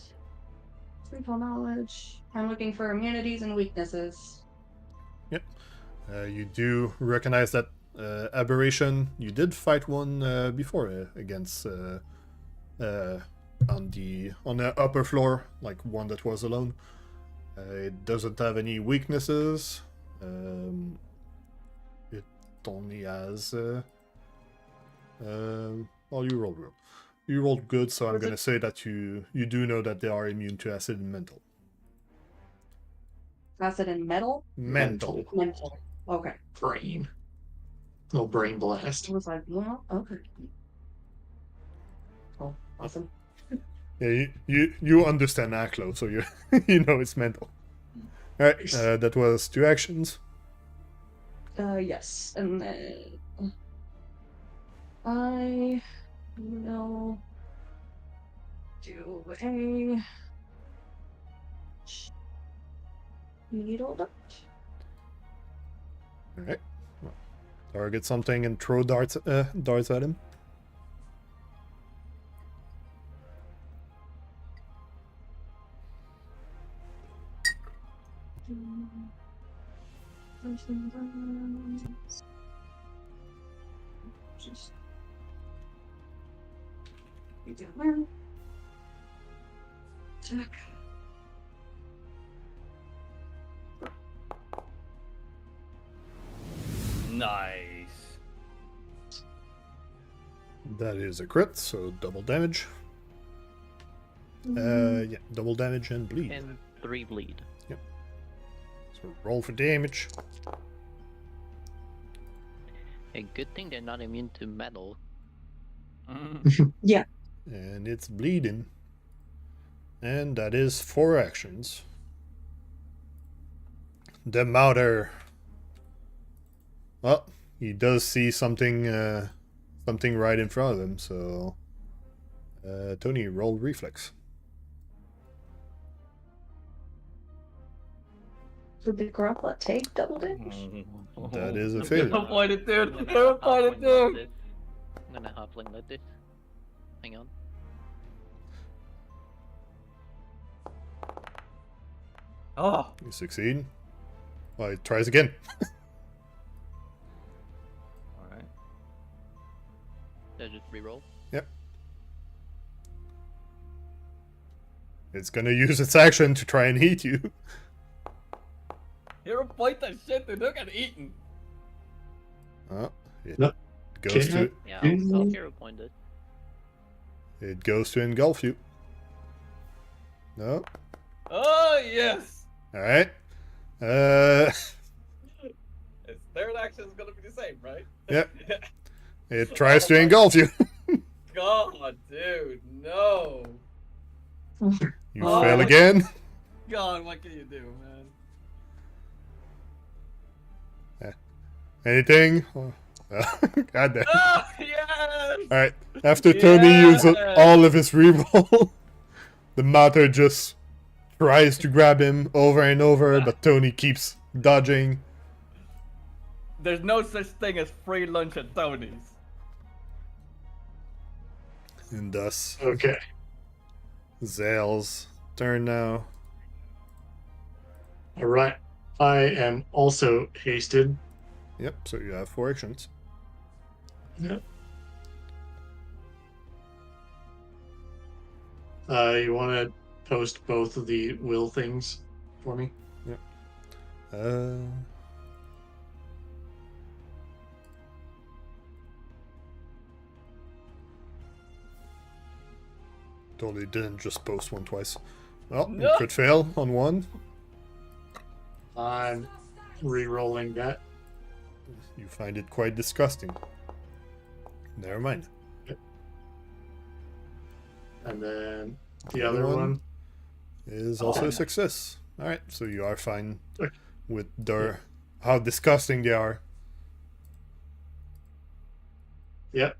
Recall knowledge. I'm looking for immunities and weaknesses. Yep. You do recognize that aberration. You did fight one before against on the upper floor, like one that was alone. It doesn't have any weaknesses. It only has. Well, you rolled well. You rolled good, so I'm gonna say that you do know that they are immune to acid and mental. Acid and metal? Mental. Mental. Okay. Brain. No brain blast. I was like, well, okay. Oh, awesome. Yeah, you understand Aklo, so you you know it's mental. All right, that was 2 actions. Yes, and then I will do a needle dart. All right, well, target something and throw darts at him. Just you do one. Check. Nice. That is a crit, so double damage. Yeah, double damage and bleed. And 3 bleed. So roll for damage. A good thing they're not immune to metal. Yeah. And it's bleeding. And that is 4 actions. The Mouter. Well, he does see something something right in front of him, so Tony, roll reflex. Did the Grappler take double damage? That is a failure. Don't point it, dude. I'm Don't point it, dude. gonna halfling like this. Hang on. Oh. You succeed. Well, he tries again. Alright. Did I just reroll? It's gonna use its action to try and hit you. Hero point that shit, dude. Look at eating. It No. goes Can't- to Yeah, I'll hero point it. it goes to engulf you. No. Oh, yes. All right. Its third action is gonna be the same, right? Yeah. It tries to engulf you. God, dude, no. You Oh. fail again. God, what can you do, man? Anything? God damn. Oh, yes! All right. After Tony uses Yes! all of his reroll, the Mater just tries to grab him over and over, but Tony keeps dodging. There's no such thing as free lunch at Tony's. And thus, Okay. Zael's turn now. All right. I am also hasted. Yep, so you have 4 actions. Yep. You want to post both of the will things for me? Uh, totally didn't just post one twice. Well, you No. could fail on one. I'm re-rolling that. You find it quite disgusting. Never mind. And then the The other other one? one. Is also Oh. a success. Alright, so you are fine Okay. with their how disgusting they are. Yep.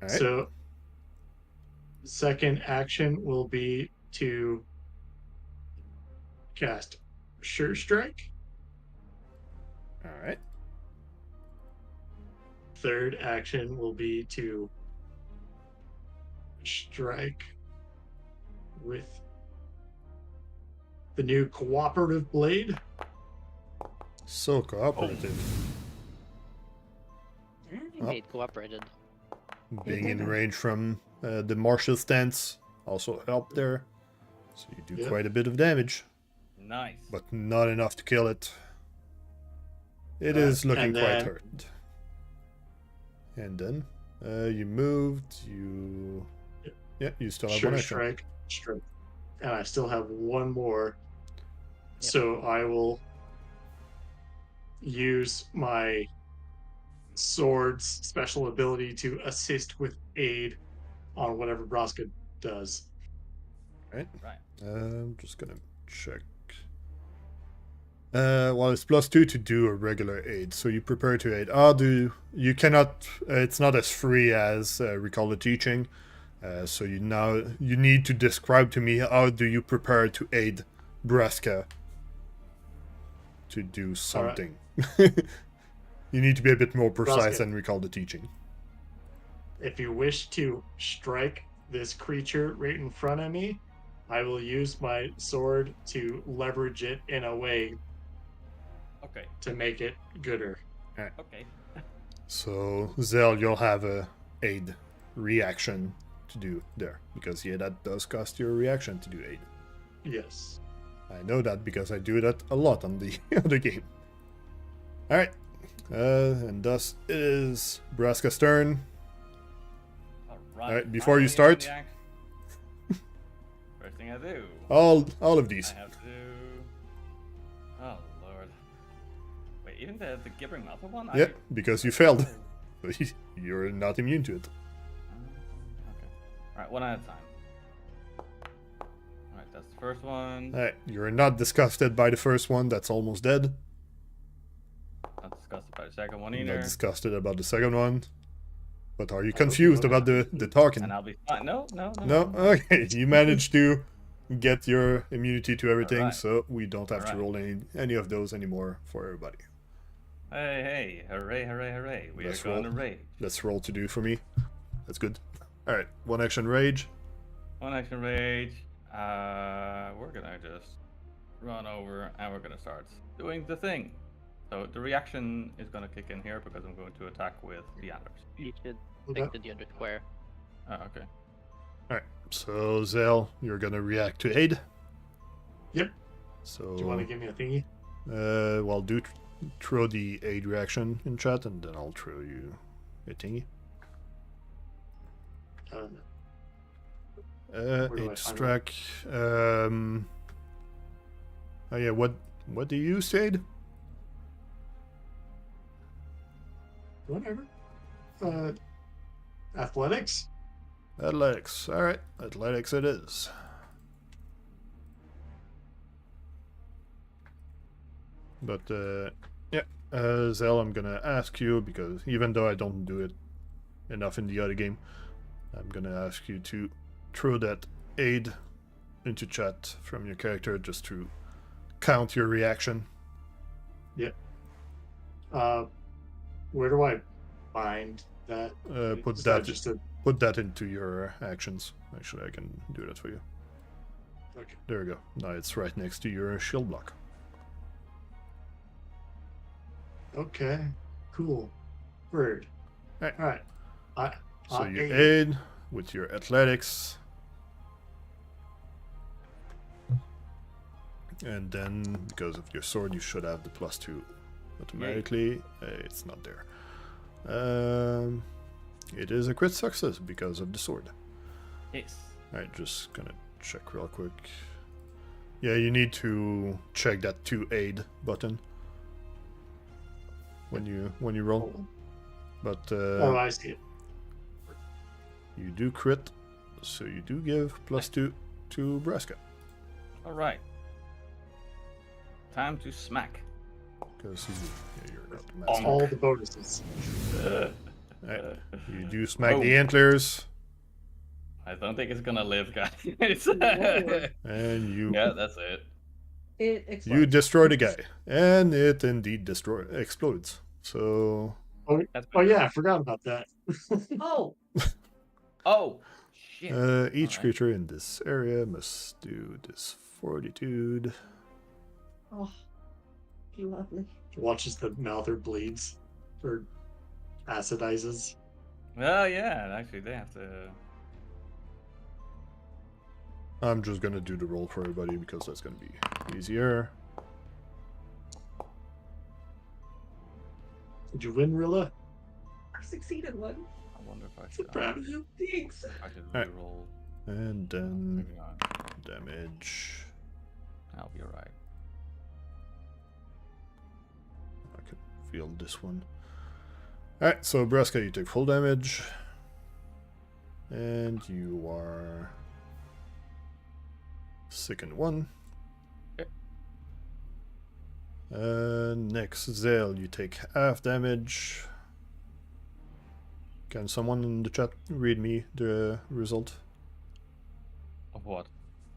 Alright. So, second action will be to cast Sure Strike. Alright. Third action will be to strike with the new cooperative blade. So cooperative. Oh. Mate cooperated. Being in range from the martial stance also helped there. So you do Yeah. quite a bit of damage, Nice. but not enough to kill it. It is looking and quite then- hurt. And then you moved. Yeah, you still have Sure one action. strike. And I still have one more. Yep. So I will use my sword's special ability to assist with aid on whatever Braska does. Right. Right. I'm just gonna check. Well, it's +2 to do a regular aid, so you prepare to aid. You cannot? It's not as free as Recall the Teaching. So you need to describe to me how do you prepare to aid Braska to do something. You need to be a bit more precise Braska. than Recall the Teaching. If you wish to strike this creature right in front of me, I will use my sword to leverage it in a way Okay. to make it gooder. Okay. So Zael, you'll have a aid reaction to do there, because yeah, that does cost you a reaction to do aid. Yes. I know that because I do that a lot on the other game. Alright. And thus it is Braska's turn. Alright, before you start- First thing I do. All of these. I have to. Oh lord. Wait, even the gibbering mouth one? Yep, because you failed. You're not immune to it. Okay. Alright, one at a time. Alright, that's the first one. Alright, you're not disgusted by the first one, that's almost dead. Not disgusted by the second one Not either. disgusted about the second one. But are you hope confused you about the talking? And I'll be fine. No. No? Okay, you managed to get your immunity to everything, Alright. so we don't have to Alright. roll any of those anymore for everybody. Hey, hooray. We Let's are going to roll. rage. Let's roll to do for me. That's good. Alright, one action rage. One action rage. We're gonna just run over and we're gonna start doing the thing. So the reaction is gonna kick in here because I'm going to attack with the antlers. You should Okay. stick to the other square. Oh, okay. Alright, so Zael, you're gonna react to aid. Yep. So, Do you want to give me a thingy? well, throw the aid reaction in chat, and then I'll throw you a thingy. Where do I Aid find strike. Oh yeah, what do you use to aid? Whatever. Athletics? Athletics. Alright, athletics it is. But, yeah, Zael, I'm gonna ask you, because even though I don't do it enough in the other game, I'm gonna ask you to throw that aid into chat from your character just to count your reaction. Where do I find that? Put Is that just a put that into your actions. Actually, I can do that for you. okay. There we go. Now it's right next to your shield block. Okay. Cool. Bird. Alright. All right. So you aid. aid with your athletics. And then, because of your sword, you should have the +2 automatically. It's not there. It is a crit success because of the sword. Yes. Alright, just gonna check real quick. Yeah, you need to check that to aid button when you roll. But Oh, I see it. you do crit, so you do give +2 to Braska. Alright. Time to smack. Because you're not the Bonk. master. All the bonuses. Alright, you do smack Oh. the antlers, I don't think it's gonna live, guys. and you Yeah, that's it. It you explodes. destroy the guy, and it indeed explodes. So That's Oh yeah, I forgot about that. Oh, Oh, shit. Each Alright. creature in this area must do this fortitude. Oh, you lovely. Watches the mouther bleeds or acidizes. Well, yeah, actually, they have to. I'm just gonna do the roll for everybody because that's gonna be easier. Did you win, Rilla? I succeeded one. I wonder if I So should. proud of you. Thanks. I should Alright. reroll. And then Maybe not. damage. I'll be alright. I can feel this one. Alright, so Braska, you take full damage. And you are sickened 1. Okay. Next, Zael, you take half damage. Can someone in the chat read me the result Of what?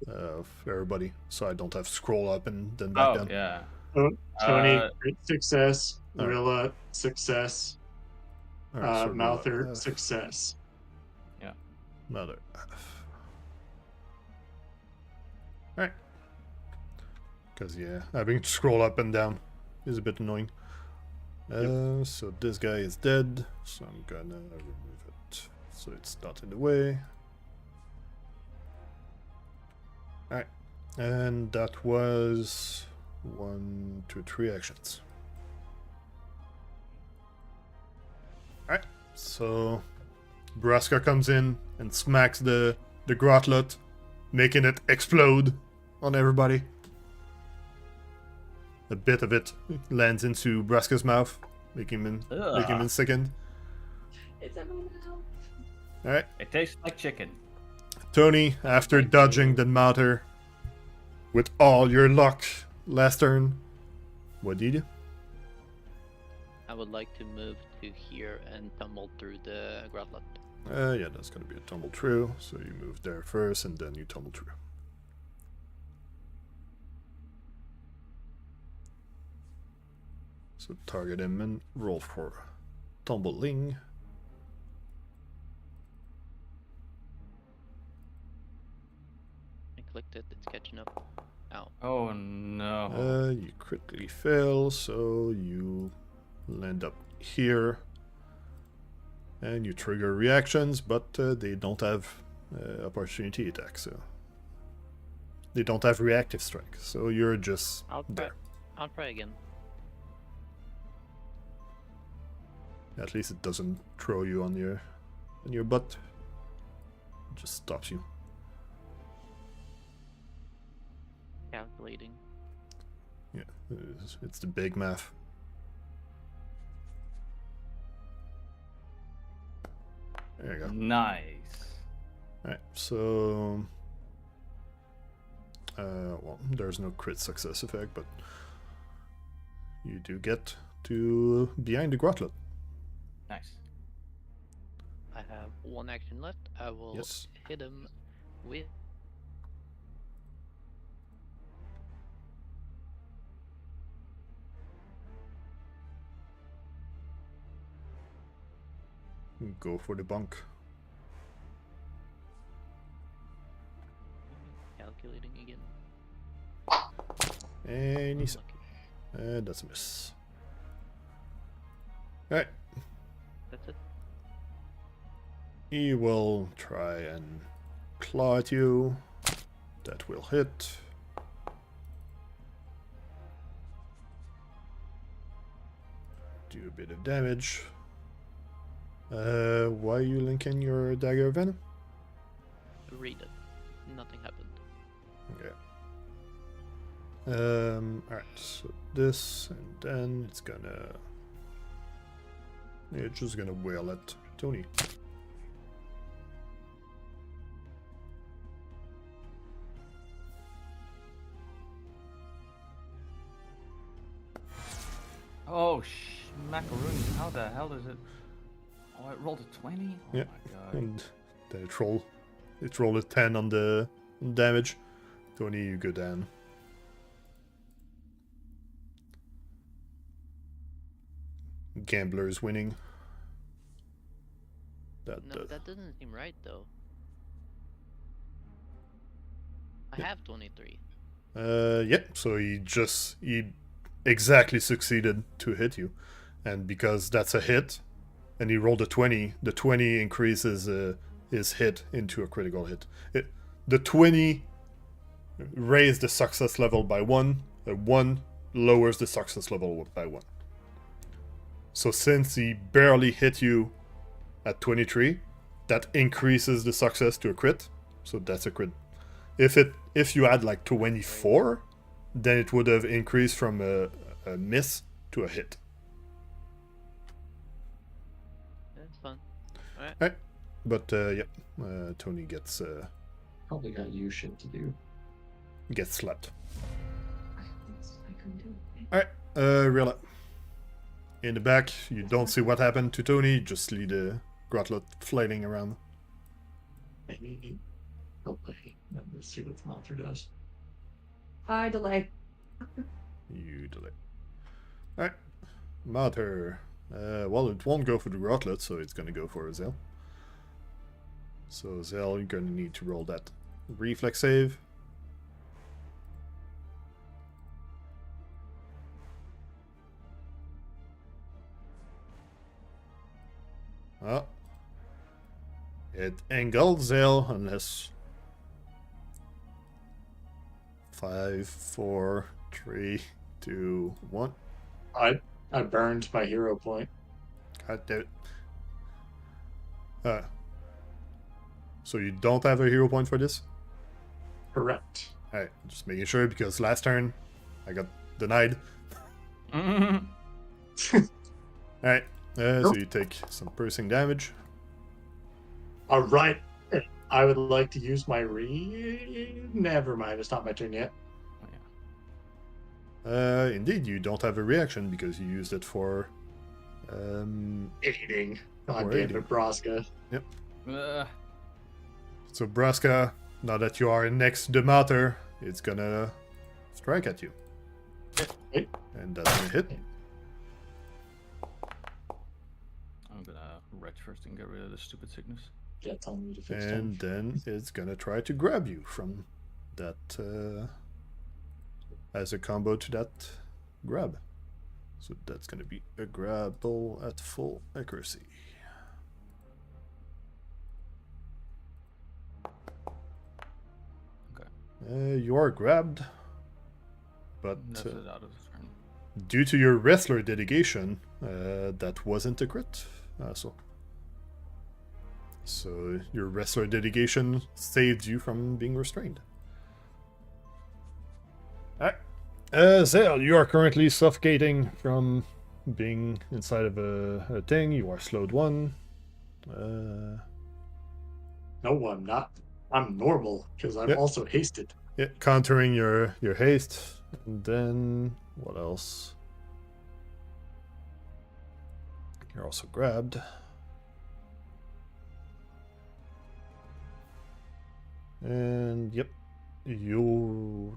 of everybody, so I don't have to scroll up and then back Oh, down? yeah. Tony, Uh, crit success. alright. Rilla, success. Alright, so Mouther, Rilla, success. Mother F. Alright. Because, yeah, having to scroll up and down is a bit annoying. So this guy is dead, so I'm gonna remove it so it's not in the way. Alright. And that was 1, 2, 3 actions. Alright, so Braska comes in and smacks the Gauntlight, making it explode on everybody. A bit of it lands into Braska's mouth, making him sickened. It's a moment. Alright, it tastes like chicken. Tony, after dodging the matter with all your luck last turn, what do you do? I would like to move to here and tumble through the Gauntlight. Yeah, that's gonna be a tumble through, so you move there first and then you tumble through. So target him and roll for tumbling. I clicked it, it's catching up. Ow. Oh no. You critically fail, so you land up here. And you trigger reactions, but they don't have opportunity attack, so they don't have reactive strike, so you're just there. I'll try again. At least it doesn't throw you on your butt. It just stops you. Calculating. Yeah, it's the big math. There you go. Nice. Alright, so well, there's no crit success effect, but you do get to behind the Gauntlight. Nice. I have one action left. I will Yes. hit him with Go for the bunk. calculating again. And he's Unlucky. that's a miss. Alright, That's it. he will try and claw at you. That will hit. Do a bit of damage. Why are you linking your dagger of venom? Read it. Nothing happened. Okay. Alright, so this, and then it's gonna... It's just gonna wail at Tony. Oh, macaroon. How the hell is it? Oh, it rolled a 20? Oh Yeah. my god. And then it rolled a 10 on the damage. Tony, you go down. Gambler is winning. No, that doesn't seem right though. I have 23. Yep, so he exactly succeeded to hit you. And because that's a hit, and he rolled a 20, the 20 increases his hit into a critical hit. The 20 raised the success level by 1, a 1 lowers the success level by 1. So since he barely hit you at 23, that increases the success to a crit. So that's a crit. If you had like 24, then it would have increased from a miss to a hit. That's fun. Alright. But Tony gets Probably got you shit to do. gets slapped. I couldn't do it. Alright, Rilla. In the back, you don't see what happened to Tony, you just see the Gauntlet flailing around. Maybe he'll play. Let's see what the monster does. I delay. You delay. Alright. Mater. Well, it won't go for the Gauntlet, so it's gonna go for Zael. So Zael, you're gonna need to roll that reflex save. Oh. It engulfs Zael unless 5, 4, 3, 2, 1. I burned my hero point. God damn it. So you don't have a hero point for this? Correct. Alright, just making sure because last turn I got denied. Alright, so you take some piercing damage. All right. I would like to use my Never mind. It's not my turn yet. Indeed, you don't have a reaction because you used it for Aiding. God Or damn aiding. it, Braska. So Braska, now that you are next to the Mater, it's gonna strike at you. Wait. And that's gonna hit. I'm gonna retch first and get rid of this stupid sickness. Yeah, tell me to fix And then it's gonna try to grab you from that as a combo to that grab. So that's gonna be a grapple at full accuracy. Okay. You are grabbed, but That's it out of this turn. due to your wrestler dedication, that wasn't a crit. So your wrestler dedication saved you from being restrained. Alright. Zael, you are currently suffocating from being inside of a thing. You are slowed 1. No, I'm not. I'm normal because I'm Yep. also hasted. Yeah, countering your haste. And then what else? You're also grabbed. And yep, you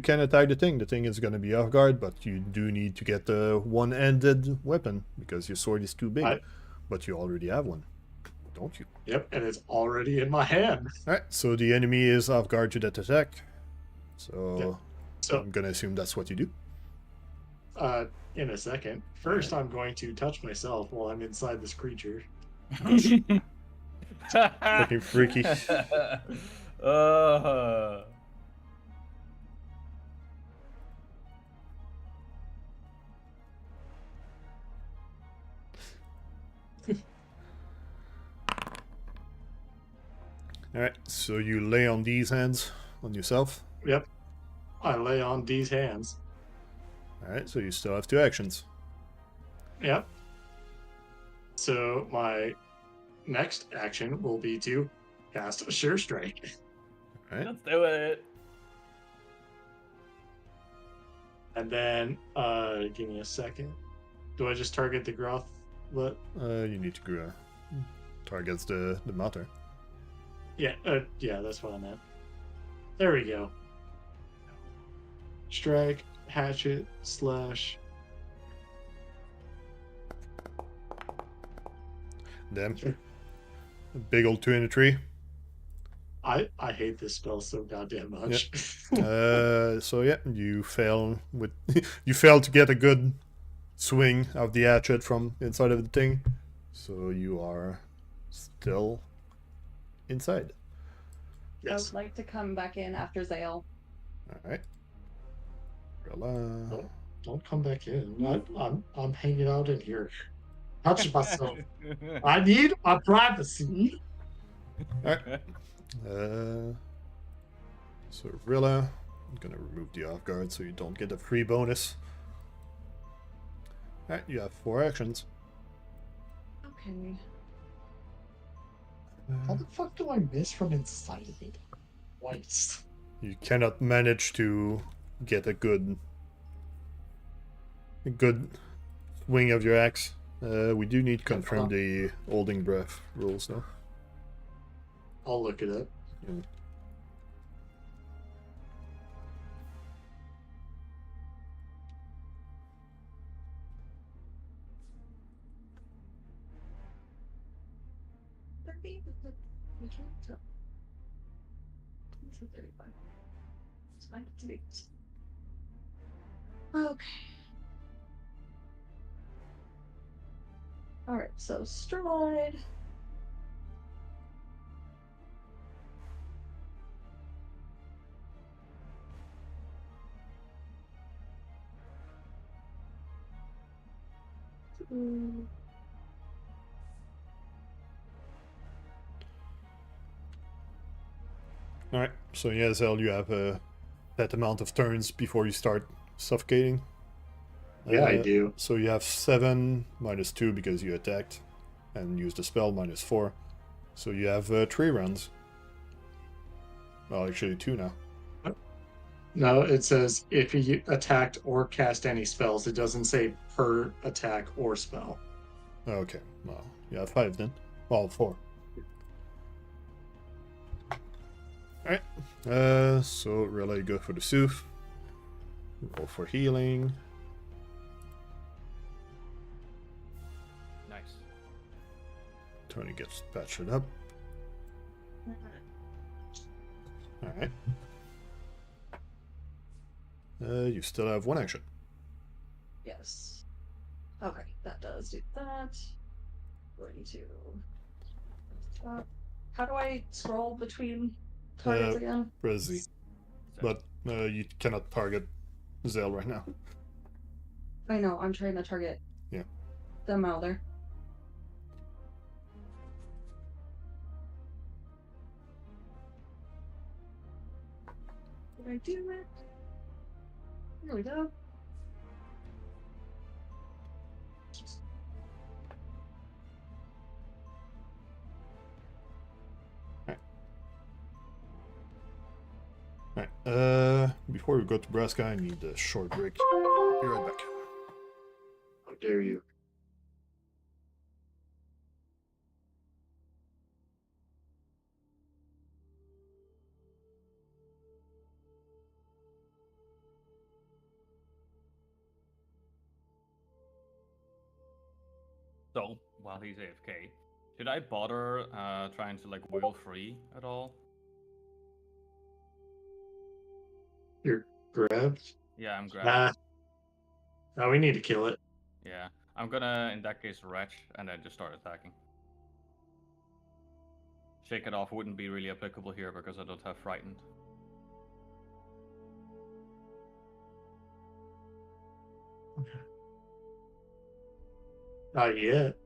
can attack the thing. The thing is gonna be off guard, but you do need to get the one-handed weapon because your sword is too big. But you already have one, don't you? Yep, and it's already in my hand. Alright, so the enemy is off guard to that attack. So, Yep. So- I'm gonna assume that's what you do. In a second. First, I'm going to touch myself while I'm inside this creature. Looking freaky. Alright, so you lay on these hands on yourself. Yep. I lay on these hands. Alright, so you still have 2 actions. Yep. So my next action will be to cast a Sure Strike. Alright, Let's do it. And then, give me a second. Do I just target the Groth? What? you need to targets the Mater. Yeah, yeah, that's what I meant. There we go. Strike, hatchet, slash. Them. A big old 2 in a tree. I hate this spell so goddamn much. So yeah, you fail with you fail to get a good swing of the hatchet from inside of the thing, so you are still inside. I Yes. would like to come back in after Zael. All right. Rilla. Don't come back in. I'm hanging out in here. Touch myself. I need my privacy. All right. So Rilla, I'm gonna remove the off guard so you don't get a free bonus. All right, you have 4 actions. Okay. How the fuck do I miss from inside of it? Twice. You cannot manage to get a good swing of your axe. We do need to confirm the holding breath rules though. I'll look it up. Yeah. We can't tell. It's a 35. It's fine. It's big. Okay. All right. So stride. Alright, so yeah, Zael, you have that amount of turns before you start suffocating. Yeah, I do. So you have 7 minus 2 because you attacked and used the spell minus 4. So you have 3 rounds. Well, actually 2 now. No, it says if you attacked or cast any spells. It doesn't say per attack or spell. Okay, well, you have 5 then. Well, 4. Alright, so really go for the Soothe. Roll for healing. Nice. Tony gets patched up. Alright. You still have 1 action. Yes. Okay, that does do that. Going to. How do I scroll between targets again? Press Z. But you cannot target Zael right now. I know. I'm trying to target. Yeah. The Mother. Did I do it? There we go. Alright, before we go to Braska, I need a short break. Be right back. How dare you? So, while he's AFK, should I bother trying to like wheel free at all? You're grabbed? Yeah, I'm grabbed. Nah. No, we need to kill it. Yeah, I'm gonna in that case retch and then just start attacking. Shake it off wouldn't be really applicable here because I don't have frightened. Okay. Not yet.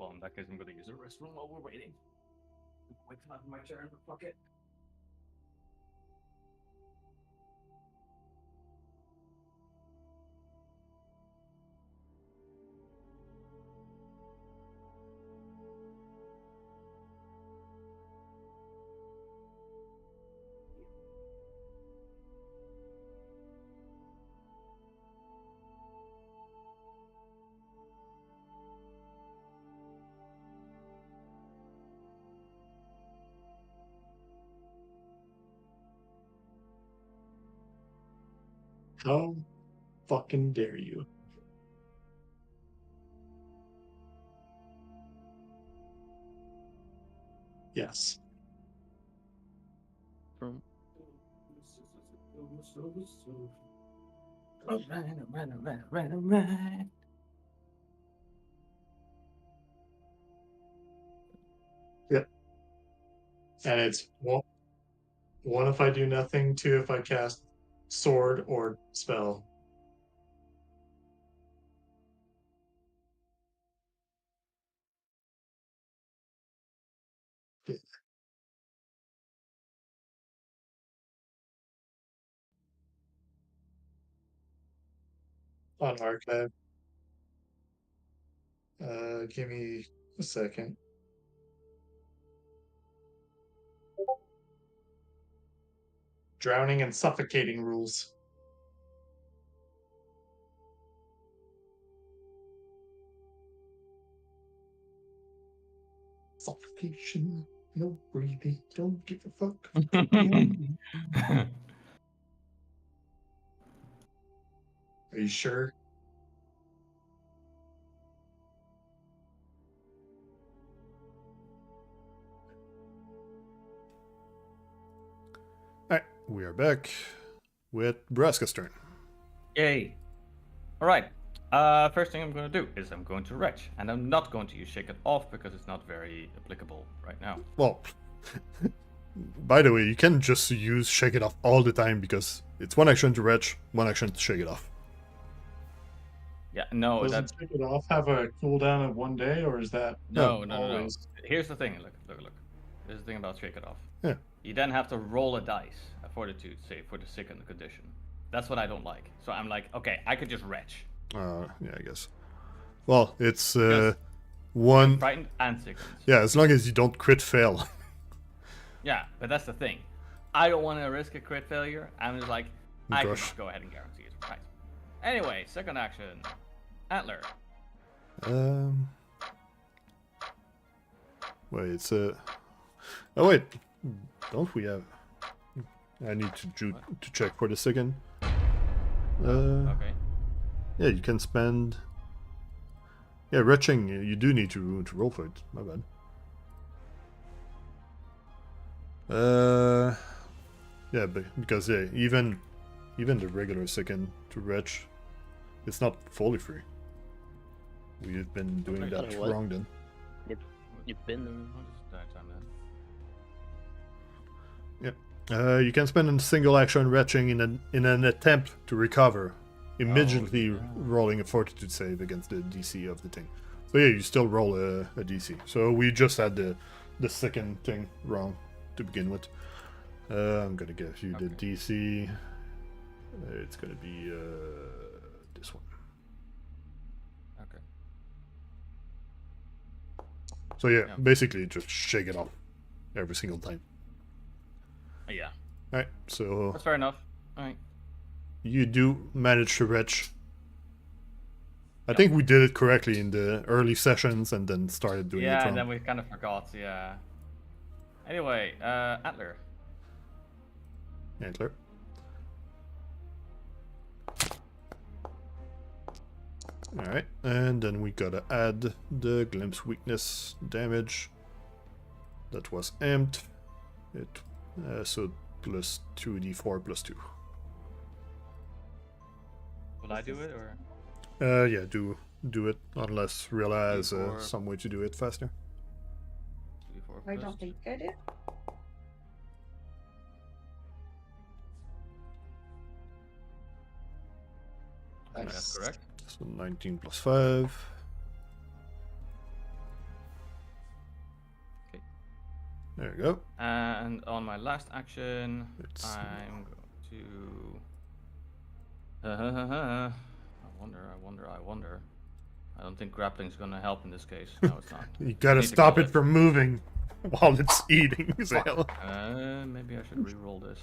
Well, in that case, I'm gonna use the restroom while we're waiting. Wait till I have my turn. Fuck it. How fucking dare you? Yes. From Run. Yep. And it's one if I do nothing, two if I cast sword or spell. Yeah. On archive. Give me a second. Drowning and suffocating rules. Suffocation. No breathing. Don't give a fuck. Are you sure? Alright, we are back with Braska's turn. Yay. Alright. First thing I'm going to do is I'm going to retch. And I'm not going to use Shake It Off because it's not very applicable right now. Well, by the way, you can just use Shake It Off all the time because it's one action to retch, one action to shake it off. Yeah, no, Doesn't that's... Take It Off have a cooldown of 1 day, or is that No. always? Here's the thing. Look. Here's the thing about Shake It Off. Yeah. You then have to roll a dice, a fortitude save for the second condition. That's what I don't like. So I'm like, okay, I could just retch. Yeah, I guess. Well, it's Because one. Frightened and sickened. Yeah, as long as you don't crit fail. Yeah, but that's the thing. I don't want to risk a crit failure. I'm just like, I can Gosh. just go ahead and guarantee it. Right. Anyway, second action. Antler. Wait, it's a. Oh wait, don't we have? I need to check for the second. Okay. Yeah, you can spend. Yeah, retching. You do need to roll for it. My bad. Yeah, because yeah, even the regular second to retch, it's not fully free. We've been doing I that thought it was. wrong then. You've been. What is that time then? You can spend a single action retching in an attempt to recover, immediately yeah. rolling a fortitude save against the DC of the thing. So yeah, you still roll a DC. So we just had the second thing wrong to begin with. I'm gonna give you the Okay. DC. It's gonna be this one. Okay. So yeah, Yeah. basically just shake it off every single time. Yeah, Alright, so that's fair enough. Alright. you do manage to retch. I think we did it correctly in the early sessions and then started doing it Yeah, wrong. and then we kind of forgot, yeah. Anyway, Antler. Antler. Alright, and then we gotta add the glimpse weakness damage that was amped. So plus 2d4 plus 2. Will I do it, or? Yeah, do it, unless Rilla has D4. some way to do it faster. 2d4 I plus don't think I did. I think that's correct. So 19 plus 5. There you go. And on my last action, It's- I'm going to. I wonder. I don't think grappling's gonna help in this case. No, it's not. You gotta Need to stop kill it from moving while it's eating, Zael. Maybe I should re-roll this.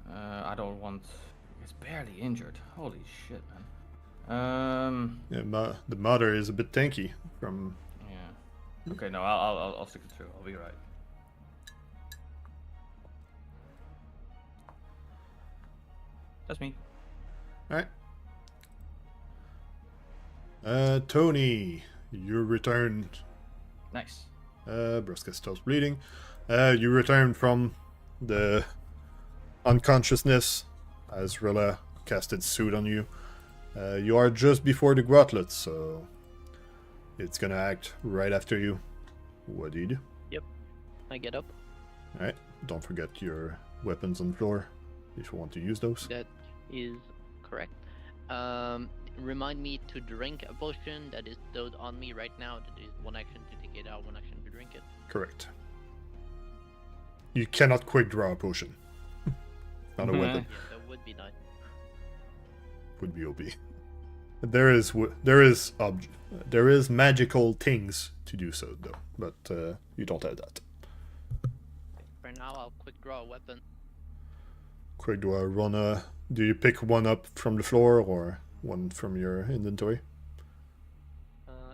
I don't want. It's barely injured. Holy shit, man. Yeah, the mother is a bit tanky from. Yeah. Okay, no, I'll stick it through. I'll be right. That's me. Alright. Tony, you returned. Nice. Braska stops bleeding. You returned from the unconsciousness as Rilla casted suit on you. You are just before the Gauntlet, so it's gonna act right after you. What do you do? I get up. Alright, don't forget your weapons on the floor if you want to use those. That is correct. Remind me to drink a potion that is stowed on me right now. That is one action to take it out, one action to drink it. Correct. You cannot quick draw a potion. Not a weapon. Yeah, that would be nice. Would be OP. There is magical things to do so though, but you don't have that. For now, I'll quick draw a weapon. Quick draw, run a. Do you pick one up from the floor or one from your inventory?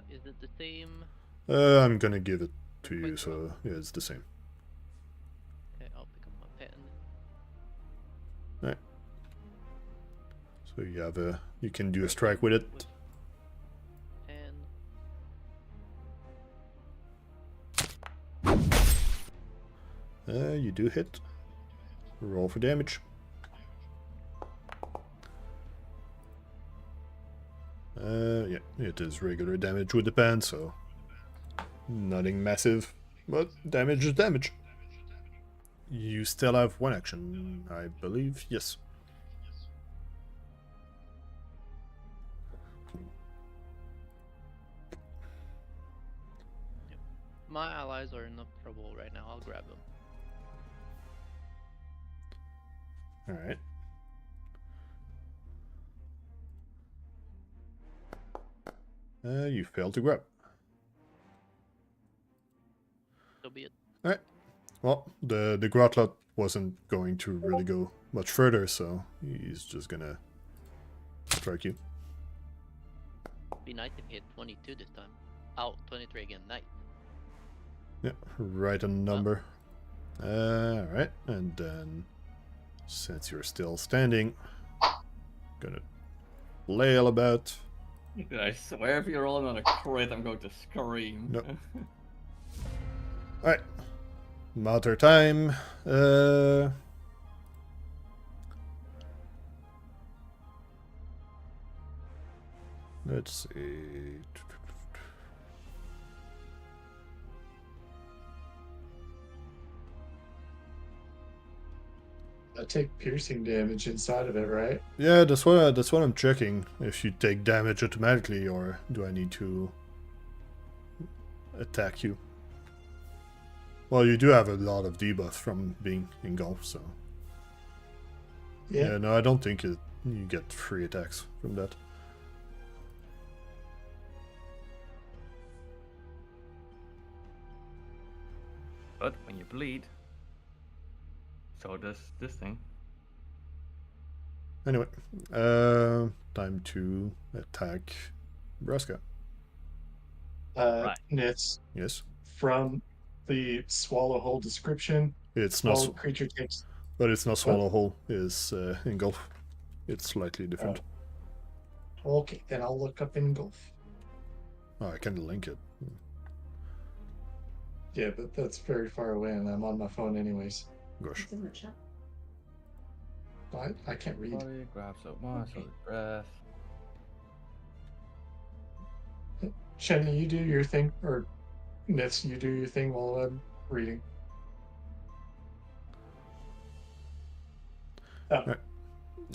Is it the same? I'm gonna give it to you, so yeah, it's the same. Okay, I'll pick up my pen. Alright. So you have a. You can do a strike with it. And You do hit. Roll for damage. Yeah, it is regular damage with the pen, so nothing massive, but damage is damage. You still have one action, I believe. Yes. my allies are in enough trouble right now. I'll grab them. All right. You failed to grab. So be it. All right. Well, the Gauntlight wasn't going to really go much further, so he's just gonna strike you. Be nice if he hit 22 this time. Oh, 23 again. Nice. Yeah, right on the number. Alright, and then since you're still standing, gonna flail about. I swear if you're rolling on a crit, I'm going to scream. Nope. Alright. Matter time. Let's see. I take piercing damage inside of it, right? Yeah, that's what I'm checking. If you take damage automatically, or do I need to attack you? Well, you do have a lot of debuff from being engulfed, so yeah. No, I don't think you get free attacks from that. But when you bleed, so does this thing. Anyway, time to attack Braska. Right. Nits, Yes, from the swallow hole description, it's not, all creature takes. but it's not swallow hole. Is engulf. It's slightly different. Okay, then I'll look up engulf. Oh, I can link it. Yeah, but that's very far away, and I'm on my phone anyways. Gosh. It's in the chat. I can't read. Body grabs up muscle, breath. Shenny, you do your thing, or Nits, you do your thing while I'm reading. So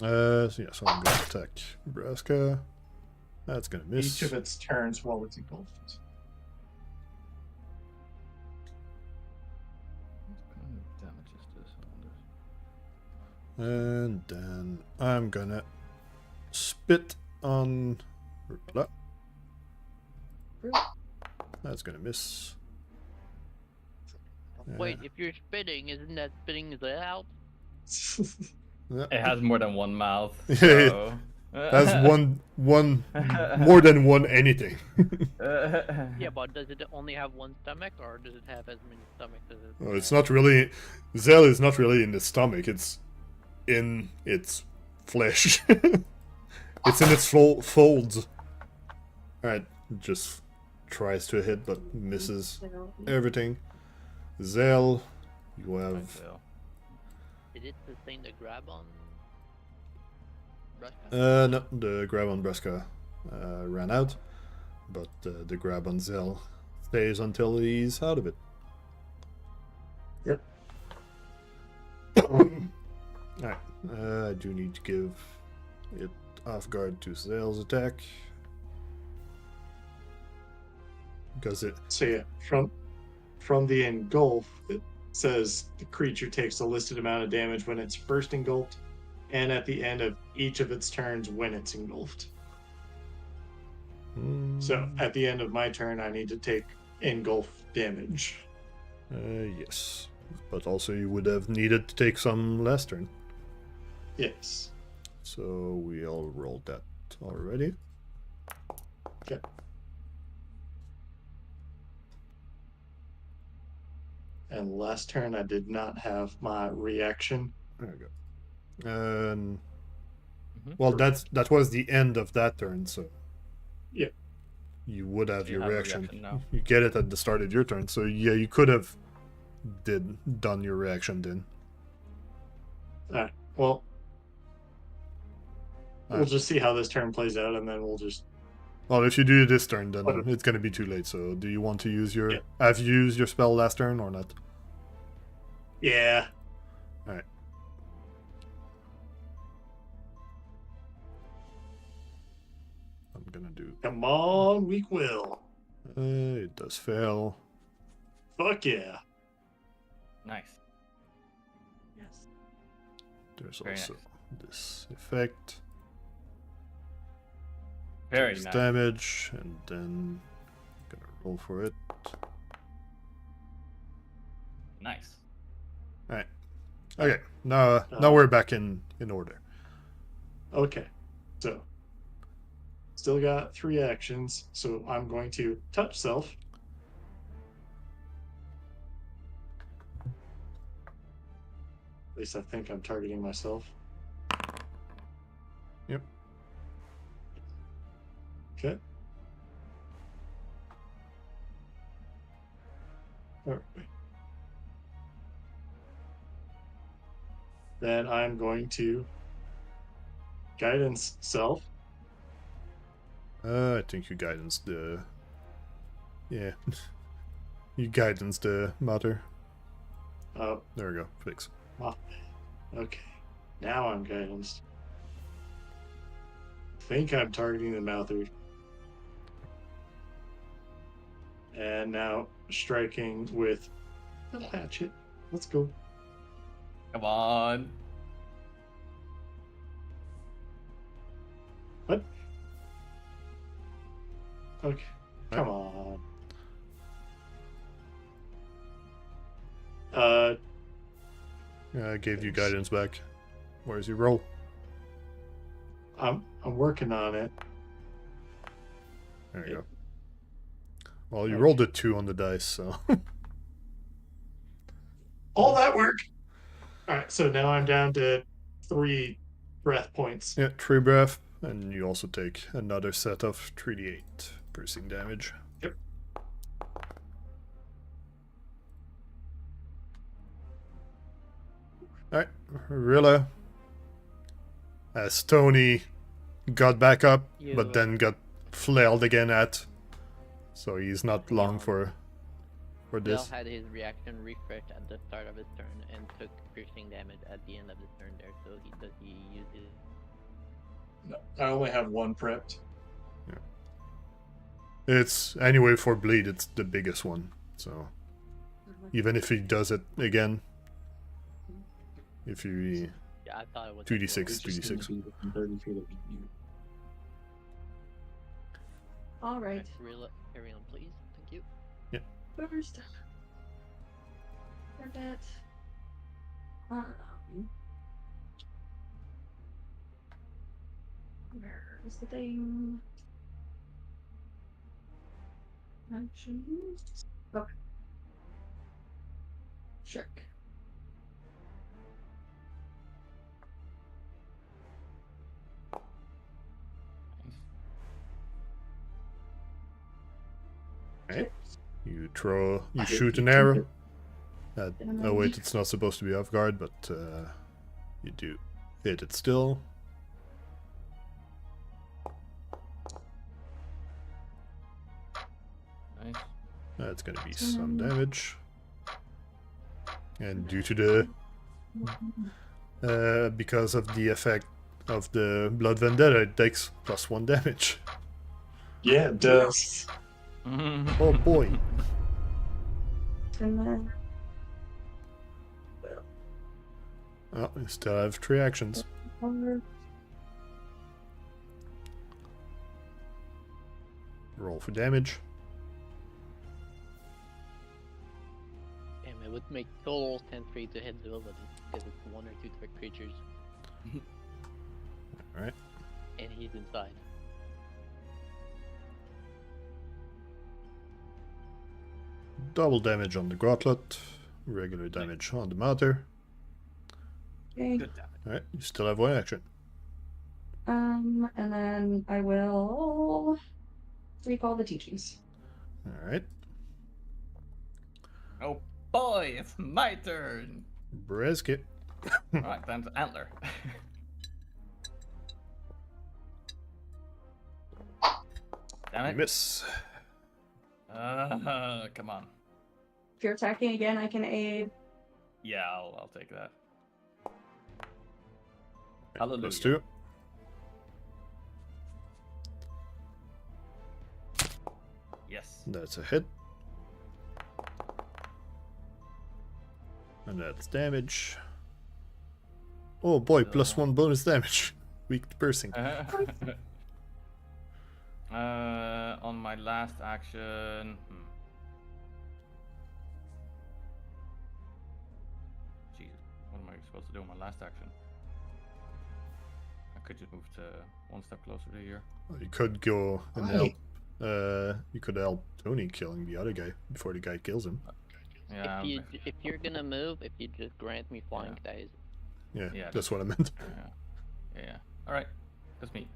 I'm gonna attack Braska. That's gonna miss. Each of its turns while it's engulfed. And then I'm gonna spit on Rilla. That's gonna miss. Wait, if you're spitting, isn't that spitting out? Yeah. It has more than one mouth. Yeah, So... That's one more than one anything. Yeah, but does it only have one stomach, or does it have as many stomachs as it? Well, it's not really. Zael is not really in the stomach. It's in its flesh. It's in its folds. Alright, just tries to hit but misses everything. Zael, you have. Did it sustain the grab on Braska? No, the grab on Braska ran out, but the grab on Zael stays until he's out of it. Yep. Alright, I do need to give it off guard to Zael's attack. Because it. So yeah, from the engulf, it says the creature takes a listed amount of damage when it's first engulfed, and at the end of each of its turns when it's engulfed. So at the end of my turn, I need to take engulf damage. Yes. But also you would have needed to take some last turn. Yes. So we all rolled that already. Okay. And last turn, I did not have my reaction. There we go. Well, that was the end of that turn, so Yeah. you would have You your have a reaction. reaction now. You get it at the start of your turn, so yeah, you could have done your reaction then. All right. Well, we'll Alright. just see how this turn plays out, and then we'll just. Well, if you do this turn, then Okay. it's gonna be too late. So, do you want to use your? Yeah. Have you used your spell last turn or not? Yeah. All right. I'm gonna do. Come on, weak will. It does fail. Fuck yeah. Nice. Yes. There's Very also nice. this effect. Very Takes nice. damage, and then I'm gonna roll for it. Nice. All right. Okay. Now we're back in order. Okay. So, still got 3 actions. So I'm going to touch self. At least I think I'm targeting myself. Yep. Okay. All right. Then I'm going to guidance self. I think you guidance the. Yeah. You guidance the matter. Oh, There we go. Fix. okay. Now I'm guidance. Think I'm targeting the mouther. And now striking with the hatchet. Let's go. Come on. What? Okay. Come on. I gave you guidance back. Where's your roll? I'm working on it. There you Yeah. go. Well, you Okay. rolled a 2 on the dice, so. All that work. All right, so now I'm down to 3 breath points. Yeah, 3 breath, and you also take another set of 3d8 piercing damage. Yep. Alright, Rilla. As Tony got back up, but then got flailed again at. So he's not long for Zael this. had his reaction refreshed at the start of his turn and took piercing damage at the end of his turn there, so he used it. No, I only have 1 prepped. It's, anyway, for bleed, it's the biggest one. So even if he does it again, if you. I thought it was 2d6, It's just gonna 2d6. be within 30 feet of you. All right. Rilla, carry on, please. Thank you. First. For that. Where's the thing? Actions. Okay. Sure. Right. You I shoot hate an you, arrow. Tinker. Oh wait, it's not supposed to be off guard, but you do hit it still. Nice. That's gonna be some damage. And due to the because of the effect of the Blood Vendetta, it takes +1 damage. Yeah, it does. Oh boy. And then Oh, you still have 3 actions. Roll for damage. Damn, it would make total sense for you to hit Zael, but it's because it's 1 or 2 trick creatures, Alright. and he's inside. Double damage on the Gauntlet. Regular damage on the Mater. okay. Good damage. Alright, you still have 1 action. And then I will recall the teachings. Alright. Oh boy, it's my turn. Braska. Alright, then to Antler. Damn You it. miss. Come on. If you're attacking again, I can aid. Yeah, I'll take that. Hallelujah. +2. Yes. That's a hit. And that's damage. Oh boy, +1 bonus damage. Weak to piercing. On my last action. Jesus, what am I supposed to do on my last action? I could just move to 1 step closer to here. You could go and Why? help. You could help Tony killing the other guy before the guy kills him. Yeah, If you're gonna move, if you just grant me flank, that is. Yeah, Yeah, that's what I meant. yeah. All right, that's me.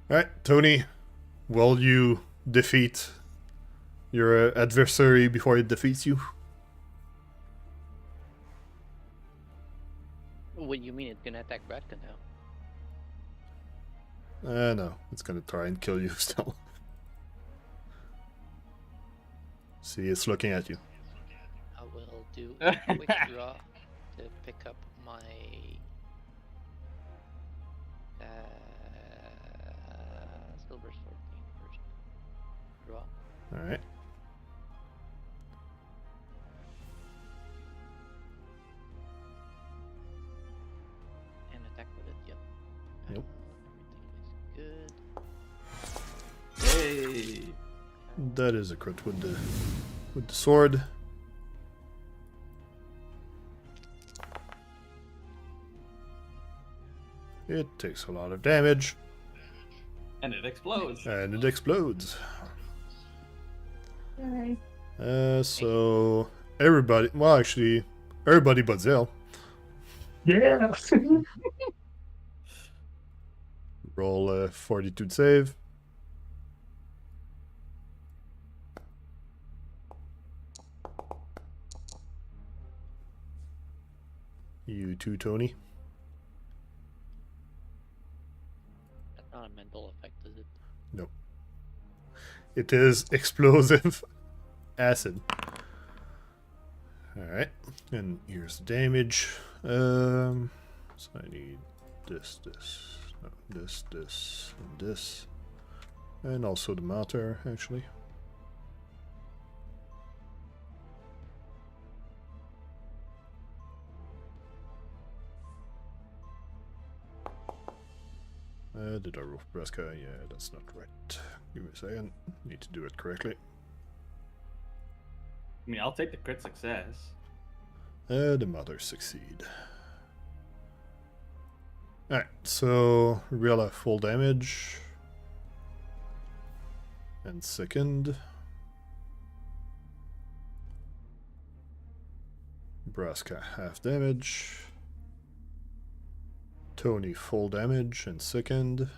Alright, Tony, will you defeat your adversary before it defeats you? What do you mean it's gonna attack Braska now? No, it's gonna try and kill you still. See, it's looking at you. I will do a quick draw to pick up my silver sword thing first. Draw. Alright. And attack with it, yep. Yep. Everything is good. Hey. That is a crit with the sword. It takes a lot of damage, And it explodes. and it explodes. Yay. So everybody, well, actually, everybody but Zael, Yeah. roll a fortitude save. You too, Tony. That's not a mental effect, is it? No. It is explosive acid. Alright, and here's the damage. So I need this, and this. And also the matter, actually. did I roll for Braska? Yeah, that's not right. Give me a second. Need to do it correctly. I mean, I'll take the crit success. The mothers succeed. Alright, so Rilla full damage. And second. Braska half damage. Tony full damage and second.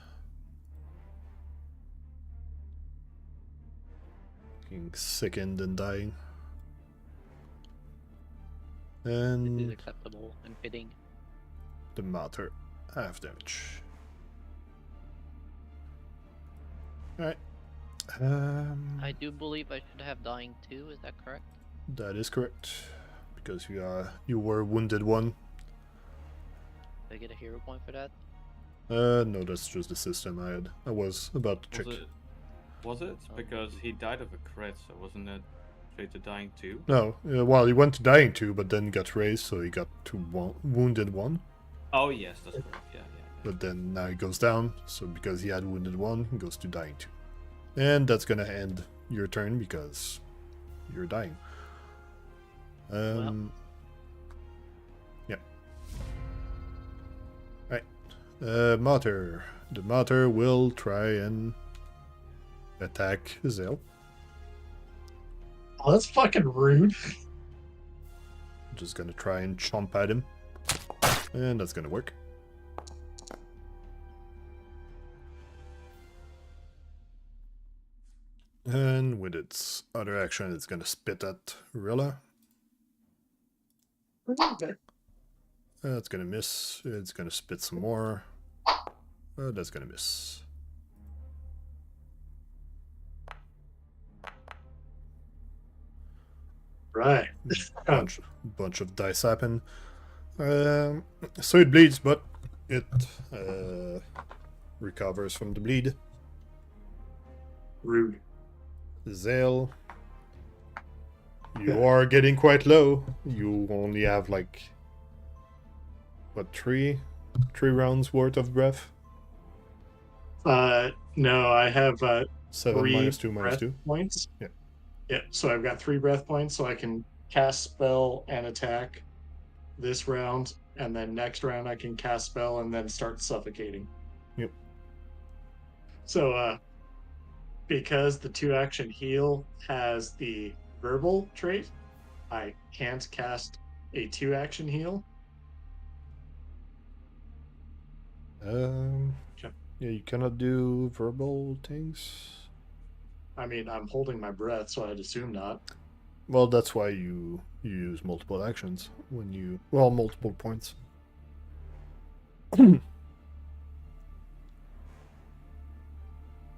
Being sickened and dying. This is And acceptable and fitting. the Mater half damage. Alright. I do believe I should have dying too, is that correct? That is correct. Because you were wounded one. Did I get a hero point for that? No, that's just the system I had. I was about to check. Was it? Because he died of a crit, so wasn't it straight to dying too? No, well, he went to dying 2, but then got raised, so he got to wounded 1. Oh yes, that's correct. Yeah. But then now he goes down, so because he had wounded 1, he goes to dying 2. And that's gonna end your turn because you're dying. Yeah. Alright. Mater. The Mater will try and attack Zael. Oh, that's fucking rude. Just gonna try and chomp at him. And that's gonna work. And with its other action, it's gonna spit at Rilla. That's gonna miss. It's gonna spit some more. That's gonna miss. Right. Bunch of dice happen. So it bleeds, but it recovers from the bleed. Rude. Zael, you are getting quite low. You only have like what, three rounds worth of breath? No, I have 7 3 minus 2 minus breath 2. points. Yeah. Yeah, so I've got 3 breath points, so I can cast spell and attack this round, and then next round I can cast spell and then start suffocating. Yep. So because the 2-action heal has the verbal trait, I can't cast a 2-action heal. Yeah, you cannot do verbal things. I mean, I'm holding my breath, so I'd assume not. Well, that's why you use multiple actions when you, well, multiple points.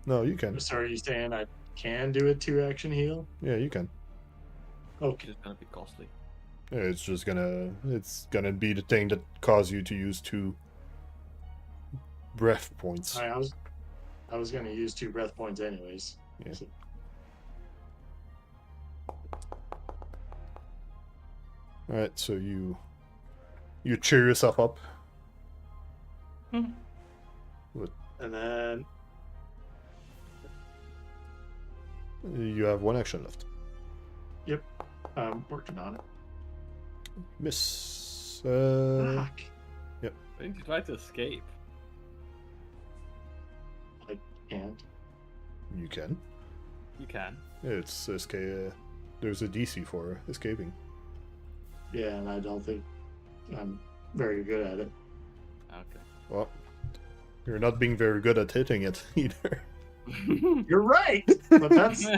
No, you can. So are you saying I can do a 2-action heal? Yeah, you can. Okay. It's gonna be costly. Yeah, it's gonna be the thing that causes you to use 2 breath points. I was going to use 2 breath points anyways. Yeah. So- All right, so you cheer yourself up. And then You have 1 action left. Yep, I'm working on it. Miss. Fuck. I think you try to escape. I can't. You can. You can. It's escape. There's a DC for escaping. Yeah, and I don't think I'm very good at it. Okay. Well, you're not being very good at hitting it either. You're right, but that's a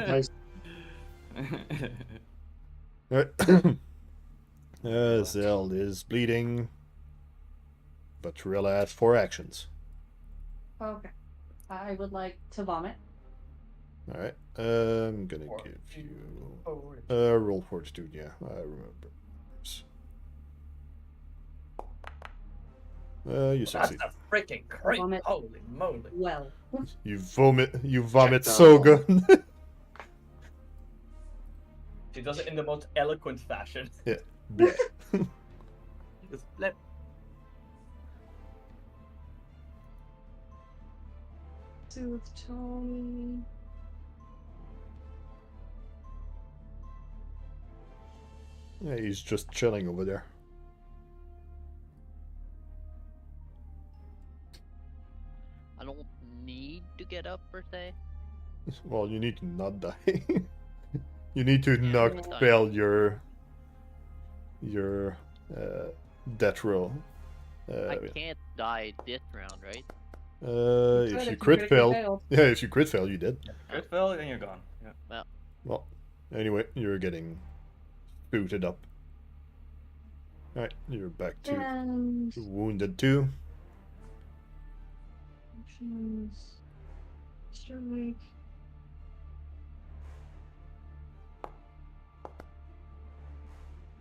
nice. Alright. Zael is bleeding, but Rilla has 4 actions. Okay. I would like to vomit. Alright, I'm gonna give you roll fortitude. Yeah, I remember. You succeed. That's a freaking great. Vomit. Holy moly. Well. You vomit Checked so out. good. She does it in the most eloquent fashion. Yeah. Just let- Soothe Tony. Yeah, he's just chilling over there. I don't need to get up per se. Well, you need to not die. You need to Yeah, not it's fine. fail your death roll. I can't die this round, right? If you crit fail, yeah, if you crit fail, you did. Crit fail, and you're gone. Yeah. Well, anyway, you're getting booted up. Alright, you're back to And wounded 2. actions. Strike.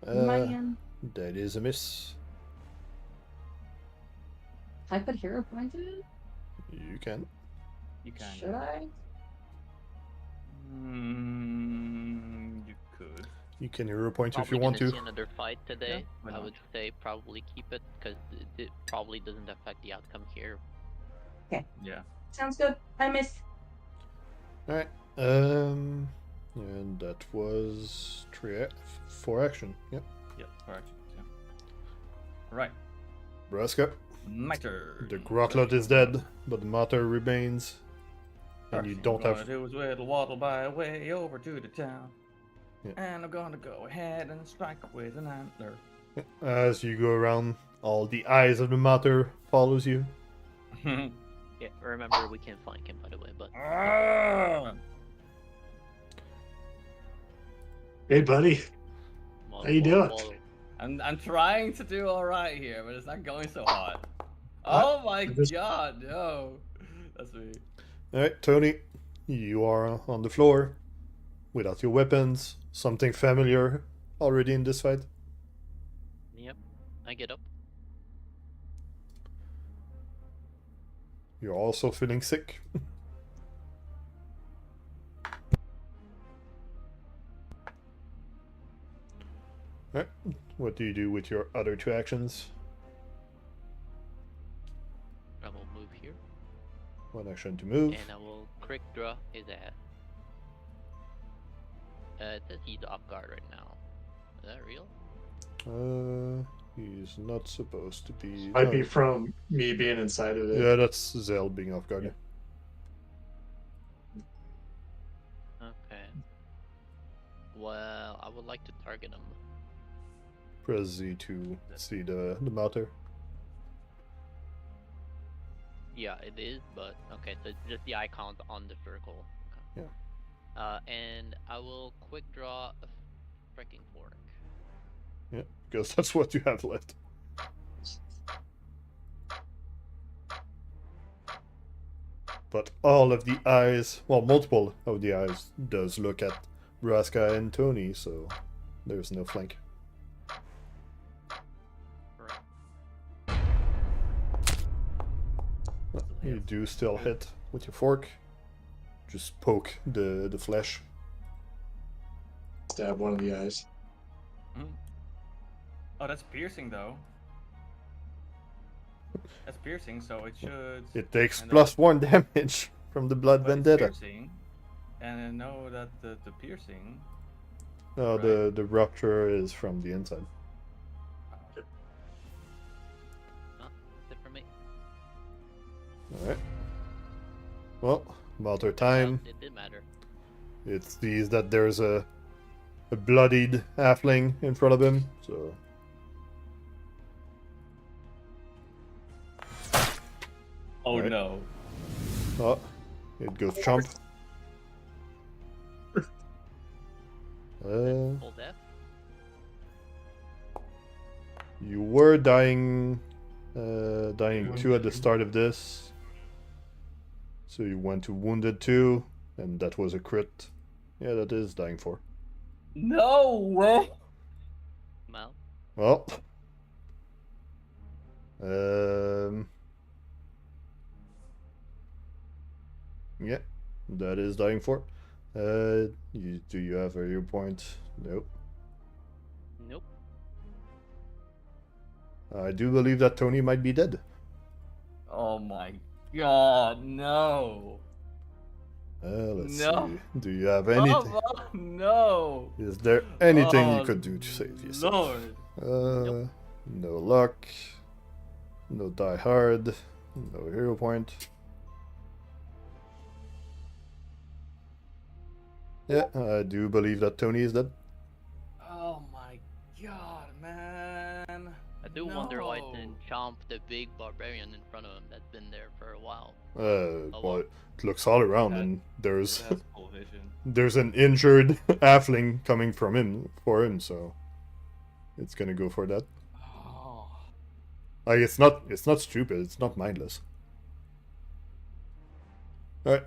Man. That is a miss. I put hero points in it? You can. You can. Should I? You could. You can hero point Probably if you want gonna to. see another fight today. why I not? would say probably keep it because it probably doesn't affect the outcome here. Yeah. Sounds good. I miss. Alright. And that was 4 action. Yep. Yeah. Correct. Yeah. Right. Braska. My turn. The Gauntlight is dead, but the Mater remains. And you First don't thing I'm have. gonna do is whittle waddle my way over to the town. Yeah. And I'm gonna go ahead and strike with an antler. As you go around, all the eyes of the Mater follows you. Yeah, remember we can't flank him by the way, but Hey, buddy. How you doing? I'm trying to do alright here, but it's not going so hot. Oh my god, no. That's me. Alright, Tony, you are on the floor without your weapons. Something familiar already in this fight. Yep, I get up. You're also feeling sick. Alright, what do you do with your other 2 actions? I will move here, 1 action to move. and I will quick draw his ass. It says he's off guard right now. Is that real? He's not supposed to be. Might no. be from me being inside of it. Yeah, that's Zael being off guard. Okay. Well, I would like to target him. Press Z to see the Mater. Yeah, it is, but okay, so it's just the icons on the circle. Okay. Yeah. And I will quick draw a freaking fork. Yeah, because that's what you have left. But all of the eyes, well, multiple of the eyes does look at Braska and Tony, so there's no flank. Right. You do still hit with your fork. Just poke the flesh. Stab one of the eyes. Oh, that's piercing though. That's piercing, so it should. It takes And +1 damage from the Blood but it's Vendetta. piercing, and I know that the piercing. No, Right. the rupture is from the inside. That's it for me. Alright. Well, Mater time. Well, it did matter. It sees that there's a bloodied halfling in front of him, so. Oh Right. no. Oh, it goes chomp. Full death. You were dying 2 at the start of this. So you went to wounded 2, and that was a crit. Yeah, that is dying 4. No way. Well, Well. Yeah, that is dying 4. Do you have a hero point? Nope. nope. I do believe that Tony might be dead. Oh my God, no. Let's No. see. Do you have anything? Oh, no. Is there anything you Oh, could do to save yourself? Lord. No luck. No die hard. No hero point. Yeah, I do believe that Tony is dead. Oh my god, man. I do wonder why it No. didn't chomp the big barbarian in front of him that's been there for a while. Well, it looks all around, That- and there's That's full vision. there's an injured halfling coming from him for him, so it's gonna go for that. Oh. Like it's not stupid. It's not mindless. All right.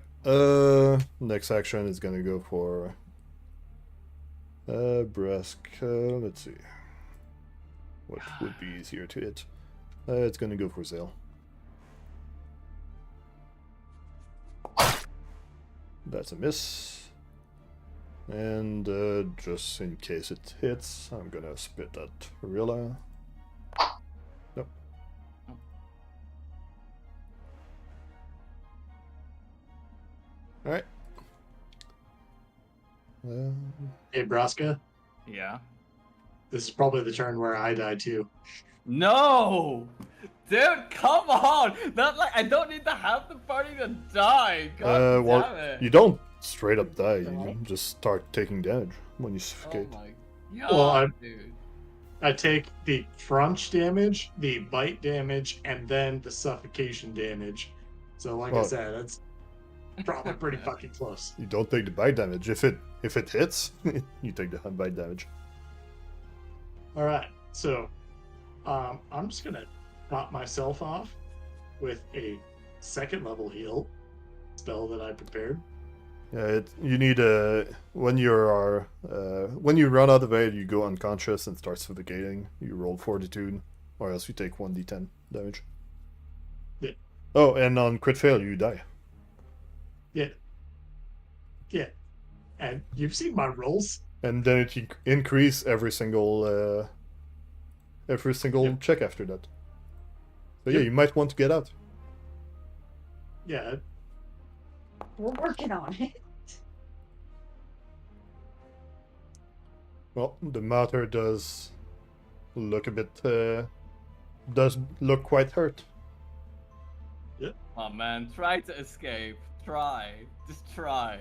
Next action is gonna go for Braska. Let's see. What would be easier to hit? It's gonna go for Zael. That's a miss. And just in case it hits, I'm gonna spit at Rilla. Nope. Alright. Hey, Braska, Yeah. this is probably the turn where I die too. No! Dude, come on! Not like I don't need to have the party to die. God well, damn it. you don't straight up die. You just start taking damage when you Oh suffocate. my god, Well, dude. I take the crunch damage, the bite damage, and then the suffocation damage. So, like I Well- said, that's probably pretty fucking close. You don't take the bite damage. If it hits, you take the bite damage. All right, so I'm just gonna top myself off with a second level heal spell that I prepared. Yeah, you need when you run out of air, you go unconscious and start suffocating. You roll fortitude, or else you take 1d10 damage. Yeah. Oh, and on crit fail, you die. Yeah, and you've seen my rolls. And then it increase every single Yep. check after that. So yeah, Yep. you might want to get out. Yeah, We're working on it. Well, the matter does look a bit does look quite hurt. Oh man, try to escape. Try. Just try.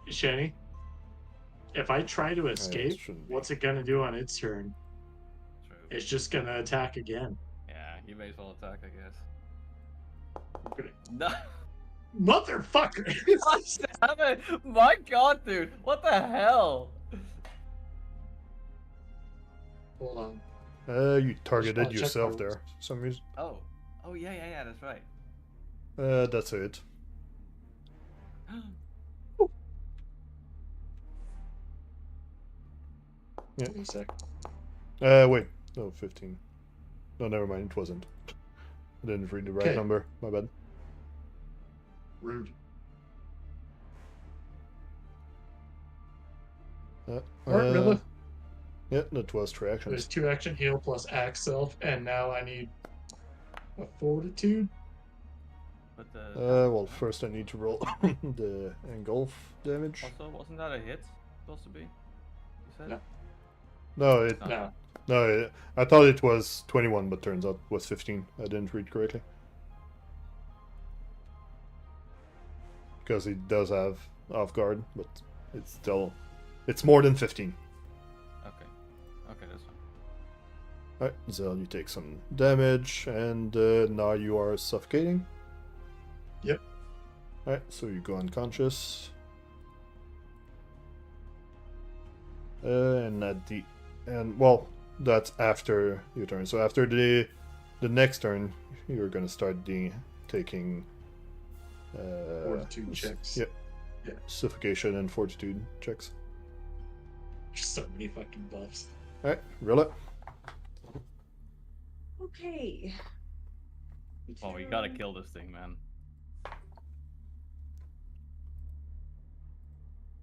Shani, if I try to escape, shouldn't be. what's it gonna do on its turn? True. It's just gonna attack again. Yeah, you may as well attack, I guess. I'm gonna- No. Motherfucker! God damn it! My god, dude! What the hell? Hold on. You targeted check yourself my there rolls. for some reason. Oh. Oh, yeah, that's right. That's it. Wait a sec. Wait. No, 15. No, never mind. It wasn't. I didn't read the right Okay. number. My bad. Rude. Uh, Alright, Rilla. Yeah, that was 3 There's actions. 2 action heal plus act self, and now I need a fortitude. But the. Well, first I need to roll the engulf damage. Also, wasn't that a hit? Supposed to be? You said? No. No, it No. no. I thought it was 21, but turns out it was 15. I didn't read correctly. Because it does have off guard, but it's more than 15. Okay. Okay, that's fine. Alright, Zael, you take some damage, and now you are suffocating. Yep. Alright, so you go unconscious. Well, that's after your turn. So after the next turn, you're gonna start taking Fortitude checks. Yep. Yeah. Suffocation and fortitude checks. There's so many fucking buffs. Alright, Rilla. Okay. Oh, we gotta kill this thing, man.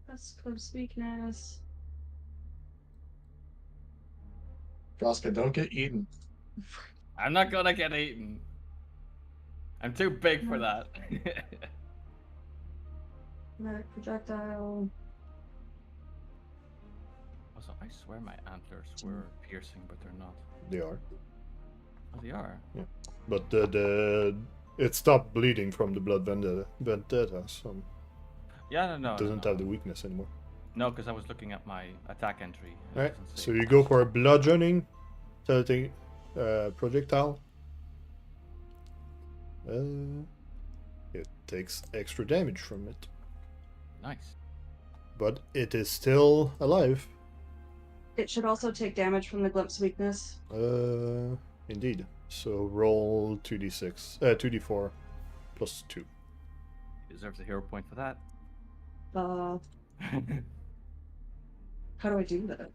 That's close weakness. Braska, don't get eaten. I'm not gonna get eaten. I'm too big for that. Kinetic projectile. Also, I swear my antlers were piercing, but they're not. They are. Oh, they are. But it stopped bleeding from the blood vendetta, so Yeah, no, it doesn't have the weakness anymore. No, because I was looking at my attack entry. It Alright, doesn't say. so you go for a bludgeoning projectile. It takes extra damage from it, Nice. but it is still alive. It should also take damage from the glimpse weakness. Indeed. So roll 2d4 plus 2. He deserves a hero point for that. How do I do that?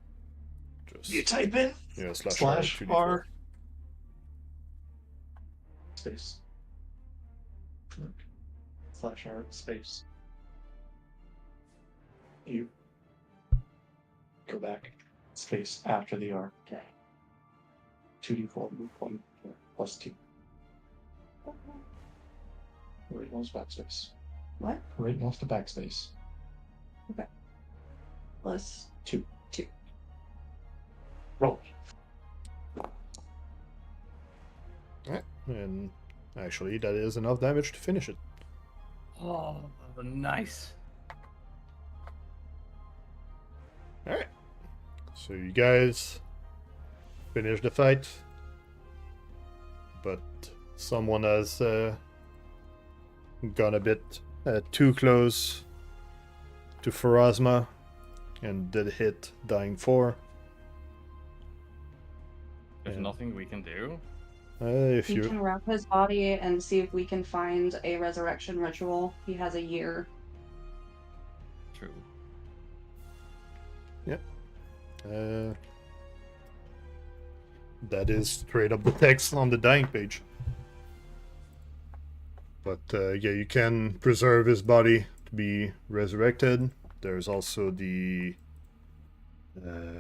Just You type in yeah, slash slash R, 2d4. R space. Slash R space. You go back space after the R. Okay. 2d4 point plus 2. Right mouse backspace. What? Right mouse to backspace. Plus 2. 2. Roll. Alright, and actually that is enough damage to finish it. Oh, nice. Alright. So you guys finish the fight. But someone has gone a bit too close to Pharasma and did hit, dying 4. There's Yeah. nothing we can do. If You you can wrap his body and see if we can find a resurrection ritual. He has a year. True. that is straight up the text on the dying page. But yeah, you can preserve his body to be resurrected. There's also the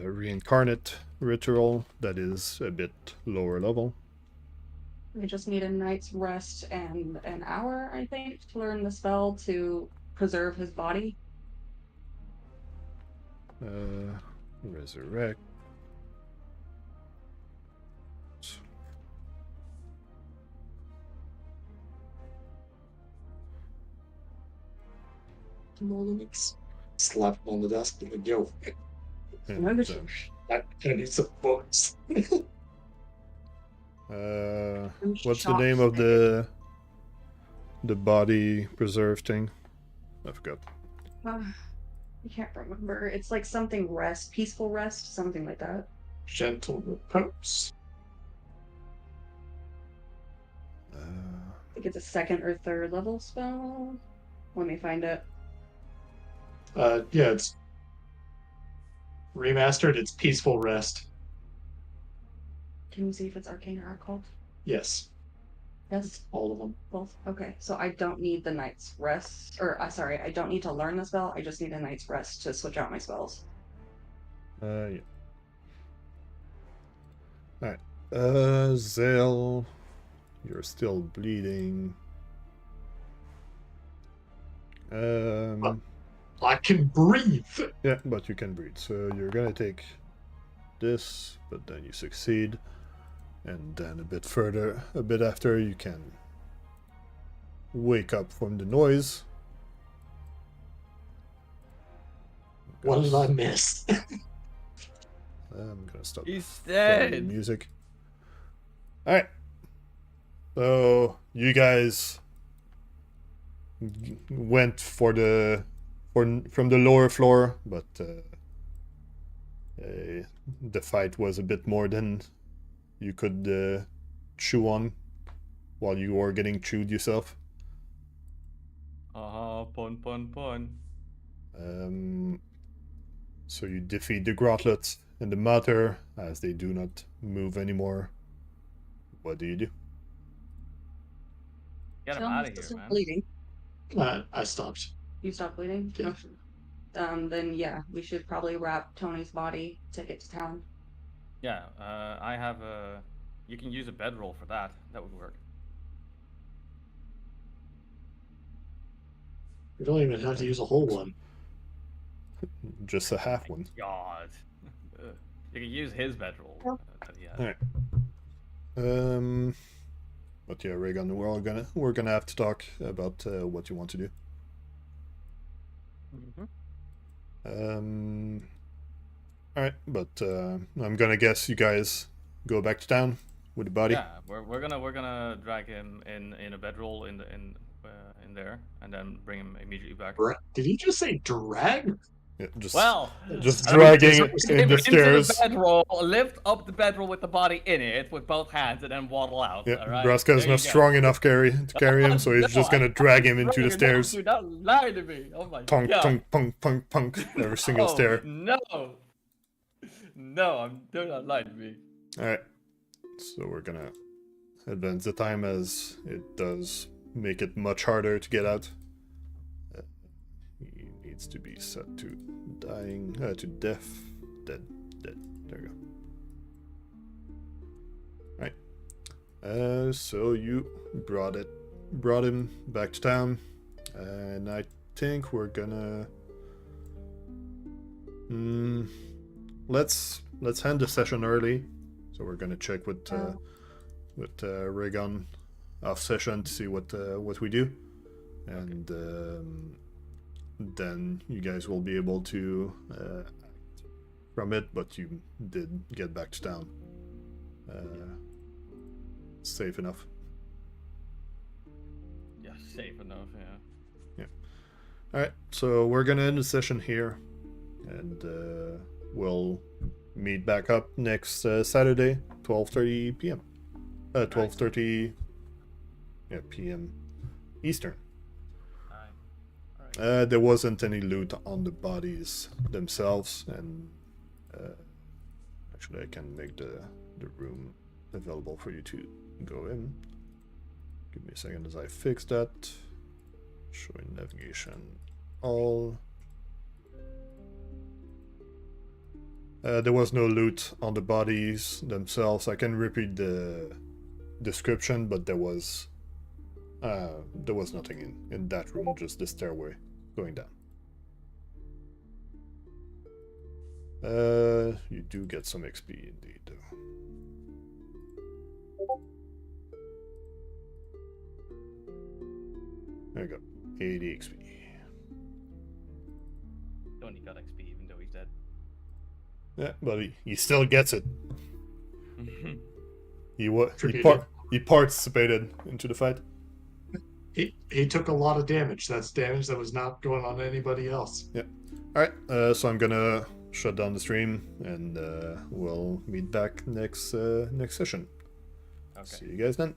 reincarnate ritual that is a bit lower level. We just need a night's rest and an hour, I think, to learn the spell to preserve his body. Resurrect. Moldenix. Slap him on the desk and go. And, Remember I need some books. what's the name of the body preserve thing? I forgot. I can't remember. It's like something rest, peaceful rest, something like that. Gentle repose. I think it's a second or third level spell. Let me find it. Yeah, it's remastered. It's peaceful rest. Can you see if it's arcane or occult? Yes, Yes, all of them. both. Okay, so I don't need the night's rest, or sorry, I don't need to learn the spell. I just need a night's rest to switch out my spells. Yeah. Alright. Zael, you're still bleeding. I can breathe. Yeah, but you can breathe. So you're gonna take this, but then you succeed. And then a bit after, you can wake up from the noise. What did I miss? I'm gonna stop He's playing dead. music. Alright. So you guys went from the lower floor, but the fight was a bit more than you could chew on while you were getting chewed yourself. Pun. So you defeat the Gauntlet and the Mater as they do not move anymore. What do you do? Get him Tell me out of if here, this is man. Bleeding. I stopped. You stop bleeding? Yeah. Okay. Then yeah, we should probably wrap Tony's body, take it to town. Yeah, I have a. You can use a bedroll for that. That would work. You don't even have to use a whole one. Just a half one. God. You can use his bedroll. That he has. Alright. But yeah, Raygun, we're gonna have to talk about what you want to do. Alright, but I'm gonna guess you guys go back to town with the body. Yeah, we're gonna drag him in a bedroll in there, and then bring him immediately back. Did you just say drag? Yeah, just Well, just I mean, dragging so- it in the stairs. Into the bedroll, lift up the bedroll with the body in it with both hands, and then waddle out. Yeah, all right? Braska is There not you go. strong enough to carry him, so he's No, just gonna drag him into the No, stairs. do not lie to me. Oh my Punk, god. punk, punk, punk, punk, every single Oh, stair. No. No, do not lie to me. Alright, so we're gonna advance the time as it does make it much harder to get out. He needs to be set to dying, to death. Dead. There we go. Right. So you brought him back to town, and I think we're gonna. Let's end the session early. So we're gonna check with Raygun off session to see what we do, and then you guys will be able to act from it. But you did get back to town safe enough. Yeah, safe enough, yeah. Alright, so we're gonna end the session here, and we'll meet back up next Saturday, 12:30 p.m. 12:30 p.m. Eastern. Alright. There wasn't any loot on the bodies themselves, and actually I can make the room available for you to go in. Give me a second as I fix that. Showing navigation all. There was no loot on the bodies themselves. I can repeat the description, but there was nothing in that room, just the stairway going down. You do get some XP indeed, though. There you go, 80 XP. He only got XP even though he's dead. Yeah, but he still gets it. Tribute. He participated into the fight. He took a lot of damage. That's damage that was not going on to anybody else. Yeah. All right. So I'm gonna shut down the stream, and we'll meet back next session. Okay. See you guys then.